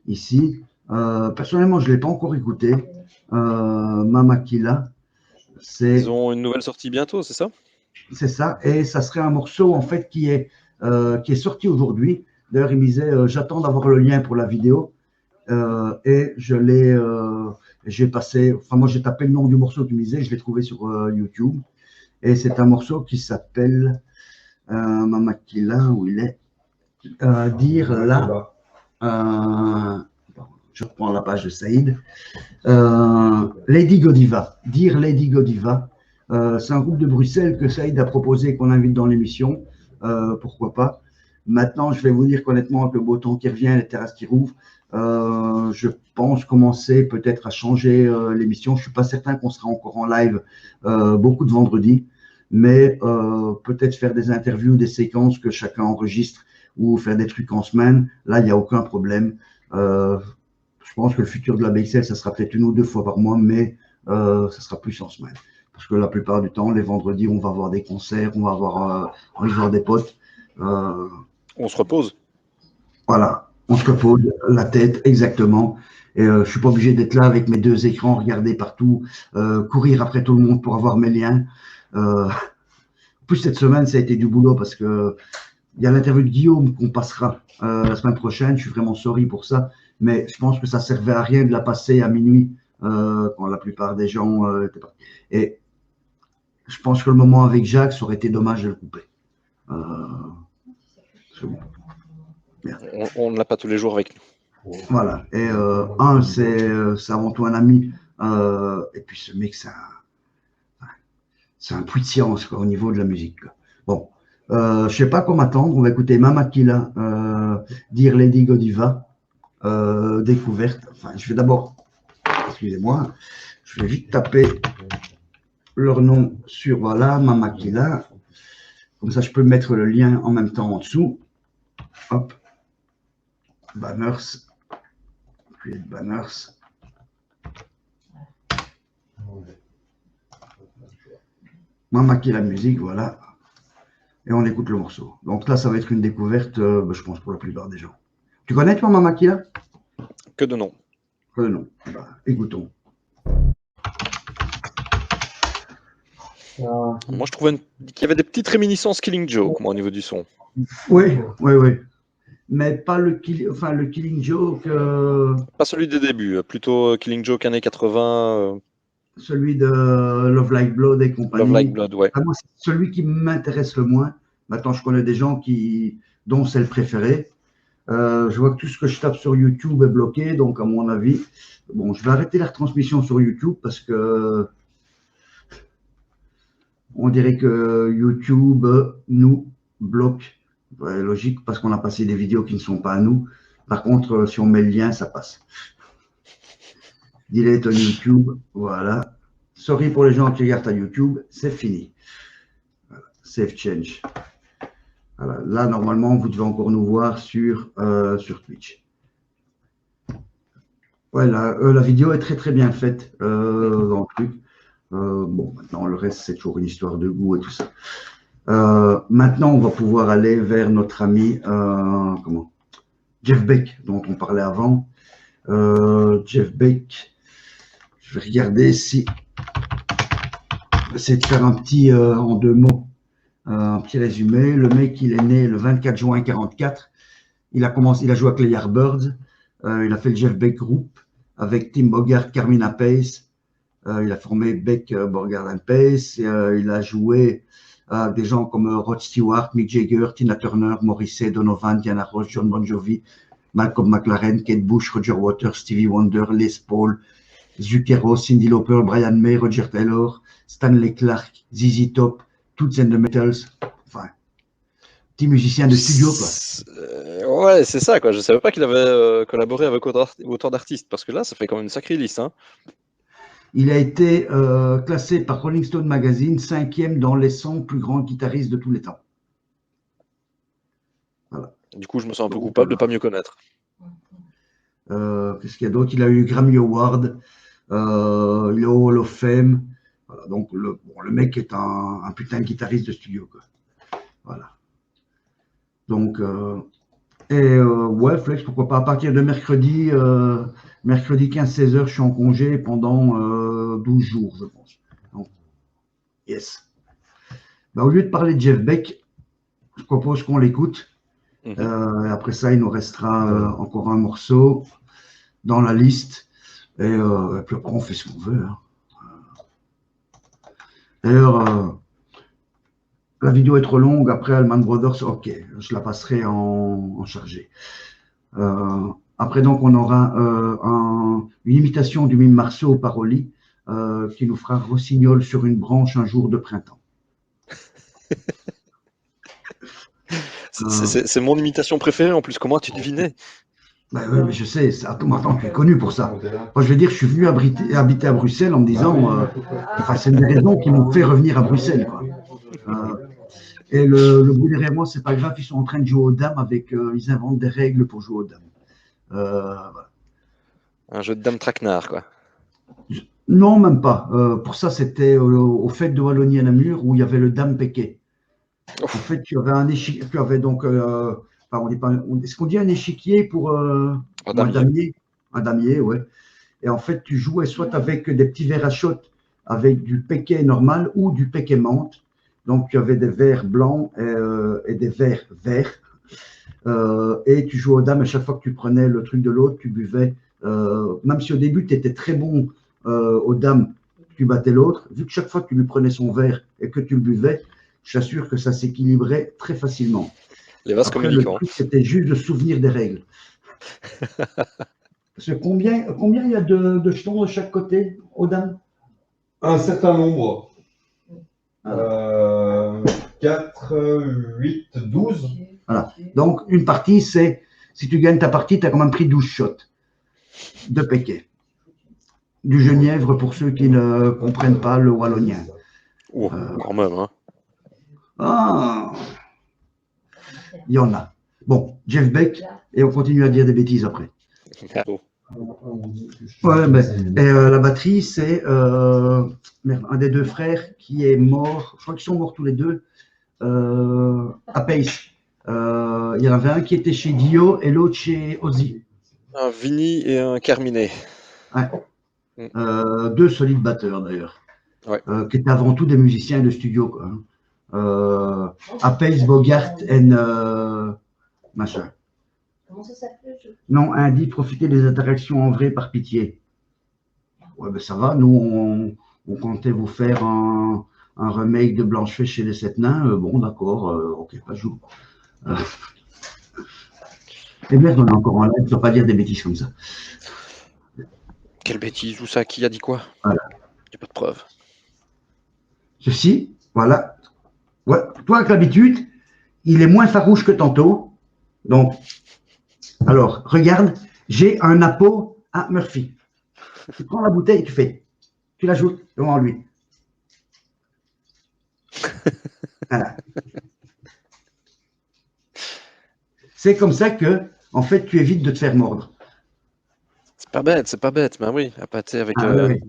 ici. Personnellement, je ne l'ai pas encore écouté. Mama Killa. Ils ont une nouvelle sortie bientôt, c'est ça? C'est ça, et ça serait un morceau en fait qui est sorti aujourd'hui. D'ailleurs, il me disait j'attends d'avoir le lien pour la vidéo, et j'ai passé. Enfin, moi, j'ai tapé le nom du morceau qu'il me disait, je l'ai trouvé sur YouTube, et c'est un morceau qui s'appelle Mama Killa, où il est dire là. Je reprends la page de Saïd. Lady Godiva, dire Lady Godiva. C'est un groupe de Bruxelles que Saïd a proposé qu'on invite dans l'émission. Pourquoi pas. Maintenant, je vais vous dire qu'honnêtement, avec le beau temps qui revient, les terrasses qui rouvrent, je pense commencer peut-être à changer l'émission. Je ne suis pas certain qu'on sera encore en live beaucoup de vendredis, mais peut-être faire des interviews, des séquences que chacun enregistre ou faire des trucs en semaine. Là, il n'y a aucun problème. Je pense que le futur de la BXL, ça sera peut-être 1 ou 2 fois par mois, mais ça sera plus en semaine. Parce que la plupart du temps, les vendredis, on va avoir des concerts, on va voir des potes. On se repose. Voilà, on se repose la tête, exactement. Et je ne suis pas obligé d'être là avec mes 2 écrans, regarder partout, courir après tout le monde pour avoir mes liens. En plus, cette semaine, ça a été du boulot parce que il y a l'interview de Guillaume qu'on passera la semaine prochaine. Je suis vraiment sorry pour ça. Mais je pense que ça ne servait à rien de la passer à minuit quand la plupart des gens étaient partis. Et je pense que le moment avec Jacques, ça aurait été dommage de le couper. On ne l'a pas tous les jours avec nous. Voilà. Et c'est avant tout un ami. Et puis ce mec, c'est un puits de science quoi, au niveau de la musique. Quoi. Bon, je ne sais pas comment attendre. On va écouter Mama Killa, dire Lady Godiva. Découverte. Enfin, je vais d'abord, excusez-moi, je vais vite taper leur nom sur, voilà, Mama Killa. Comme ça, je peux mettre le lien en même temps en dessous. Hop. Banners. Puis Banners. Mama Killa musique, voilà. Et on écoute le morceau. Donc là, ça va être une découverte, je pense, pour la plupart des gens. Tu connais, toi, Mama Killa? Que de nom. Que de nom. Bah, écoutons. Moi, je trouvais qu'il y avait des petites réminiscences Killing Joke, moi, au niveau du son. Oui, oui, oui. Mais pas le Killing Joke, Pas celui des débuts, plutôt Killing Joke années 80, celui de Love Like Blood et Love Like compagnie. Blood, ouais. Ah, moi, c'est celui qui m'intéresse le moins. Maintenant, je connais des gens dont c'est le préféré. Je vois que tout ce que je tape sur YouTube est bloqué, donc à mon avis, bon, je vais arrêter la retransmission sur YouTube parce que on dirait que YouTube nous bloque. Ouais, logique, parce qu'on a passé des vidéos qui ne sont pas à nous. Par contre, si on met le lien, ça passe. Delete on YouTube, voilà. Sorry pour les gens qui regardent à YouTube, c'est fini. Voilà. Save change. Voilà. Là, normalement, vous devez encore nous voir sur Twitch. Ouais, la vidéo est très très bien faite dans le truc. Bon, maintenant, le reste, c'est toujours une histoire de goût et tout ça. Maintenant, on va pouvoir aller vers notre ami Jeff Beck, dont on parlait avant. Jeff Beck, je vais regarder si c'est de faire un petit, en 2 mots, un petit résumé. Le mec, il est né le 24 juin 1944. Il a joué avec les Yardbirds. Il a fait le Jeff Beck Group avec Tim Bogart, Carmina Pace. Il a formé Beck, Bogart and Pace. Il a joué avec des gens comme Rod Stewart, Mick Jagger, Tina Turner, Morrissey, Donovan, Diana Ross, John Bon Jovi, Malcolm McLaren, Kate Bush, Roger Waters, Stevie Wonder, Les Paul, Zucchero, Cyndi Lauper, Brian May, Roger Taylor, Stanley Clarke, ZZ Top, Toots and the Metals. Enfin, petit musicien de studio, quoi. Ouais, c'est ça, quoi. Je savais pas qu'il avait collaboré avec autant d'artistes, parce que là, ça fait quand même une sacrée liste, hein. Il a été classé par Rolling Stone Magazine 5e dans les 100 plus grands guitaristes de tous les temps. Voilà. Du coup, je me sens un peu coupable de ne pas mieux connaître. Qu'est-ce qu'il y a d'autre? Il a eu Grammy Award, il est au Hall of Fame. Voilà, donc, le mec est un putain de guitariste de studio, quoi. Voilà. Donc, ouais, Flex, pourquoi pas. À partir de mercredi 15-16h, je suis en congé pendant 12 jours, je pense. Donc, yes. Au lieu de parler de Jeff Beck, je propose qu'on l'écoute. Après ça, il nous restera encore un morceau dans la liste. Et puis après, on fait ce qu'on veut. Hein. D'ailleurs, la vidéo est trop longue. Après Allman Brothers, ok, je la passerai en chargé. Après, donc, on aura une imitation du mime Marceau au Paroli qui nous fera Rossignol sur une branche un jour de printemps. C'est mon imitation préférée en plus. Comment tu devinais? Oui, mais je sais, attends, tu es connu pour ça. Moi, je veux dire, je suis venu habiter à Bruxelles en me disant, c'est une des raisons qui m'ont fait revenir à Bruxelles. Quoi. Et le bout derrière moi, c'est pas grave, ils sont en train de jouer aux dames ils inventent des règles pour jouer aux dames. Voilà. Un jeu de dames traquenard, quoi. Non, même pas. Pour ça, c'était au fait de Wallonie à Namur où il y avait le dame péquet. En fait, tu avais un échiquier, tu avais donc, est-ce qu'on dit un échiquier pour un damier? Un damier, ouais. Et en fait, tu jouais soit avec des petits verres à shot avec du péquet normal ou du péquet menthe. Donc, tu avais des verres blancs et des verres verts. Et tu jouais aux dames, à chaque fois que tu prenais le truc de l'autre, tu buvais. Même si au début, tu étais très bon aux dames, tu battais l'autre. Vu que chaque fois que tu lui prenais son verre et que tu le buvais, je t'assure que ça s'équilibrait très facilement. Les vases communicants. Le truc, c'était juste de souvenir des règles. Combien il y a de jetons de chaque côté aux dames? Un certain nombre. 4, 8, 12. Voilà. Donc, une partie, c'est, si tu gagnes ta partie, tu as quand même pris 12 shots de péquet. Du genièvre pour ceux qui ne comprennent pas le wallonien. Oh, quand même, hein. Ah, il y en a. Bon, Jeff Beck, et on continue à dire des bêtises après. Ouais, et la batterie, c'est un des deux frères qui est mort. Je crois qu'ils sont morts tous les deux à Pace. Il y en avait un qui était chez Dio et l'autre chez Ozzy. Un Vinny et un Carminet. Ouais. Deux solides batteurs d'ailleurs. Ouais. qui étaient avant tout des musiciens de studio, quoi, hein. Apace, Bogart et machin. Comment ça s'appelle? Non, Indie, profiter des interactions en vrai par pitié. Ouais, ben ça va, nous, on comptait vous faire un remake de Blanche-Fée chez les Sept Nains. Bon, d'accord, ok, pas joue. Et merde, on est encore en live, je ne dois pas dire des bêtises comme ça. Quelle bêtise, où ça? Qui a dit quoi? Voilà. Il n'y a pas de preuve. Ceci, voilà. Ouais, toi, avec l'habitude, il est moins farouche que tantôt. Donc, alors, regarde, j'ai un Apo à Murphy. Tu prends la bouteille, tu l'ajoutes devant lui. Voilà. C'est comme ça que, en fait, tu évites de te faire mordre. C'est pas bête, mais oui, à pâter avec. Oui.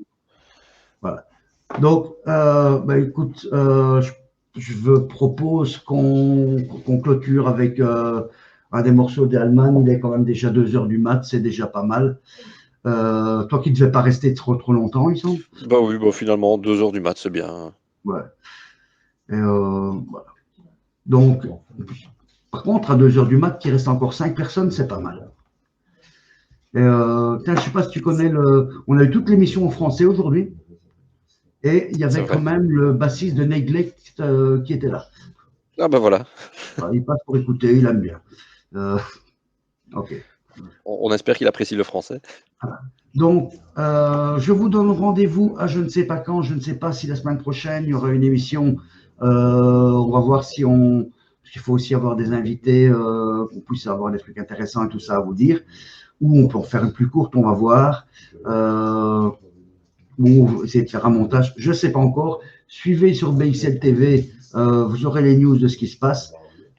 Voilà. Donc, écoute, je propose qu'on clôture avec un des morceaux d'Allman. Il est quand même déjà 2 heures du mat, c'est déjà pas mal. Toi qui ne devais pas rester trop longtemps, il semble. Bah oui, bah finalement, 2 heures du mat, c'est bien. Ouais. Et, voilà. Donc, par contre, à 2 heures du mat, qu'il reste encore 5 personnes, c'est pas mal. Et, je ne sais pas si tu connais on a eu toute l'émission en français aujourd'hui. Et il y avait quand même le bassiste de Neglect qui était là. Ah bah voilà. Il passe pour écouter, il aime bien. Ok. On espère qu'il apprécie le français. Voilà. Donc, je vous donne rendez-vous à je ne sais pas quand, je ne sais pas si la semaine prochaine, il y aura une émission. On va voir si on... Parce qu'il faut aussi avoir des invités, qu'on puisse avoir des trucs intéressants et tout ça à vous dire. Ou on peut en faire une plus courte, on va voir. Ou essayer de faire un montage, je ne sais pas encore. Suivez sur BXL TV, vous aurez les news de ce qui se passe.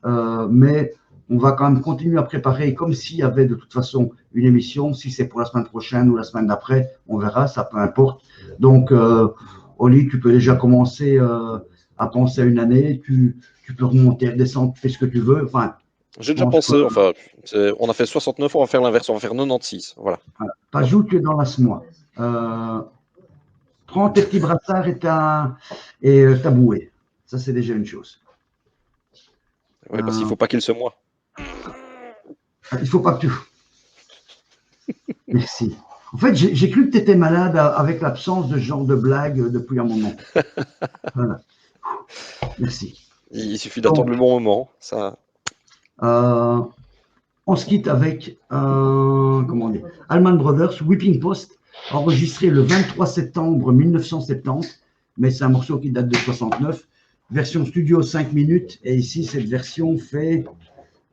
Mais on va quand même continuer à préparer comme s'il y avait de toute façon une émission. Si c'est pour la semaine prochaine ou la semaine d'après, on verra, ça peu importe. Donc, Oli, tu peux déjà commencer à penser à une année. Tu peux remonter, redescendre, fais ce que tu veux. Enfin, j'ai déjà pensé, enfin, on a fait 69, on va faire l'inverse, on va faire 96. Voilà. Pajou, tu es dans la SMOI. Prends tes petits brassards et ta bouée. Ça, c'est déjà une chose. Oui, parce qu'il ne faut pas qu'il se moie. Il ne faut pas que tu... Merci. En fait, j'ai cru que tu étais malade avec l'absence de ce genre de blague depuis un moment. Voilà. Merci. Il suffit d'attendre le bon moment. Ça... on se quitte avec comment dire, Allman Brothers, Whipping Post, enregistré le 23 septembre 1970, mais c'est un morceau qui date de 69. Version studio 5 minutes, et ici, cette version fait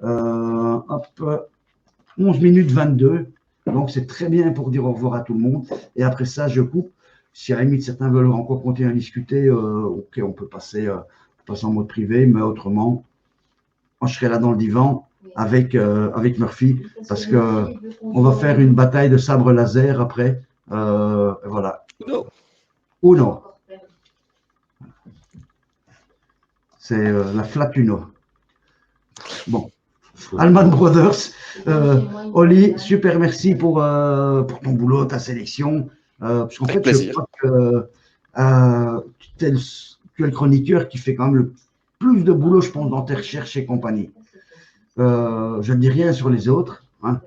11 minutes 22. Donc, c'est très bien pour dire au revoir à tout le monde. Et après ça, je coupe. Si à la limite, certains veulent encore continuer à discuter, ok, on peut passer en mode privé, mais autrement, je serai là dans le divan avec Murphy, parce qu'on va faire une bataille de sabre laser après. Voilà. Uno. C'est la flat Uno. Bon. Allman Brothers. Oli, super merci pour ton boulot, ta sélection. Parce qu'en fait, je crois que tu es le chroniqueur qui fait quand même le plus de boulot, je pense, dans tes recherches et compagnie. Je ne dis rien sur les autres. Hein.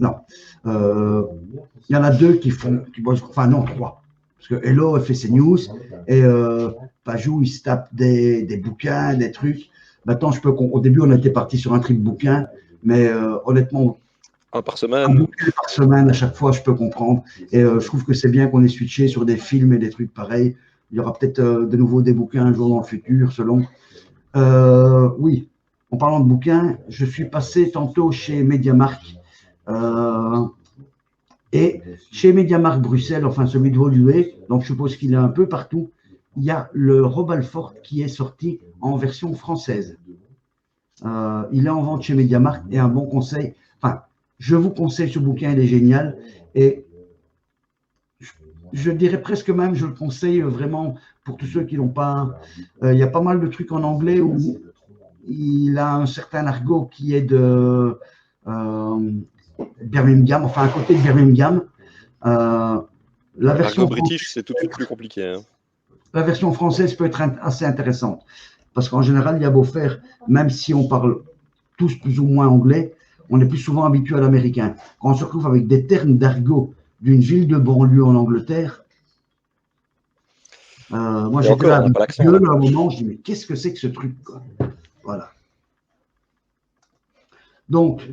Non. Il y en a 2 qui bossent, enfin non, 3. Parce que Hello, elle fait ses news et Pajou, il se tape des bouquins, des trucs. Maintenant, au début, on était parti sur un trip bouquin, mais honnêtement, un par semaine. Un bouquin par semaine, à chaque fois, je peux comprendre. Et je trouve que c'est bien qu'on ait switché sur des films et des trucs pareils. Il y aura peut-être de nouveau des bouquins un jour dans le futur, selon. Oui, en parlant de bouquins, je suis passé tantôt chez MediaMarkt. Et chez MediaMarkt Bruxelles, enfin celui de Woluwe, donc je suppose qu'il est un peu partout, il y a le Rob Alford qui est sorti en version française. Il est en vente chez MediaMarkt et un bon conseil. Enfin, je vous conseille ce bouquin, il est génial. Et je dirais presque même, je le conseille vraiment pour tous ceux qui l'ont pas. Il y a pas mal de trucs en anglais où il a un certain argot qui est de Birmingham, enfin à côté de Birmingham. La version, L'argot british, c'est tout de suite plus compliqué. Hein. la version française peut être assez intéressante. Parce qu'en général, il y a beau faire, même si on parle tous plus ou moins anglais, on est plus souvent habitué à l'américain. Quand on se retrouve avec des termes d'argot d'une ville de banlieue en Angleterre, moi Et j'étais encore, là on n'a avec pas l'accent. Dieu, Là. à un moment, je dis mais qu'est-ce que c'est que ce truc quoi. Voilà. Donc,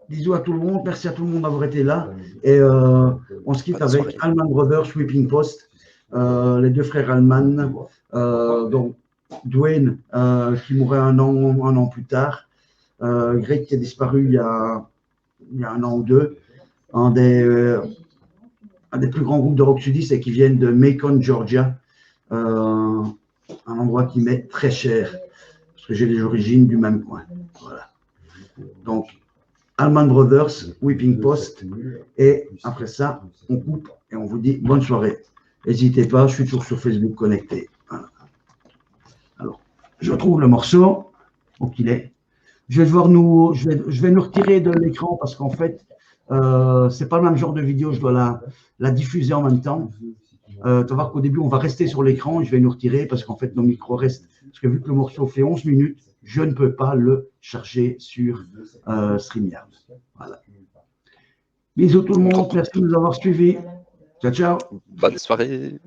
bisous à tout le monde, merci à tout le monde d'avoir été là. Et on se quitte Bonne avec soirée. Allman Brothers, Sweeping Post, les deux frères Allman, donc Dwayne qui mourrait un an plus tard, Greg qui a disparu il y a un an ou deux, un des plus grands groupes de rock sudiste et qui viennent de Macon, Georgia, un endroit qui m'est très cher parce que j'ai les origines du même coin. Voilà. Donc, Allman Brothers, Whipping Post, et après ça, on coupe et on vous dit bonne soirée. N'hésitez pas, je suis toujours sur Facebook connecté. Voilà. Alors, je trouve le morceau, où il est. Je vais nous retirer de l'écran parce qu'en fait, c'est pas le même genre de vidéo, je dois la diffuser en même temps. Tu vas voir qu'au début, on va rester sur l'écran et je vais nous retirer parce qu'en fait, nos micros restent. Parce que vu que le morceau fait 11 minutes, je ne peux pas le charger sur StreamYard. Voilà. Bisous tout le monde, merci de nous avoir suivis. Ciao, ciao. Bonne soirée.